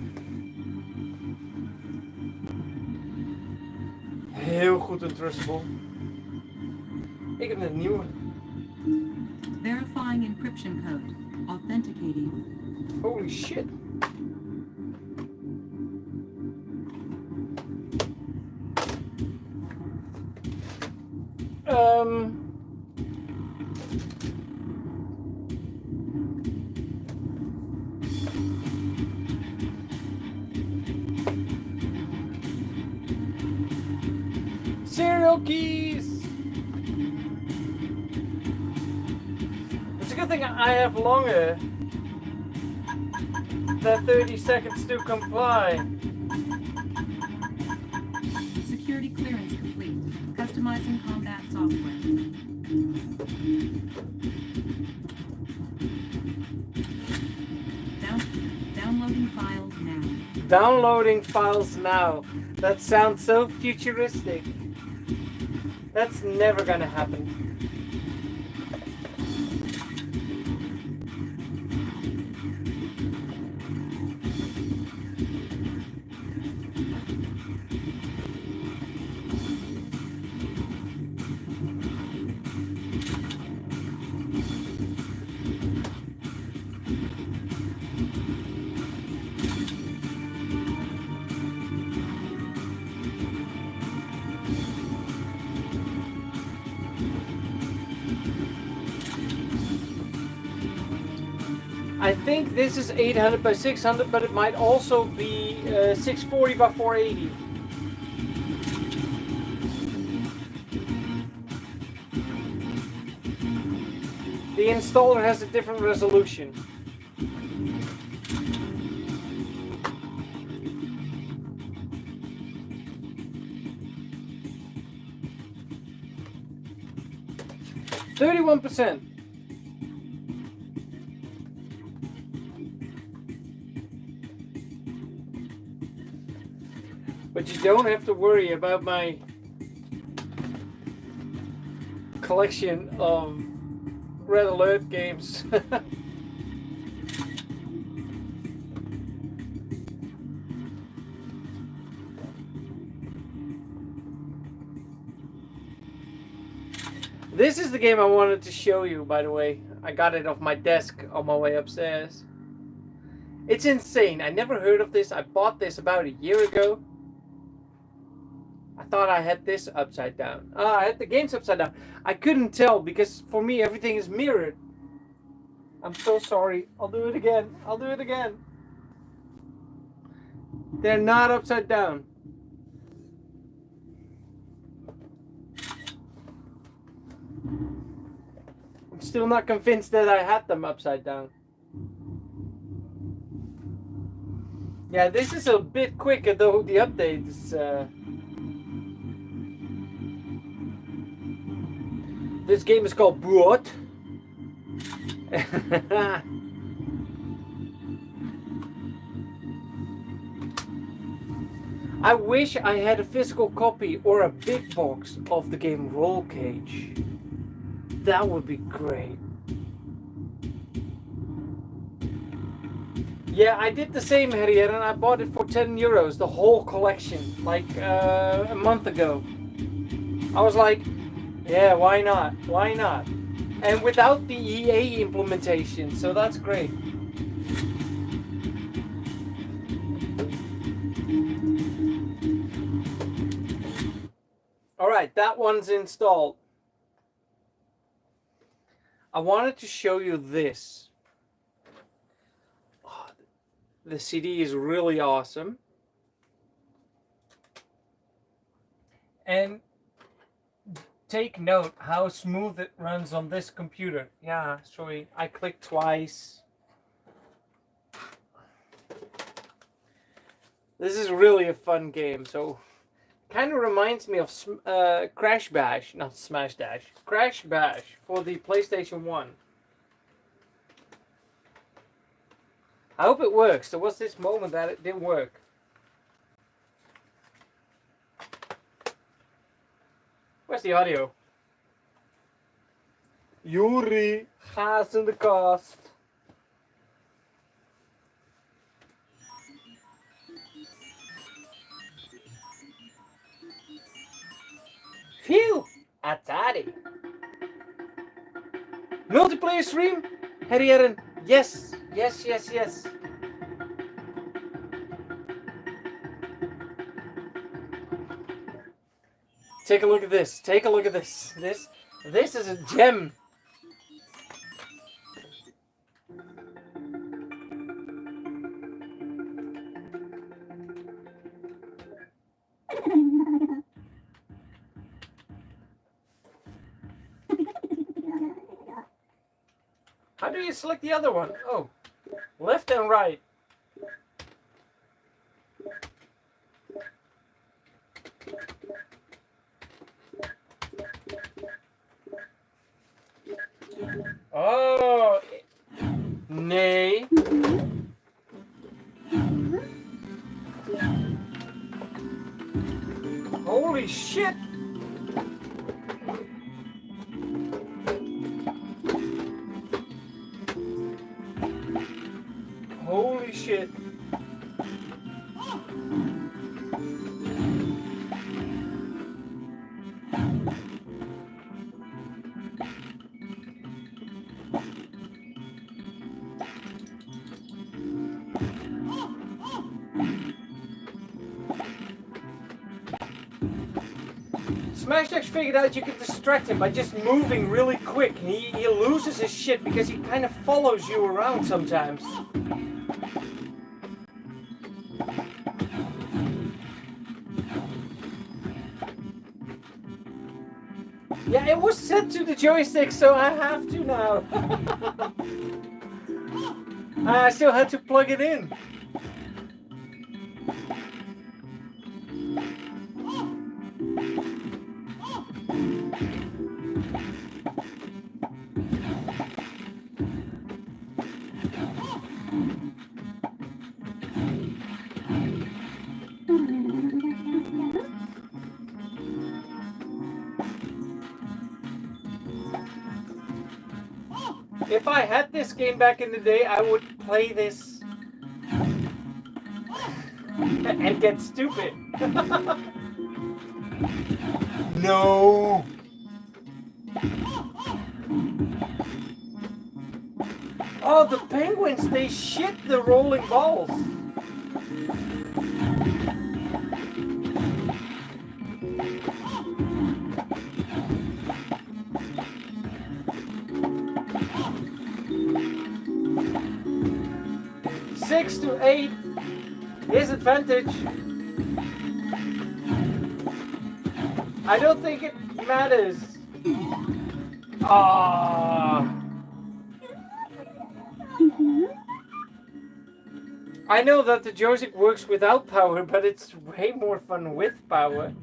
Heel goed en trustable. Ik heb een nieuwe. Verifying encryption code. Authenticating. Holy shit. Serial keys. It's a good thing I have longer than 30 seconds to comply. Security clearance complete. Customizing combat software. Downloading files now. Downloading files now. That sounds so futuristic. That's never gonna happen. I think this is 800 by 600, but it might also be 640 by 480. The installer has a different resolution. %. But you don't have to worry about my collection of Red Alert games. This is the game I wanted to show you, by the way. I got it off my desk on my way upstairs. It's insane. I never heard of this. I bought this about a year ago. I thought I had this upside down. I had the games upside down. I couldn't tell because for me everything is mirrored. I'm so sorry. I'll do it again. I'll do it again. They're not upside down. I'm still not convinced that I had them upside down. Yeah, this is a bit quicker though. The update is... This game is called Broad. I wish I had a physical copy or a big box of the game Roll Cage. That would be great. Yeah, I did the same, Harriet, and I bought it for €10, the whole collection, like a month ago. I was like, yeah, why not? Why not? And without the EA implementation, so that's great. Alright, that one's installed. I wanted to show you this. Oh, the CD is really awesome. And take note how smooth it runs on this computer. Yeah, sorry, I clicked twice. This is really a fun game, so kind of reminds me of Crash Bash, not Smash Dash. Crash Bash for the PlayStation 1. I hope it works. There was this moment that it didn't work. Where's the audio? Yuri, gaas in de kast. Phew! Atari. Multiplayer stream? Harry, yes, yes, yes, yes. Take a look at this. Take a look at this. This is a gem. How do you select the other one? Oh, left and right. Oh, nay. Holy shit. Holy shit. Smash Dash figured out you could distract him by just moving really quick. He loses his shit because he kind of follows you around sometimes. Yeah, it was set to the joystick, so I have to now. I still had to plug it in. If I had this game back in the day, I would play this and get stupid. No. Oh, the penguins, they shit the rolling balls. Six to 8, his advantage. I don't think it matters. Ah. I know that the joystick works without power, but it's way more fun with power.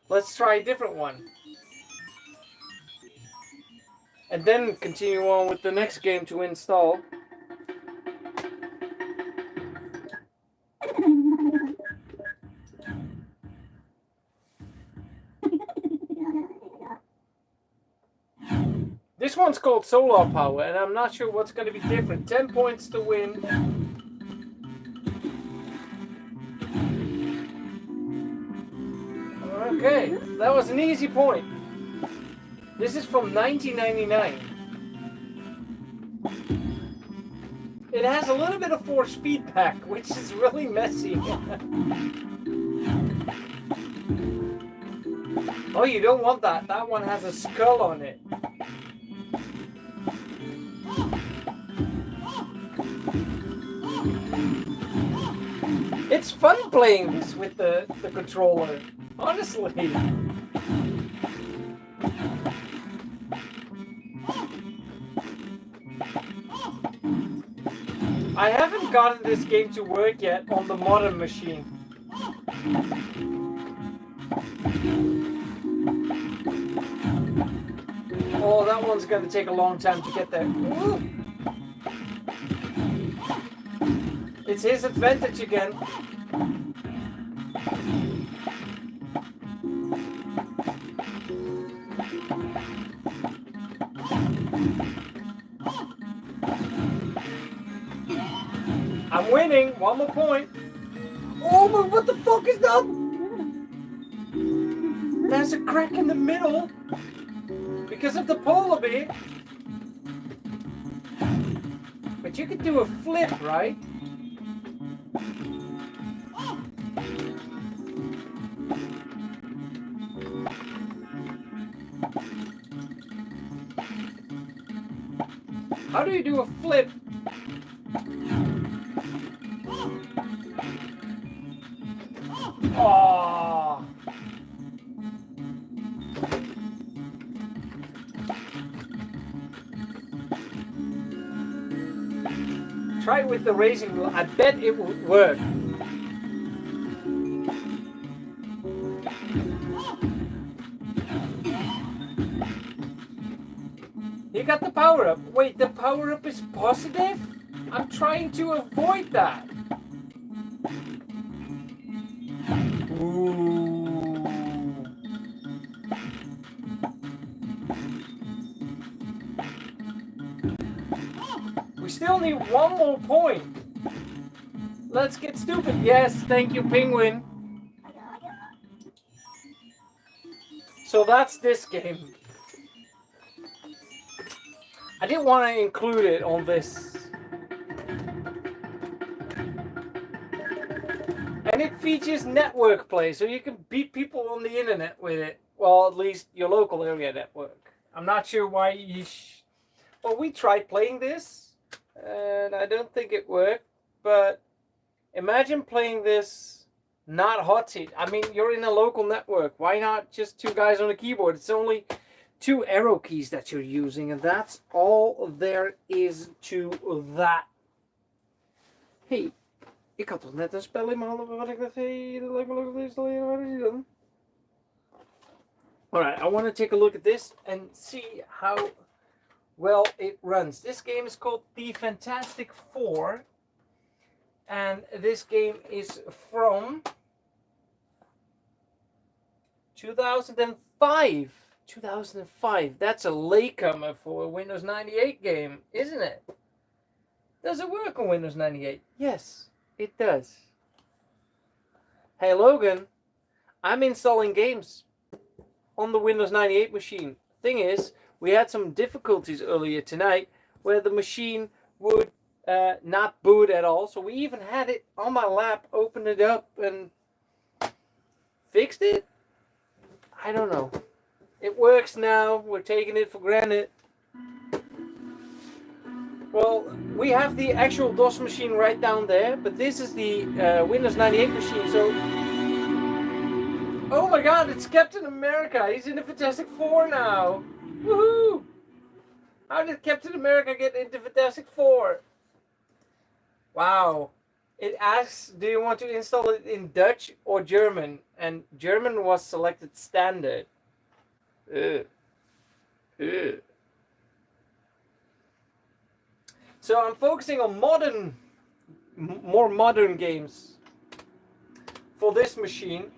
Let's try a different one. And then continue on with the next game to install. This one's called Solar Power, and I'm not sure what's going to be different. 10 points to win. Okay, that was an easy point. This is from 1999. It has a little bit of force feedback, which is really messy. Oh, you don't want that. That one has a skull on it. It's fun playing this with the controller, honestly. I haven't gotten this game to work yet on the modern machine. Oh, that one's going to take a long time to get there. Ooh. It's his advantage again. I'm winning. One more point. Oh, but what the fuck is that? There's a crack in the middle because of the polar bear. But you could do a flip, right? How do you do a flip? Oh. Try it with the raising wheel. I bet it would work. You got the power up. Wait, the power up is positive? I'm trying to avoid that. Ooh. We still need one more point. Let's get stupid. Yes, thank you, Penguin. So that's this game. I didn't want to include it on this. And it features network play, so you can beat people on the internet with it. Well, at least your local area network. I'm not sure why you... Well, we tried playing this, and I don't think it worked. But imagine playing this not hot seat. I mean, you're in a local network. Why not just two guys on a keyboard? It's only 2 arrow keys that you're using, and that's all there is to that. Hey, ik had toch net een spel in mijn handen wat ik dacht, hey, dat lijkt me leuk om te installeren. Waar is die dan? Alright, I want to take a look at this and see how well it runs. This game is called The Fantastic Four, and this game is from 2005. 2005. That's a latecomer for a Windows 98 game, isn't it? Does it work on Windows 98? Yes, it does. Hey Logan, I'm installing games on the Windows 98 machine. Thing is, we had some difficulties earlier tonight where the machine would not boot at all. So we even had it on my lap, opened it up and fixed it. I don't know. It works now. We're taking it for granted. Well, we have the actual DOS machine right down there, but this is the Windows 98 machine, so... Oh my god, it's Captain America! He's in the Fantastic Four now! Woohoo! How did Captain America get into Fantastic Four? Wow. It asks, do you want to install it in Dutch or German? And German was selected standard. So I'm focusing on more modern games for this machine.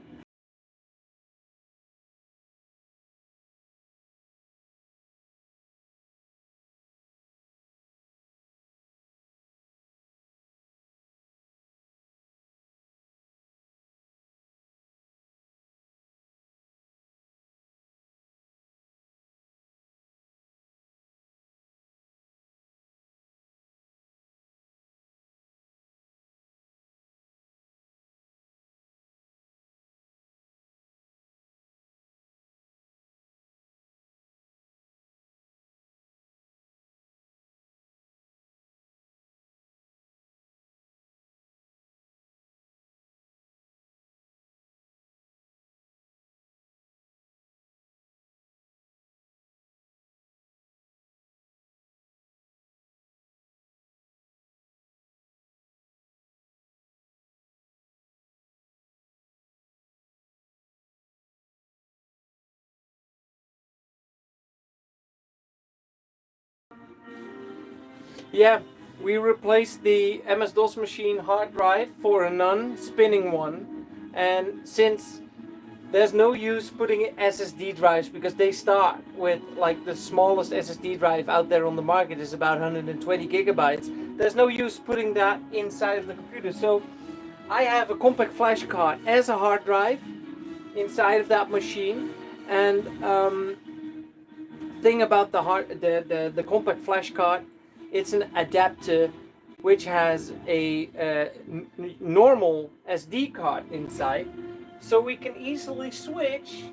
Yeah, we replaced the MS-DOS machine hard drive for a non-spinning one, and since there's no use putting SSD drives because they start with like the smallest SSD drive out there on the market is about 120 gigabytes. There's no use putting that inside of the computer. So I have a compact flash card as a hard drive inside of that machine, and thing about the compact flash card, it's an adapter which has a normal SD card inside, so we can easily switch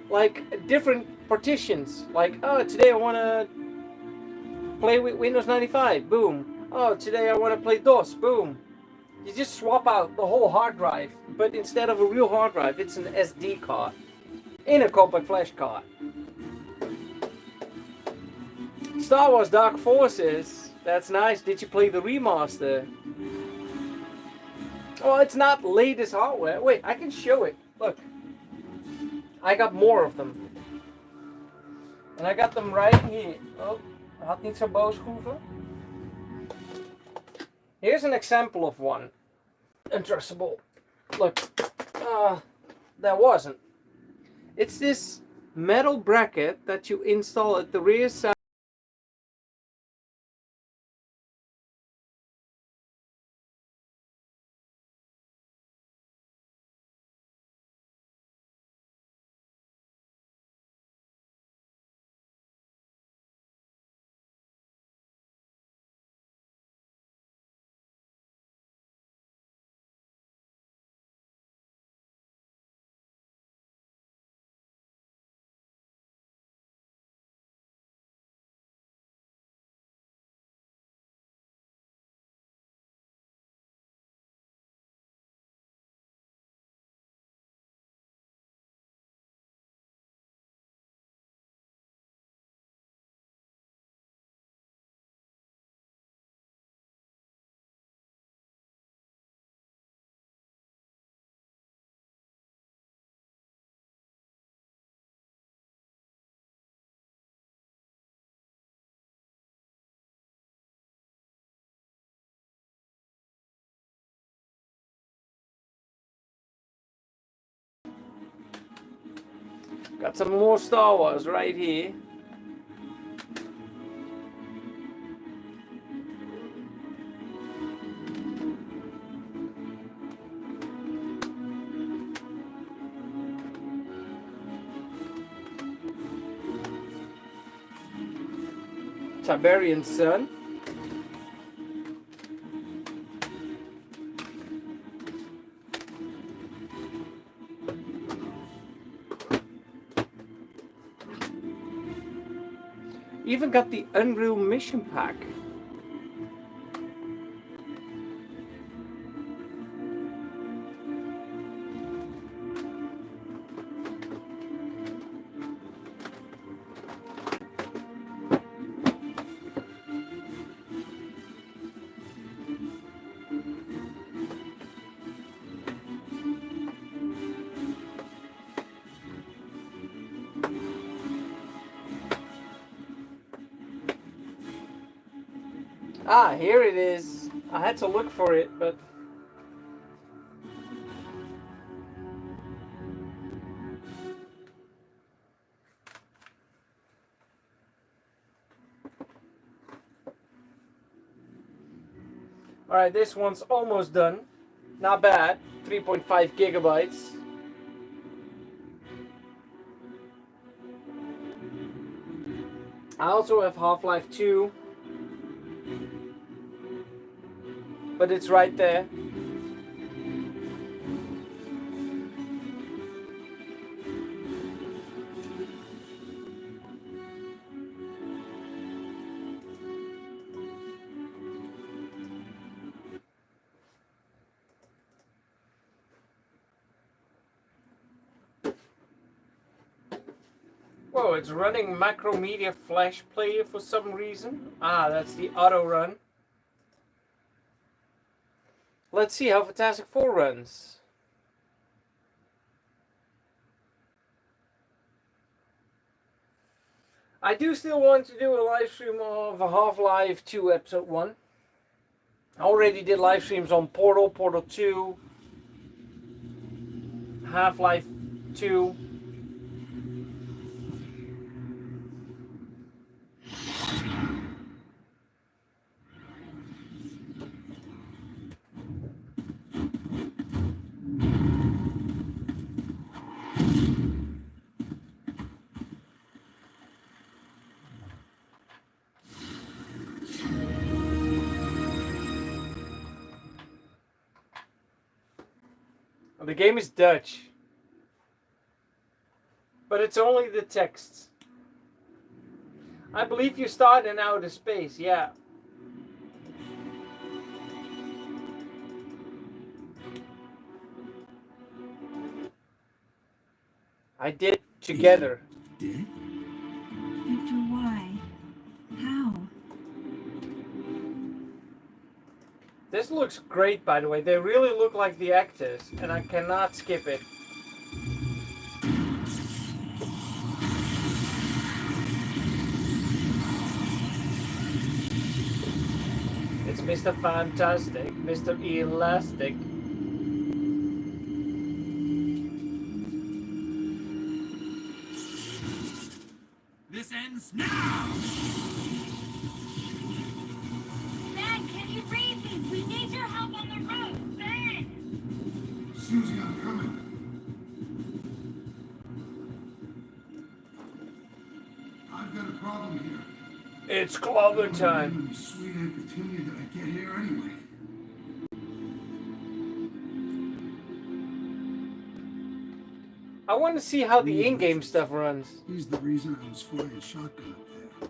like different partitions. Like, oh, today I want to play with Windows 95, boom. Oh, today I want to play DOS, boom. You just swap out the whole hard drive, but instead of a real hard drive, it's an SD card in a compact flash card. Star Wars Dark Forces, that's nice. Did you play the remaster? Oh, it's not latest hardware. Wait, I can show it. Look, I got more of them. And I got them right here. Oh, had niet zo boos schroeven. Here's an example of one. Untrustable. Look, that wasn't. It's this metal bracket that you install at the rear side. Got some more Star Wars right here. Tiberian Sun. Even got the Unreal Mission Pack. Ah, here it is. I had to look for it, but... Alright, this one's almost done. Not bad. 3.5 gigabytes. I also have Half-Life 2. But it's right there. Whoa, it's running Macromedia Flash Player for some reason. Ah, that's the auto run. Let's see how Fantastic Four runs. I do still want to do a live stream of Half-Life 2 Episode 1. I already did live streams on Portal, Portal 2, Half-Life 2. The game is Dutch, but it's only the texts. I believe you start in outer space, yeah. I did together. Did? Victor, why? How? This looks great, by the way. They really look like the actors, and I cannot skip it. It's Mr. Fantastic, Mr. Elastic. This ends now! Ben, can you read me? We need your help on the roof. Ben! Susie, I'm coming. I've got a problem here. It's clobbing time. Sweet Aunt Petunia that I get here anyway. I want to see how the in-game stuff runs. He's the reason I was flying shotgun up there.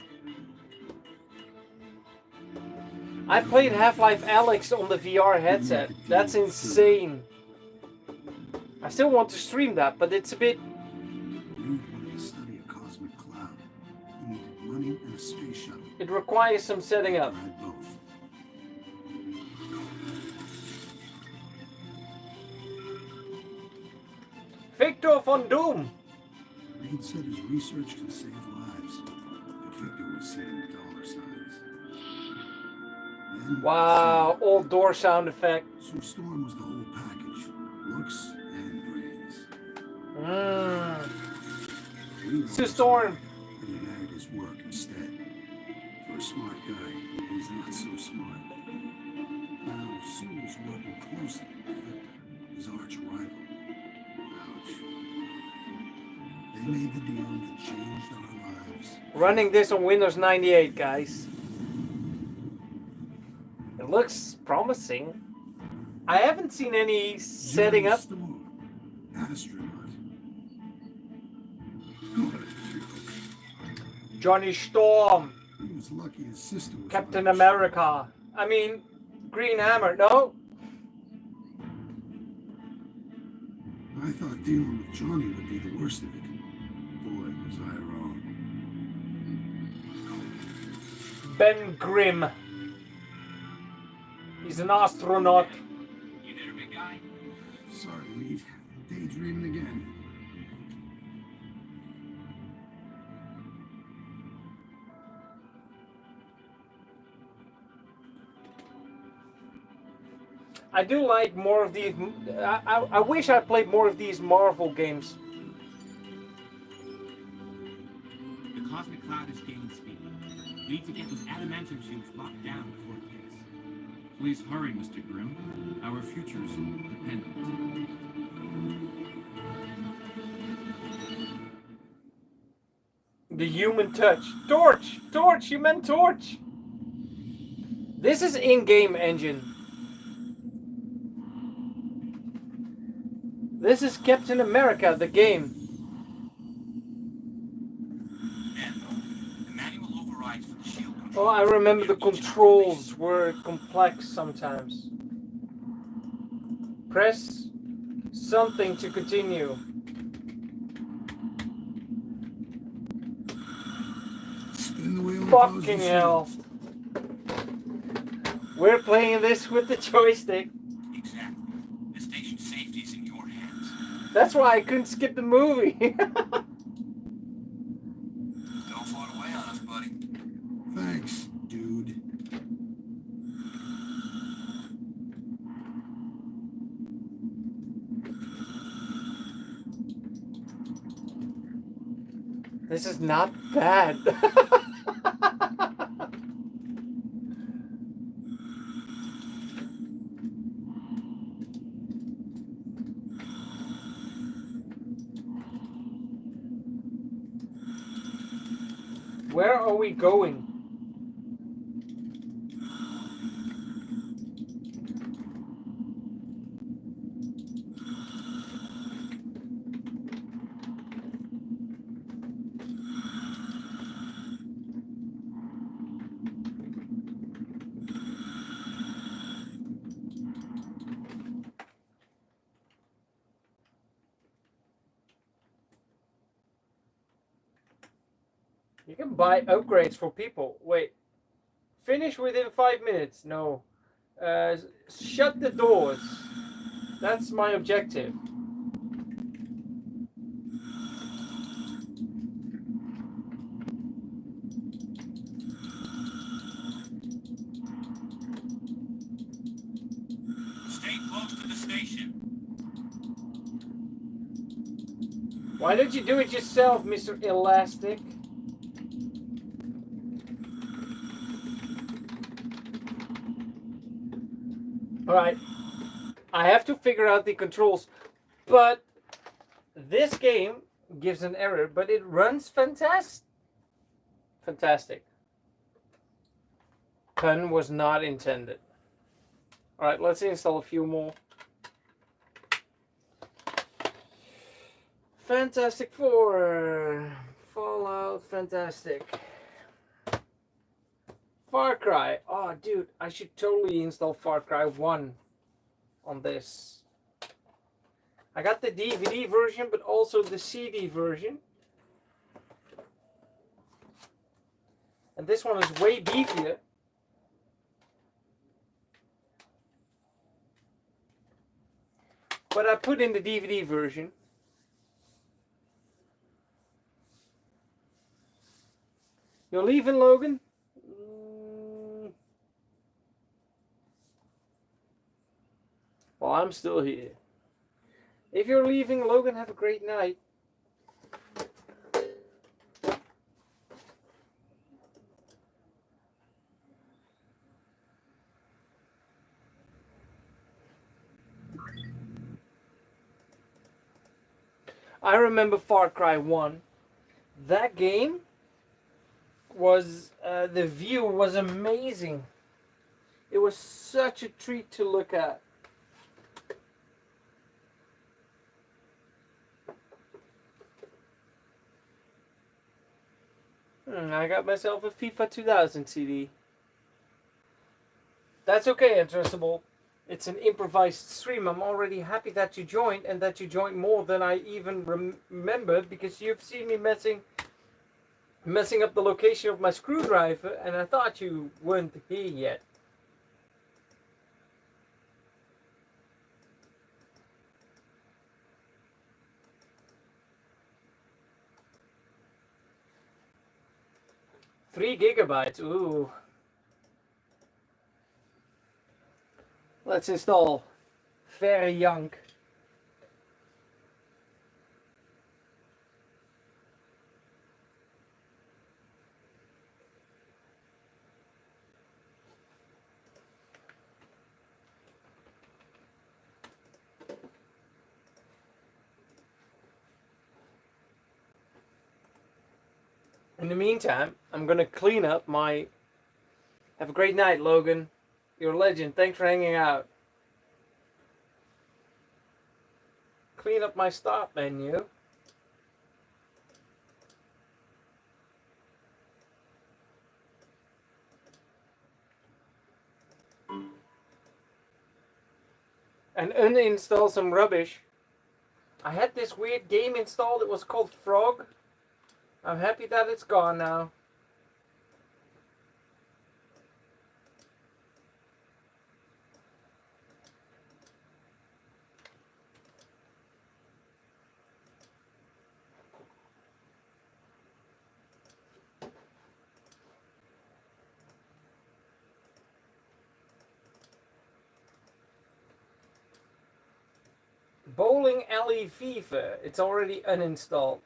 I played Half-Life Alyx on the VR headset. That's insane. I still want to stream that, but it's a bit... You wanted to study a cosmic cloud. You needed money and a space shuttle. It requires some setting up. I had both. Victor von Doom! Reed said his research can save lives. But Victor was saving dollar signs. Then, Wow, old door sound effect. so Storm was the whole package. Looks and brains. Reed Sue Storm. and he added his work instead. For a smart guy, he's not so smart. Now, Sue was working closely with Victor, his arch rival. Ouch. They made the deal that changed our lives. Running this on Windows 98, guys. It looks promising. I haven't seen any setting up. The moon. Astronaut. Johnny Storm. He was lucky his sister was Captain Irish. America. I mean, Green Hammer. No? I thought dealing with Johnny would be the worst of it. Boy, was I wrong. Ben Grimm. He's an astronaut. You there, big guy? Sorry, Reed. Daydreaming again. I do like more of these. I wish I played more of these Marvel games. The cosmic cloud is gaining speed. We need to get those adamantium shields locked down before it hits. Please hurry, Mr. Grimm. Our futures depend on The human touch. Torch! Torch! You meant Torch! This is in-game engine. This is Captain America, the game. The manual overrides for the shield control. Oh, I remember the controls were complex sometimes. Press something to continue. Spin the wheel and close the Fucking seal. hell. We're playing this with the joystick. Exactly. The station's safety is in your hands. That's why I couldn't skip the movie. Don't don't float away on us, buddy. Thanks, dude. This is not bad. Where are we going? You can buy upgrades for people. Wait. Finish within 5 minutes. No. Shut the doors. That's my objective. Stay close to the station. Why don't you do it yourself, Mr. Elastic? Alright. I have to figure out the controls. But this game gives an error, but it runs fantastic. Pun was not intended. Alright, let's install a few more. Fantastic 4. Fallout, fantastic. Far Cry. Oh, dude, I should totally install Far Cry 1 on this. I got the DVD version, but also the CD version. And this one is way beefier. But I put in the DVD version. You're leaving, Logan? Well, I'm still here. If you're leaving, Logan, have a great night. I remember Far Cry 1. That game was, the view was amazing. It was such a treat to look at. I got myself a FIFA 2000 CD. That's okay, Addressable. It's an improvised stream. I'm already happy that you joined, and that you joined more than I even remembered, because you've seen me messing up the location of my screwdriver, and I thought you weren't here yet. $3 GB, ooh. Let's install Very Young. In the meantime, I'm gonna clean up my... Have a great night, Logan. You're a legend. Thanks for hanging out. Clean up my start menu. And uninstall some rubbish. I had this weird game installed. It was called Frog. I'm happy that it's gone now. Bowling Alley Fever. It's already uninstalled.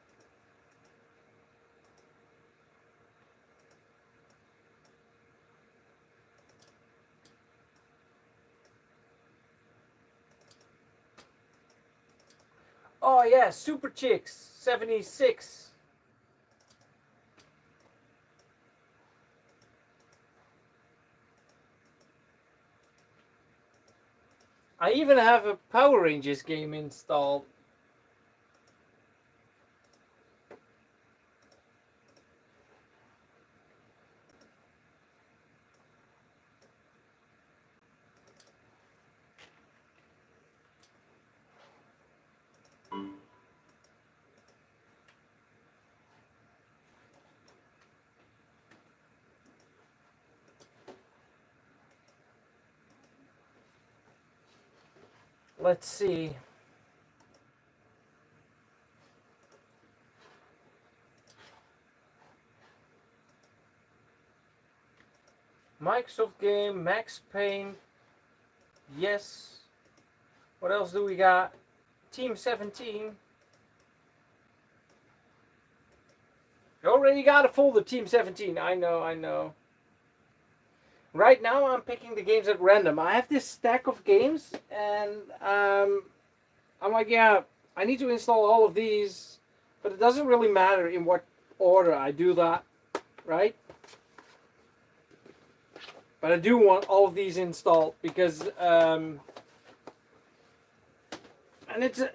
Oh yeah, Super Chicks 76. I even have a Power Rangers game installed. Let's see. Microsoft game, Max Payne. Yes. What else do we got? Team 17. You already got a folder, Team 17. I know. Right now I'm picking the games at random. I have this stack of games and I'm like, yeah, I need to install all of these, but it doesn't really matter in what order I do that, right? But I do want all of these installed because and it's a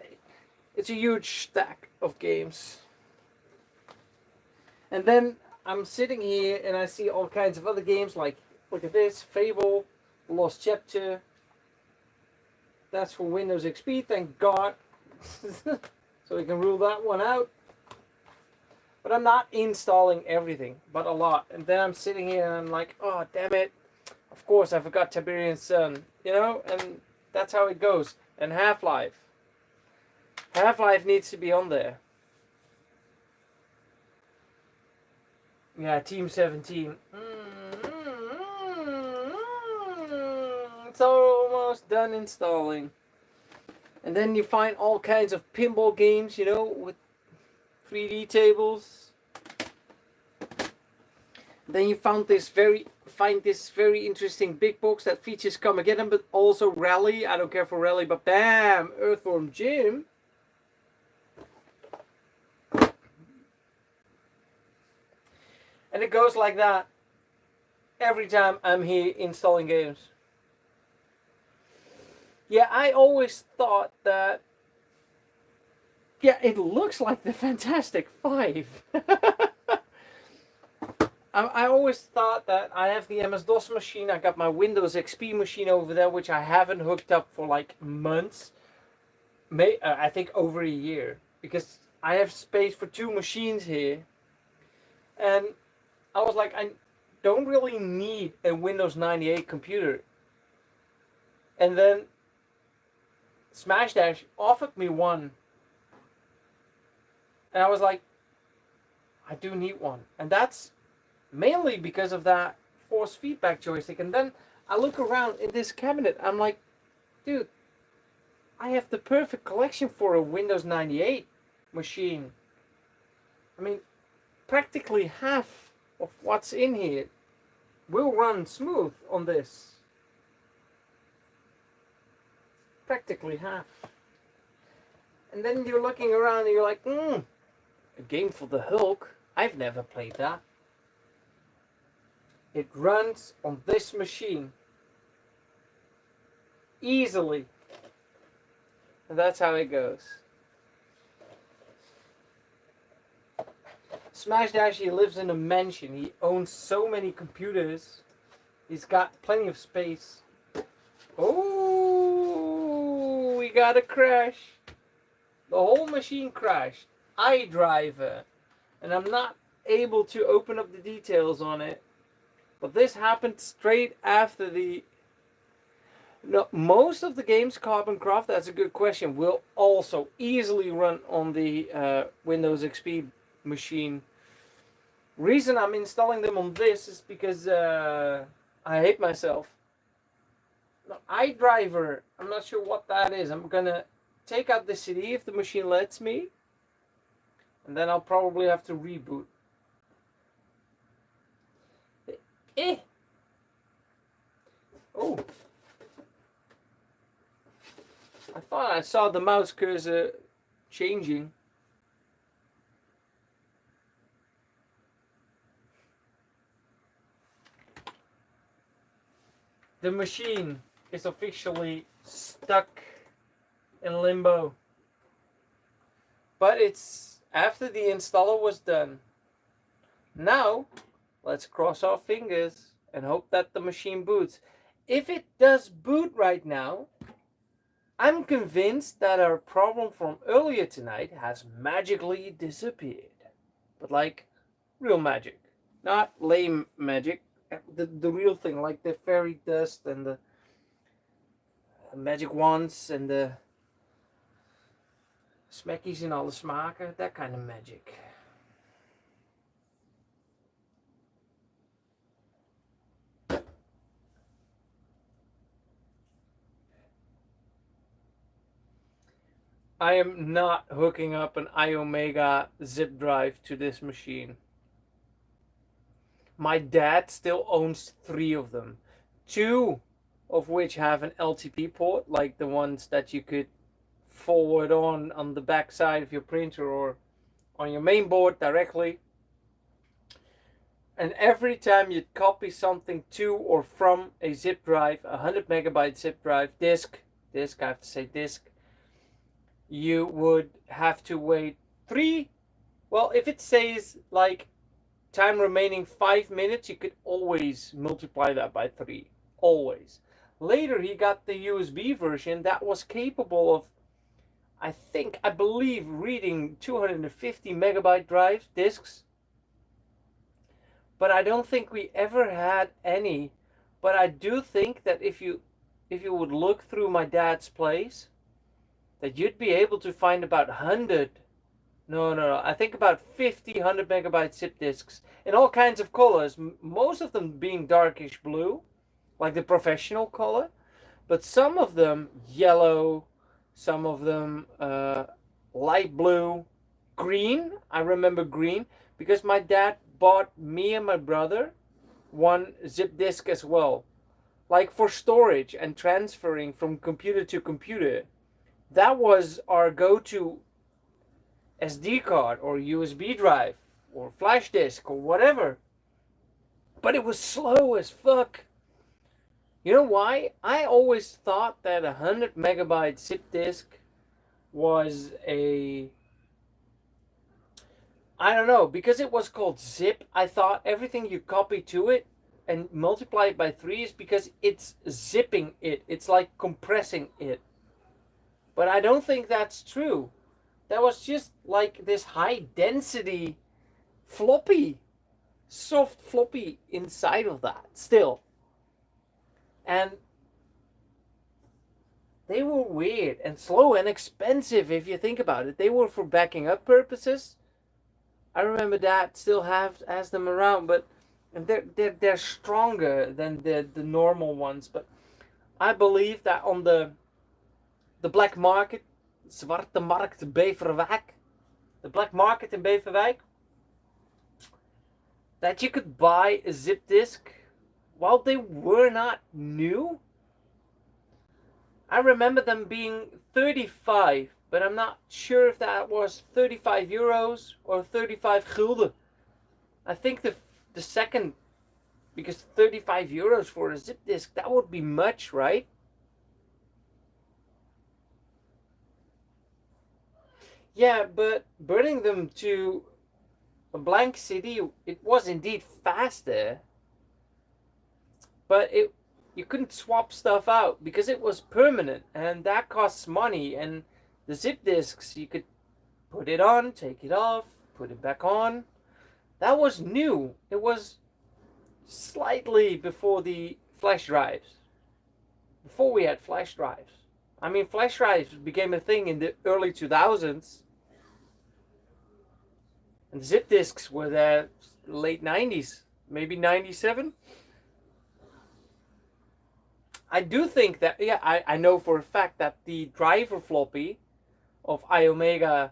huge stack of games. And then I'm sitting here and I see all kinds of other games like, look at this, Fable, Lost Chapter. That's for Windows XP, thank God. So we can rule that one out. But I'm not installing everything, but a lot. And then I'm sitting here and I'm like, oh, damn it. Of course, I forgot Tiberian Sun, you know? And that's how it goes. And Half-Life. Half-Life needs to be on there. Yeah, Team 17. It's almost done installing. And then you find all kinds of pinball games, you know, with 3D tables. Then you find this very interesting big box that features Carmageddon, but also Rally. I don't care for Rally, but bam, Earthworm Jim. And it goes like that every time I'm here installing games. Yeah, I always thought that, yeah, it looks like the Fantastic Five. I always thought that I have the MS-DOS machine, I got my Windows XP machine over there, which I haven't hooked up for like months. I think over a year. Because I have space for 2 machines here. And I was like, I don't really need a Windows 98 computer. And then Smash Dash offered me one. And I was like, I do need one. And that's mainly because of that force feedback joystick. And then I look around in this cabinet. I'm like, dude, I have the perfect collection for a Windows 98 machine. I mean, practically half of what's in here will run smooth on this. Practically half. And then you're looking around and you're like, a game for the Hulk? I've never played that. It runs on this machine. Easily. And that's how it goes. Smash Dash, he lives in a mansion. He owns so many computers. He's got plenty of space. Oh, we got a crash. The whole machine crashed. iDriver. And I'm not able to open up the details on it. But this happened straight after the... No, most of the games, Carbon Craft, that's a good question, will also easily run on the Windows XP machine. Reason I'm installing them on this is because I hate myself. No, iDriver, I'm not sure what that is. I'm gonna take out the CD if the machine lets me. And then I'll probably have to reboot. Oh. I thought I saw the mouse cursor changing. The machine is officially stuck in limbo. But it's after the installer was done. Now, let's cross our fingers and hope that the machine boots. If it does boot right now, I'm convinced that our problem from earlier tonight has magically disappeared. But like, real magic. Not lame magic. The real thing, like the fairy dust and the magic wands and the smekkies in alle smaken. That kind of magic. I am not hooking up an iOmega zip drive to this machine. My dad still owns 3 of them. 2 of which have an LTP port, like the ones that you could forward on the back side of your printer or on your main board directly. And every time you copy something to or from a zip drive, a 100 megabyte zip drive, disk, I have to say disk, you would have to wait 3, well, if it says like time remaining 5 minutes, you could always multiply that by 3, always. Later he got the USB version that was capable of, I believe, reading 250 megabyte drive disks. But I don't think we ever had any. But I do think that if you would look through my dad's place, that you'd be able to find about 100, I think about 50 100 megabyte zip disks in all kinds of colors, most of them being darkish blue, like the professional color, but some of them yellow, some of them light blue, green. I remember green because my dad bought me and my brother one zip disk as well, like for storage and transferring from computer to computer. That was our go-to SD card or USB drive or flash disk or whatever. But it was slow as fuck. You know why? I always thought that 100 megabyte zip disk was a... I don't know, because it was called zip, I thought everything you copy to it and multiply it by 3 is because it's zipping it. It's like compressing it. But I don't think that's true. That was just like this high density floppy, soft floppy inside of that still. And they were weird and slow and expensive if you think about it. They were for backing up purposes. I remember Dad still has them around, but they're stronger than the normal ones. But I believe that on the black market, Zwarte Markt Beverwijk, the black market in Beverwijk, that you could buy a zip disk while they were not new. I remember them being 35, but I'm not sure if that was 35 euros or 35 gulden. I think the second, because 35 euros for a zip disk, that would be much, right? Yeah, but burning them to a blank CD, it was indeed faster. But you couldn't swap stuff out because it was permanent, and that costs money. And the zip disks, you could put it on, take it off, put it back on. That was new. It was slightly before the flash drives. Before we had flash drives. I mean, flash drives became a thing in the early 2000s. And the zip disks were there late 90s, maybe 97. I do think that, yeah, I know for a fact that the driver floppy of iOmega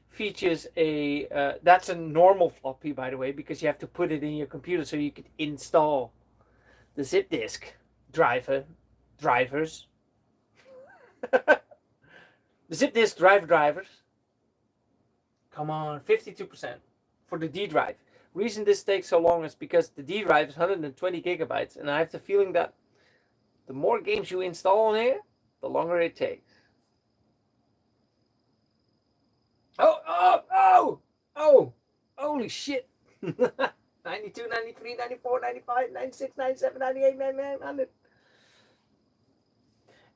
features a that's a normal floppy, by the way, because you have to put it in your computer so you could install the zip disk drivers. The zip disk drivers. Come on, 52% for the D drive. Reason this takes so long is because the D drive is 120 gigabytes, and I have the feeling that the more games you install on here, the longer it takes. Oh, holy shit. 92, 93, 94, 95, 96, 97, 98, 99, 100.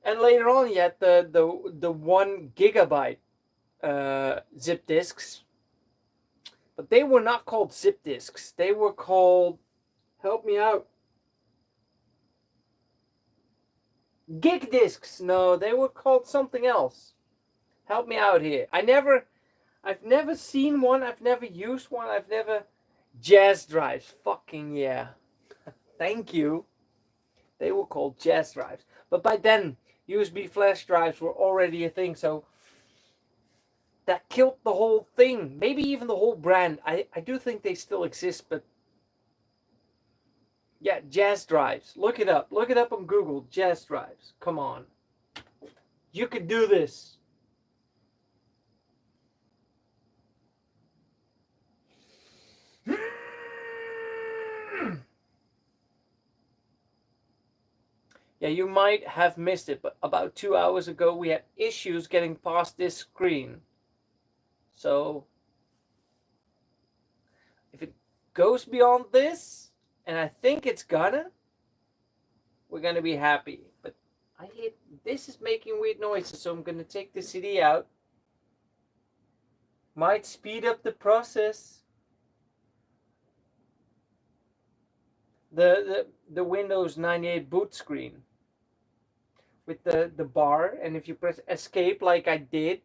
And later on, you had the 1 gigabyte zip disks. But they were not called zip disks. They were called, help me out, gig disks. No, they were called something else. Help me out here. I've never seen one. I've never used one. I've never... Jazz drives. Fucking yeah. Thank you. They were called jazz drives. But by then, USB flash drives were already a thing, so that killed the whole thing. Maybe even the whole brand. I do think they still exist, but yeah, jazz drives. Look it up. Look it up on Google. Jazz drives. Come on. You could do this. Yeah, you might have missed it, but about 2 hours ago we had issues getting past this screen. So if it goes beyond this, and I think it's gonna, we're gonna be happy. But this is making weird noises, so I'm gonna take the CD out. Might speed up the process. The Windows 98 boot screen with the bar, and if you press escape like I did,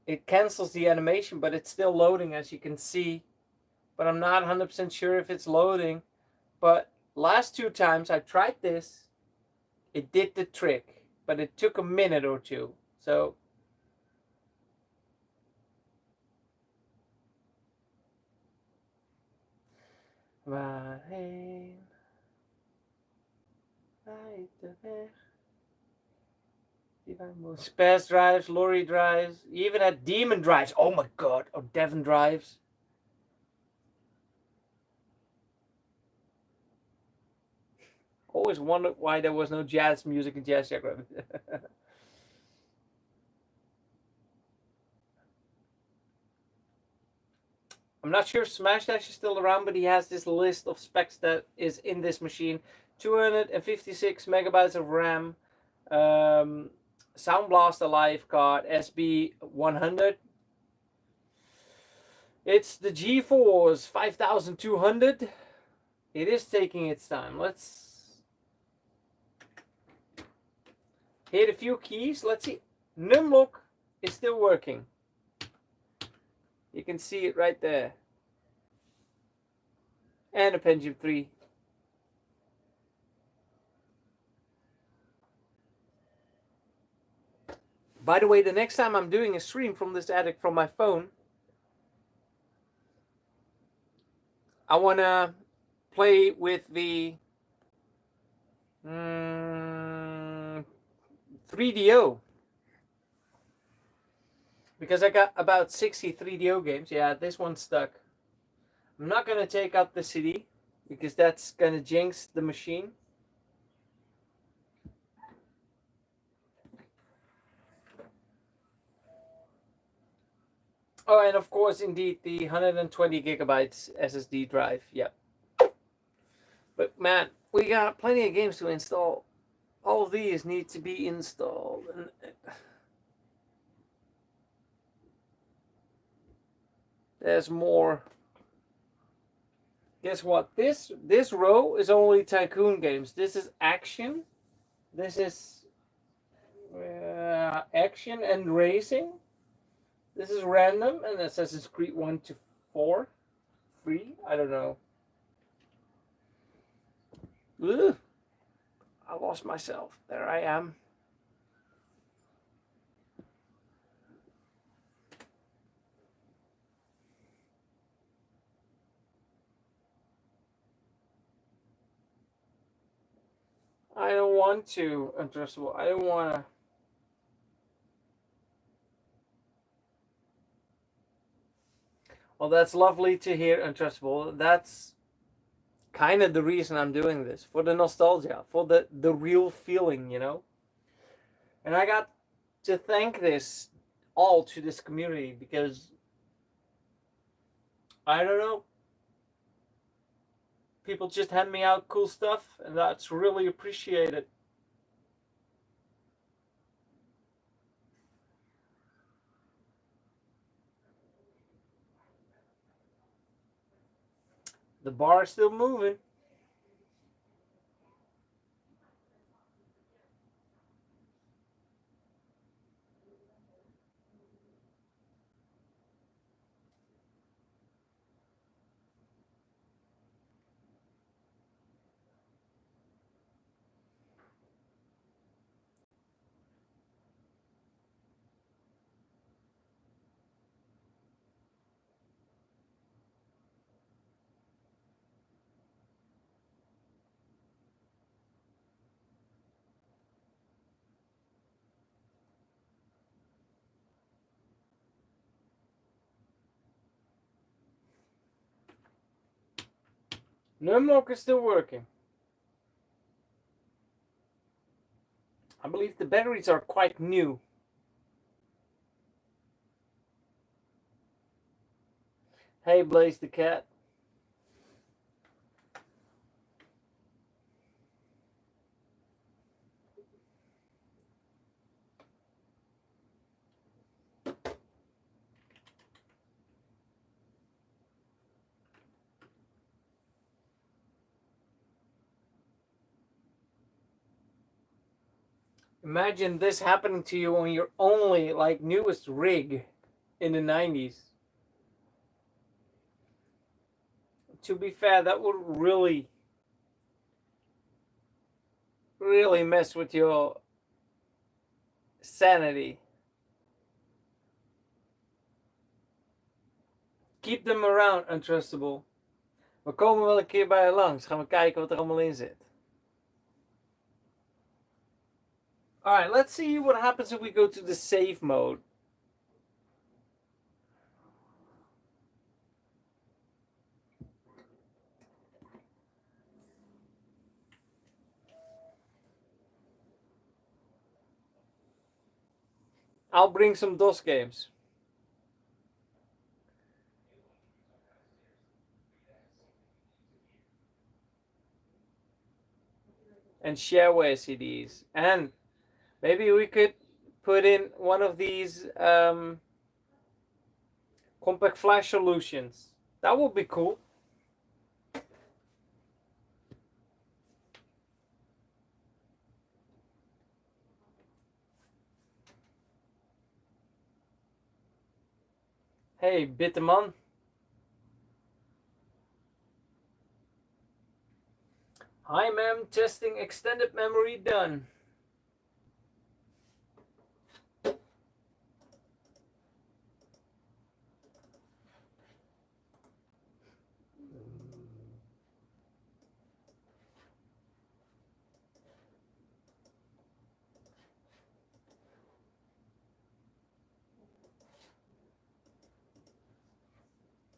it cancels the animation, but it's still loading, as you can see. But I'm not 100% sure if it's loading. But last 2 times I tried this, it did the trick, but it took a minute or two. So waarheen leidt de weg die wij moeten. Spaz drives, lorry drives, you even had demon drives. Oh my god, or Devon drives. Always wondered why there was no jazz music in Jazz Jackrabbit. I'm not sure if Smash Dash is still around, but he has this list of specs that is in this machine. 256 megabytes of RAM, Sound Blaster Live card, SB100. It's the GeForce 5200. It is taking its time. Let's hit a few keys. Let's see. Numlock is still working. You can see it right there. And a Pentium 3. By the way, the next time I'm doing a stream from this attic from my phone, I want to play with the 3DO. Because I got about 60 3DO games. Yeah, this one's stuck. I'm not going to take out the CD because that's going to jinx the machine. Oh, and of course, indeed, the 120 gigabytes SSD drive. Yep. But man, we got plenty of games to install. All of these need to be installed. And there's more. Guess what? This row is only Tycoon games. This is action. This is action and racing. This is random and Assassin's Creed 1 to 4. 3? I don't know. Ugh. I lost myself. There I am. I don't want to, Untrustable. I don't want to. Well, that's lovely to hear, Untrustable. That's kind of the reason I'm doing this. For the nostalgia. For the real feeling, you know? And I got to thank this all to this community because, I don't know, people just hand me out cool stuff and that's really appreciated. The bar is still moving. Numlock is still working. I believe the batteries are quite new. Hey, Blaze the Cat. Imagine this happening to you on your only, like, newest rig in the 90s. To be fair, that would really, really mess with your sanity. Keep them around, Untrustable. We komen wel een keer bij je langs. Gaan we kijken wat er allemaal in zit. Alright, let's see what happens if we go to the save mode. I'll bring some DOS games. And shareware CDs. And maybe we could put in one of these compact flash solutions. That would be cool. Hey, Bitterman. Hi, ma'am. Testing extended memory done.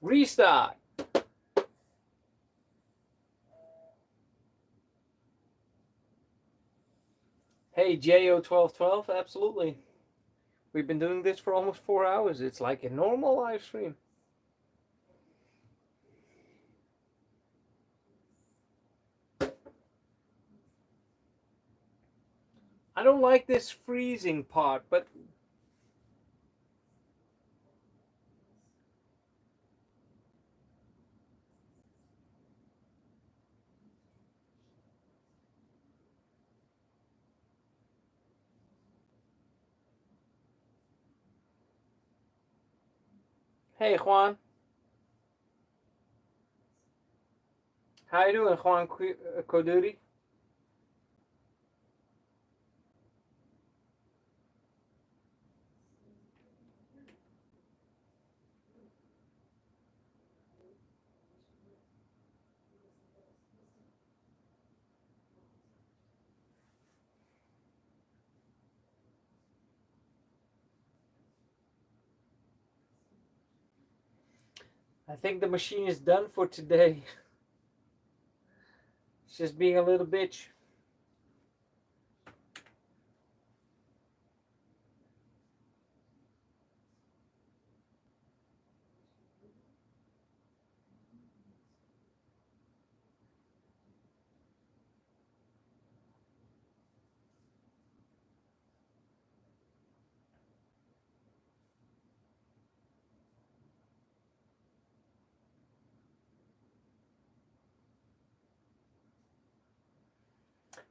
Restart. Hey, JO1212, absolutely. We've been doing this for almost 4 hours. It's like a normal live stream. I don't like this freezing part, but hey, Juan. How you doing, Juan Koduri? I think the machine is done for today. It's just being a little bitch.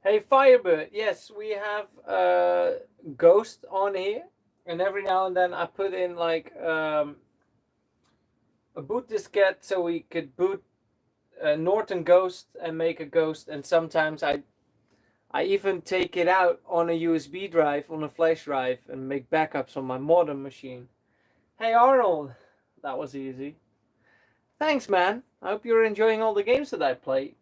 Hey Firebird, yes, we have Ghost on here, and every now and then I put in like a boot diskette so we could boot Norton Ghost and make a Ghost, and sometimes I even take it out on a USB drive, on a flash drive, and make backups on my modern machine. Hey Arnold, that was easy. Thanks man, I hope you're enjoying all the games that I played.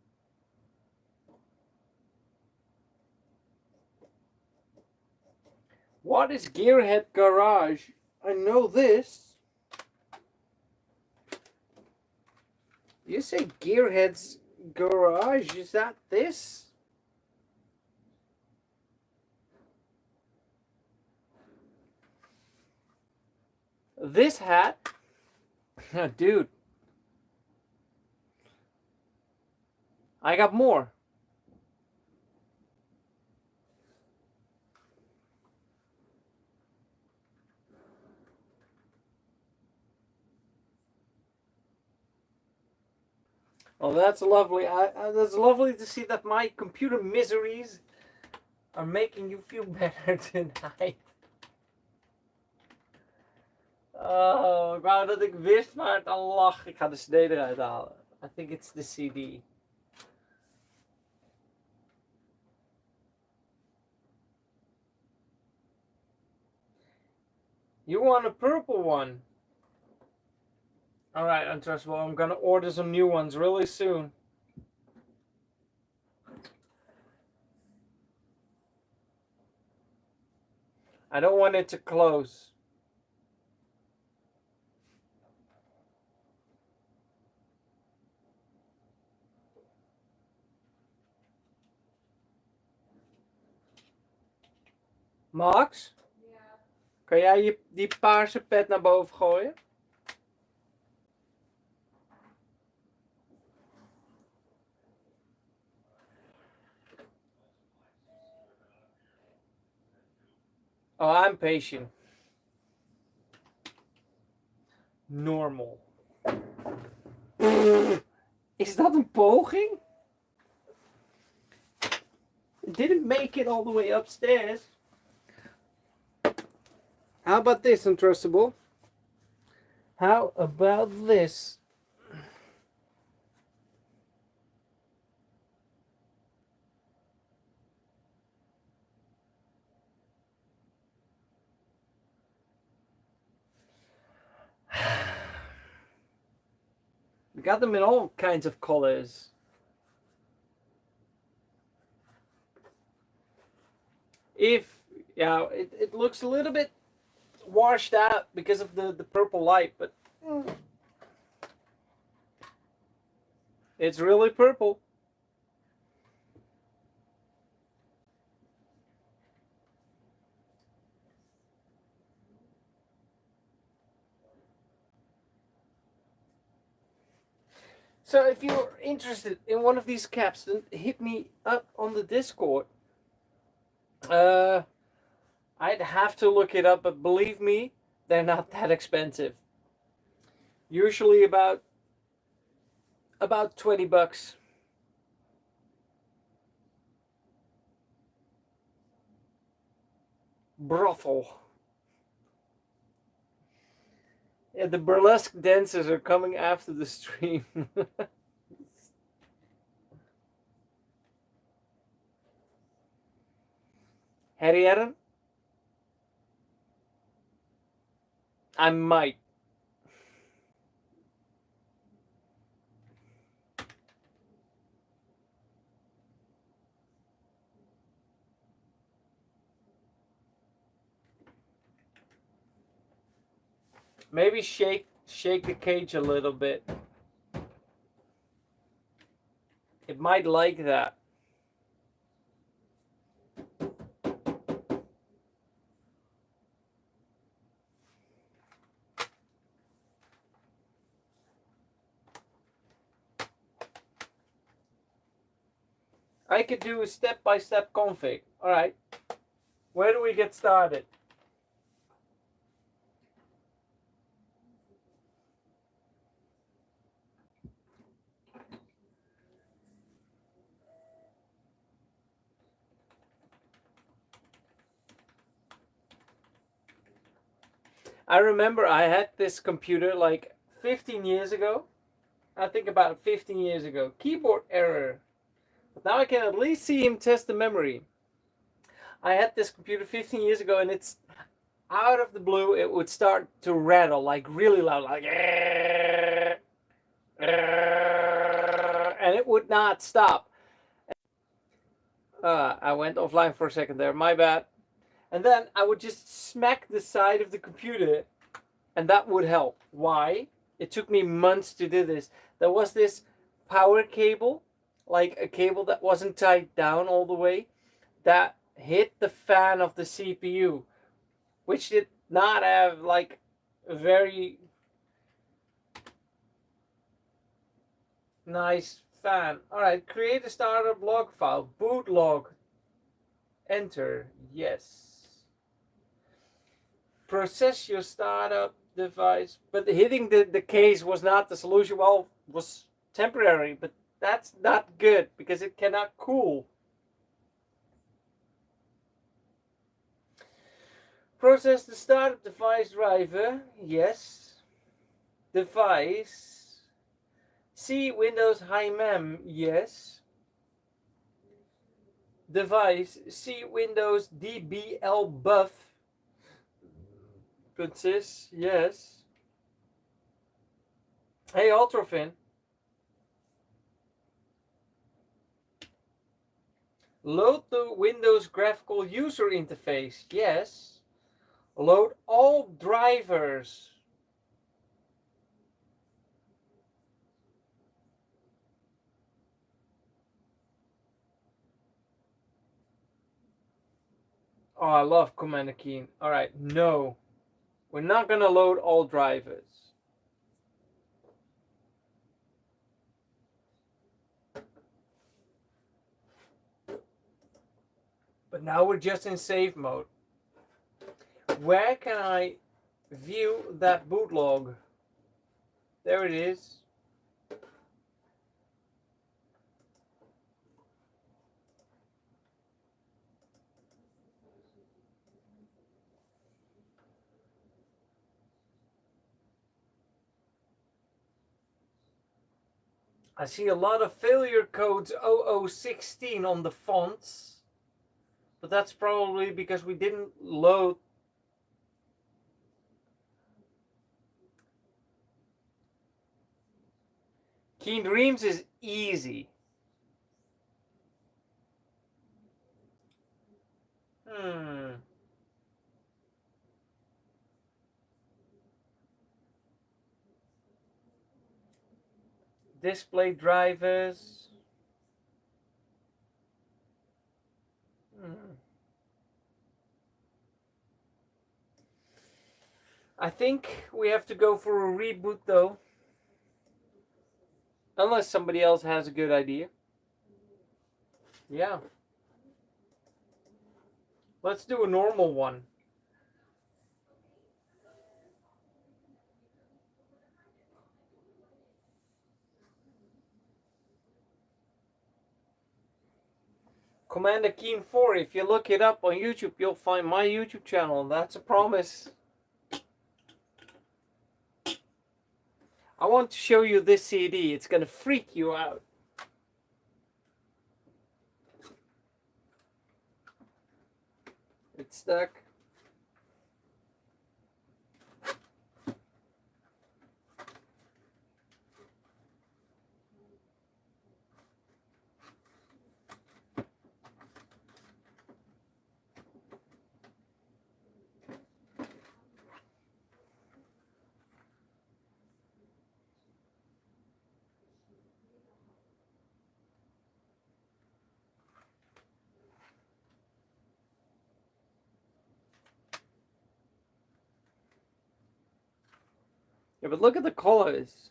What is Gearhead Garage? I know this. You say Gearhead's Garage, is that this? This hat? Dude. I got more. Oh, that's lovely. That's lovely to see that my computer miseries are making you feel better tonight. Oh, ik wou dat ik wist waar het aan lag. Ik ga de CD eruit halen. I think it's the CD. You want a purple one? Alright, Untrustable. I'm gonna order some new ones really soon. I don't want it to close. Max? Ja. Kan jij die paarse pet naar boven gooien? Oh, I'm patient. Normal. Is dat een poging? It didn't make it all the way upstairs. How about this, Untrustable? How about this? We got them in all kinds of colors. Yeah, it looks a little bit washed out because of the purple light, but it's really purple. So if you're interested in one of these caps, then hit me up on the Discord. I'd have to look it up, but believe me, they're not that expensive. Usually about $20. Brothel. Yeah, the burlesque dancers are coming after the stream. Harry Adam? I might. Maybe shake shake the cage a little bit. It might like that. I could do a step-by-step config. Alright. Where do we get started? I remember I had this computer like 15 years ago. I think about 15 years ago. Keyboard error. But now I can at least see him test the memory. I had this computer 15 years ago, and it's out of the blue, it would start to rattle like really loud, like, and it would not stop. I went offline for a second there, my bad. And then I would just smack the side of the computer, and that would help. Why? It took me months to do this. There was this power cable, like a cable that wasn't tied down all the way, that hit the fan of the CPU, which did not have like a very nice fan. Alright, create a startup log file. Boot log. Enter. Yes. Process your startup device. But hitting the case was not the solution. Well, was temporary, but that's not good because it cannot cool. Process the startup device driver. Yes. Device. See Windows High Mem. Yes. Device. See Windows DBL buff. Princess. Yes. Hey Ultrafin. Load the Windows graphical user interface. Yes. Load all drivers. Oh, I love Commander Keen. Alright, no. We're not gonna load all drivers. But now we're just in save mode. Where can I view that boot log? There it is. I see a lot of failure codes 0016 on the fonts. But that's probably because we didn't load. Keen Dreams is easy. Display drivers. I think we have to go for a reboot though. Unless somebody else has a good idea. Yeah. Let's do a normal one. Commander Keen 4, if you look it up on YouTube, you'll find my YouTube channel. That's a promise. I want to show you this CD. It's gonna freak you out. It's stuck. Yeah, but look at the colors.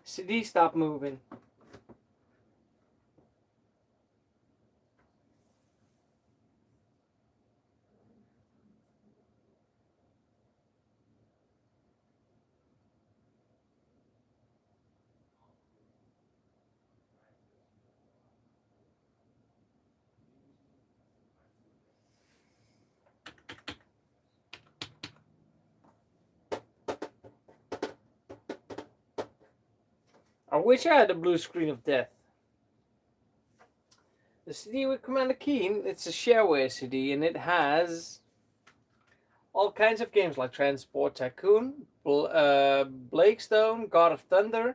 CD, stop moving. I wish I had a blue screen of death. The CD with Commander Keen, it's a shareware CD, and it has all kinds of games like Transport Tycoon, Blakestone, God of Thunder,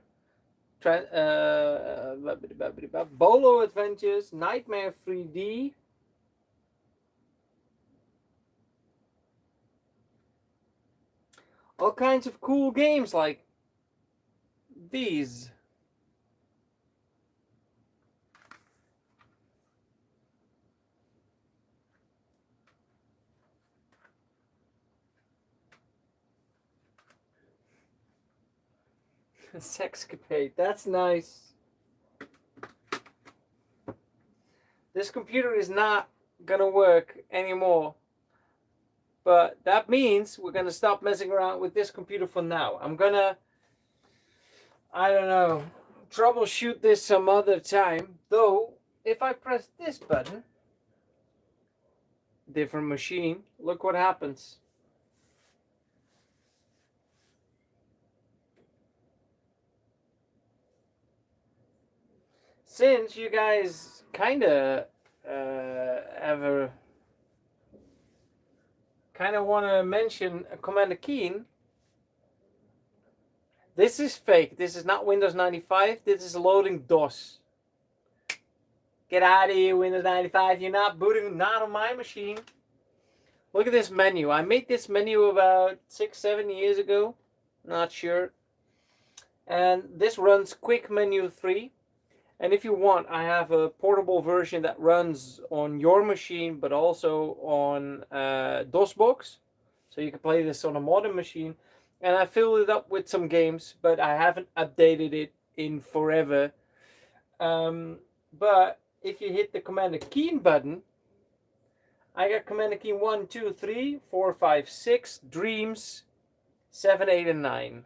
Bolo Adventures, Nightmare 3D, all kinds of cool games like these. Sexcapade, that's nice. This computer is not gonna work anymore. But that means we're gonna stop messing around with this computer for now. I'm gonna, I don't know, troubleshoot this some other time. Though, if I press this button, different machine, look what happens. Since you guys kinda want to mention Commander Keen, this is fake. This is not Windows 95. This is loading DOS. Get out of here, Windows 95. You're not booting, not on my machine. Look at this menu. I made this menu about 6-7 years ago. Not sure. And this runs Quick Menu 3. And if you want, I have a portable version that runs on your machine, but also on DOSBox. So you can play this on a modern machine. And I filled it up with some games, but I haven't updated it in forever. But if you hit the Commander Keen button, I got Commander Keen 1, 2, 3, 4, 5, 6, Dreams, 7, 8, and 9.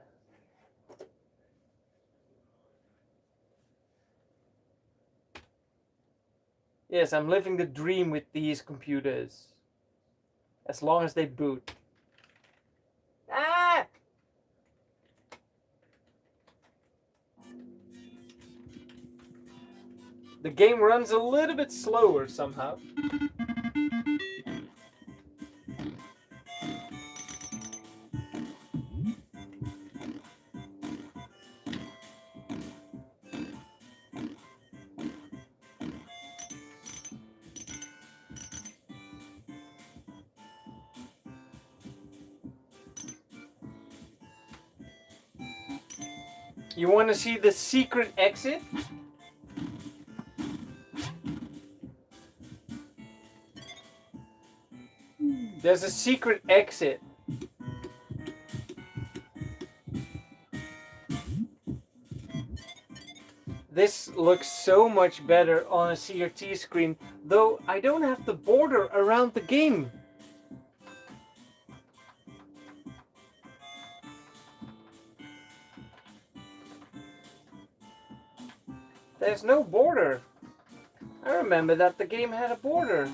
Yes, I'm living the dream with these computers. As long as they boot. Ah! The game runs a little bit slower somehow. You want to see the secret exit? There's a secret exit. This looks so much better on a CRT screen, though I don't have the border around the game. There's no border. I remember that the game had a border.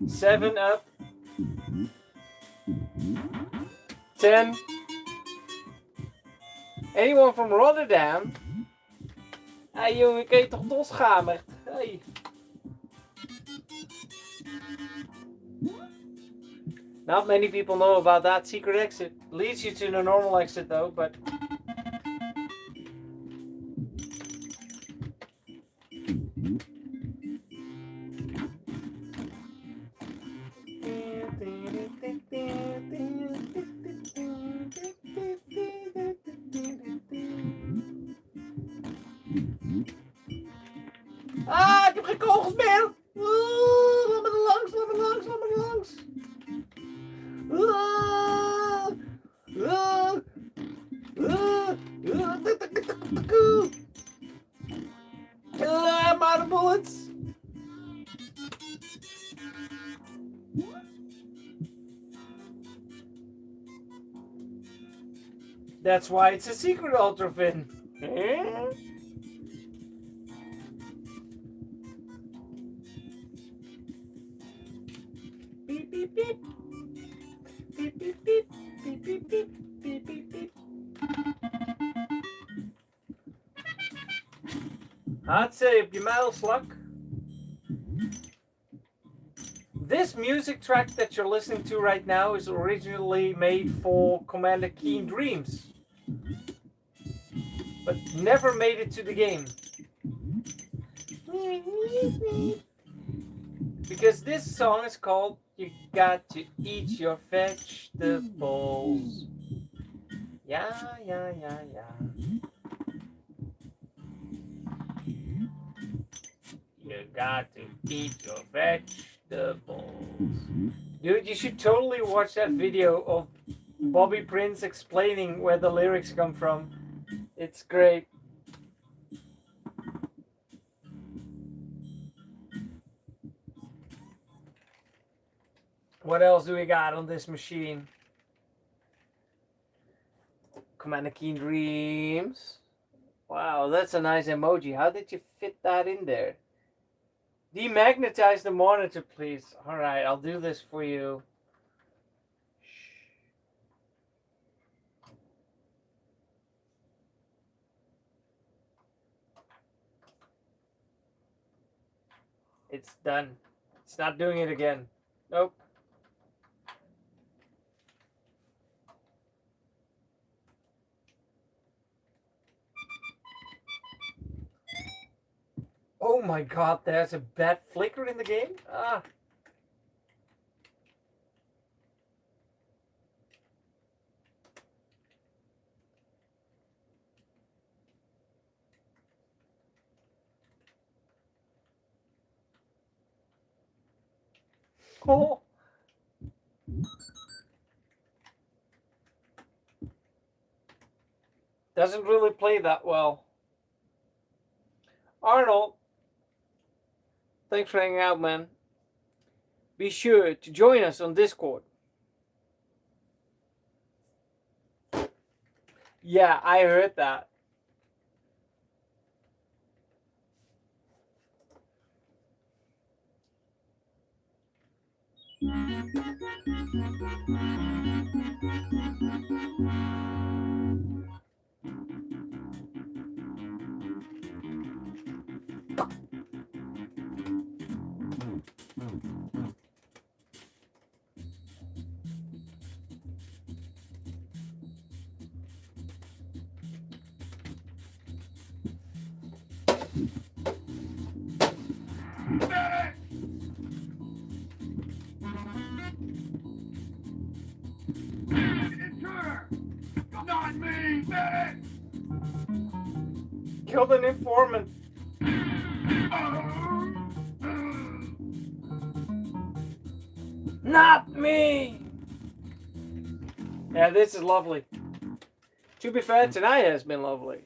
Seven up. 10. Anyone from Rotterdam? Hey jongen, ik heet toch Dosgamert? Hey. Not many people know about that secret exit. Leads you to the normal exit though, but... Ah, ik heb geen kogels meer! Laat me er langs, laat me langs, laat me langs! I'm out of bullets! That's why it's a secret Ultra Fin. Beep beep beep. Beep beep beep. Beep beep beep. Beep beep beep. I'd say op je muilslak. This music track that you're listening to right now is originally made for Commander Keen Dreams, but never made it to the game. Because this song is called You Got to Eat Your Vegetables. Yeah, yeah, yeah, yeah. You got to eat your vegetables. Dude, you should totally watch that video of Bobby Prince explaining where the lyrics come from. It's great. What else do we got on this machine? Commander Keen Dreams. Wow, that's a nice emoji. How did you fit that in there? Demagnetize the monitor, please. Alright, I'll do this for you. It's done. It's not doing it again. Nope. Oh my god, there's a bad flicker in the game? Ah. Oh. Doesn't really play that well. Arnold, thanks for hanging out, man. Be sure to join us on Discord. Yeah, I heard that. Not me, medic! Killed an informant. Not me! Yeah, this is lovely. To be fair, tonight has been lovely.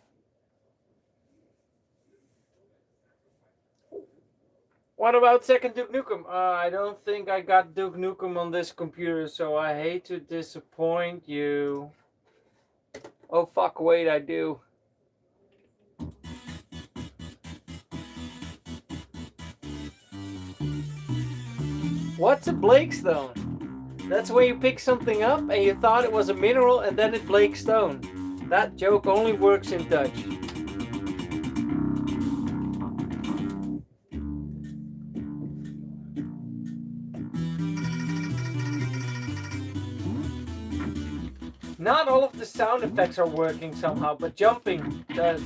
What about second Duke Nukem? I don't think I got Duke Nukem on this computer, so I hate to disappoint you. Oh fuck, wait, I do. What's a Blake Stone? That's where you pick something up and you thought it was a mineral and then it Blake Stone. That joke only works in Dutch. Not all of the sound effects are working somehow, but jumping does.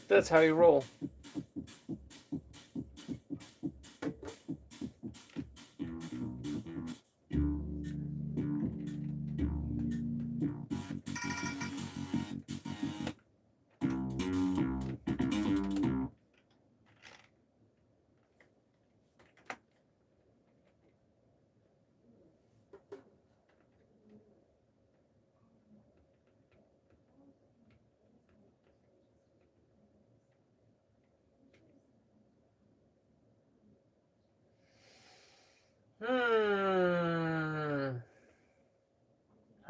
That's how you roll.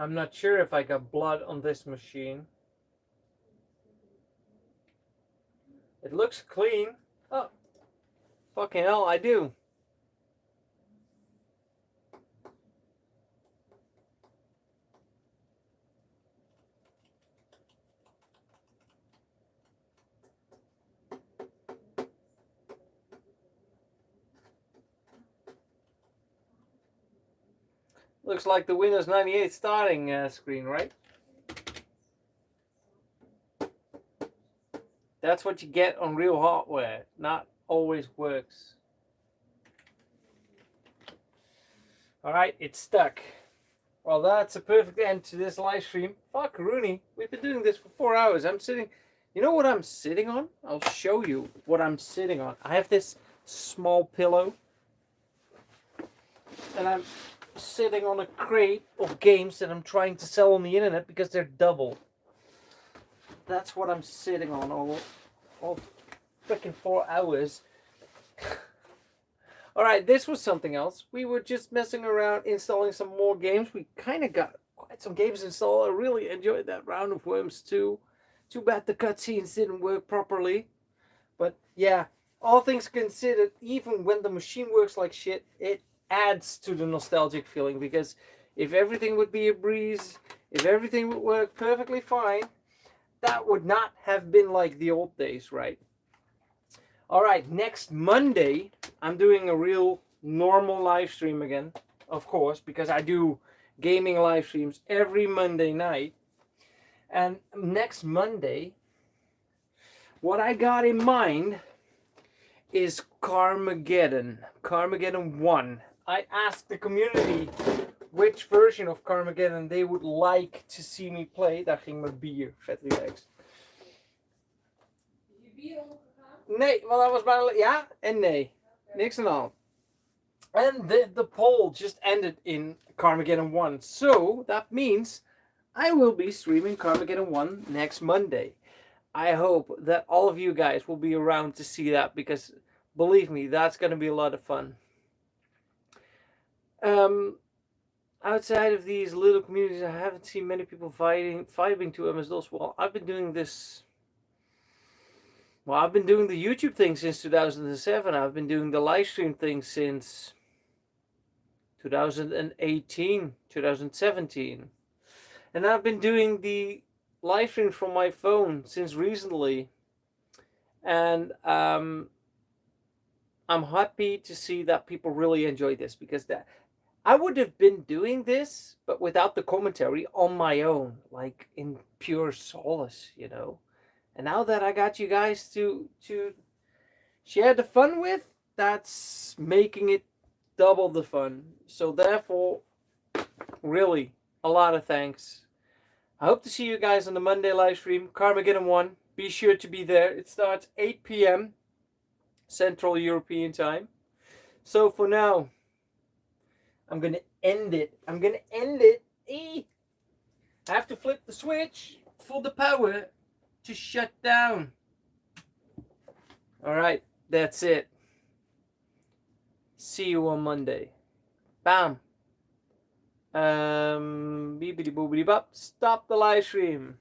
I'm not sure if I got blood on this machine. It looks clean. Oh, fucking hell, I do. Looks like the Windows 98 starting screen, right? That's what you get on real hardware. Not always works. Alright, it's stuck. Well, that's a perfect end to this live stream. Fuck Rooney. We've been doing this for 4 hours. I'm sitting... You know what I'm sitting on? I'll show you what I'm sitting on. I have this small pillow. And I'm sitting on a crate of games that I'm trying to sell on the internet because they're double. That's what I'm sitting on all freaking 4 hours. Alright, this was something else. We were just messing around installing some more games. We kind of got quite some games installed. I really enjoyed that round of Worms 2. Too bad the cutscenes didn't work properly. But yeah, all things considered, even when the machine works like shit, it adds to the nostalgic feeling, because if everything would be a breeze, if everything would work perfectly fine, that would not have been like the old days, right? Alright, next Monday, I'm doing a real normal live stream again, of course, because I do gaming live streams every Monday night. And next Monday, what I got in mind is Carmageddon. Carmageddon 1. I asked the community which version of Carmageddon they would like to see me play. Daar ging mijn bier, vet relaxed. Je bier omgegaan? Nee, want dat was bijna... Ja en nee. Niks aan de hand. And the poll just ended in Carmageddon 1. So, that means I will be streaming Carmageddon 1 next Monday. I hope that all of you guys will be around to see that, because believe me, that's going to be a lot of fun. Outside of these little communities, I haven't seen many people vibing to MS-DOS. Well, I've been doing this... Well, I've been doing the YouTube thing since 2007. I've been doing the live stream thing since 2018, 2017. And I've been doing the live stream from my phone since recently. And I'm happy to see that people really enjoy this, because I would have been doing this, but without the commentary on my own, like in pure solace, you know. And now that I got you guys to share the fun with, that's making it double the fun. So therefore, really, a lot of thanks. I hope to see you guys on the Monday live stream, Carmageddon 1. Be sure to be there. It starts 8 p.m. Central European time. So for now, I'm going to end it. I have to flip the switch for the power to shut down. Alright, that's it. See you on Monday. Bam. Beepity boopity bop. Stop the live stream.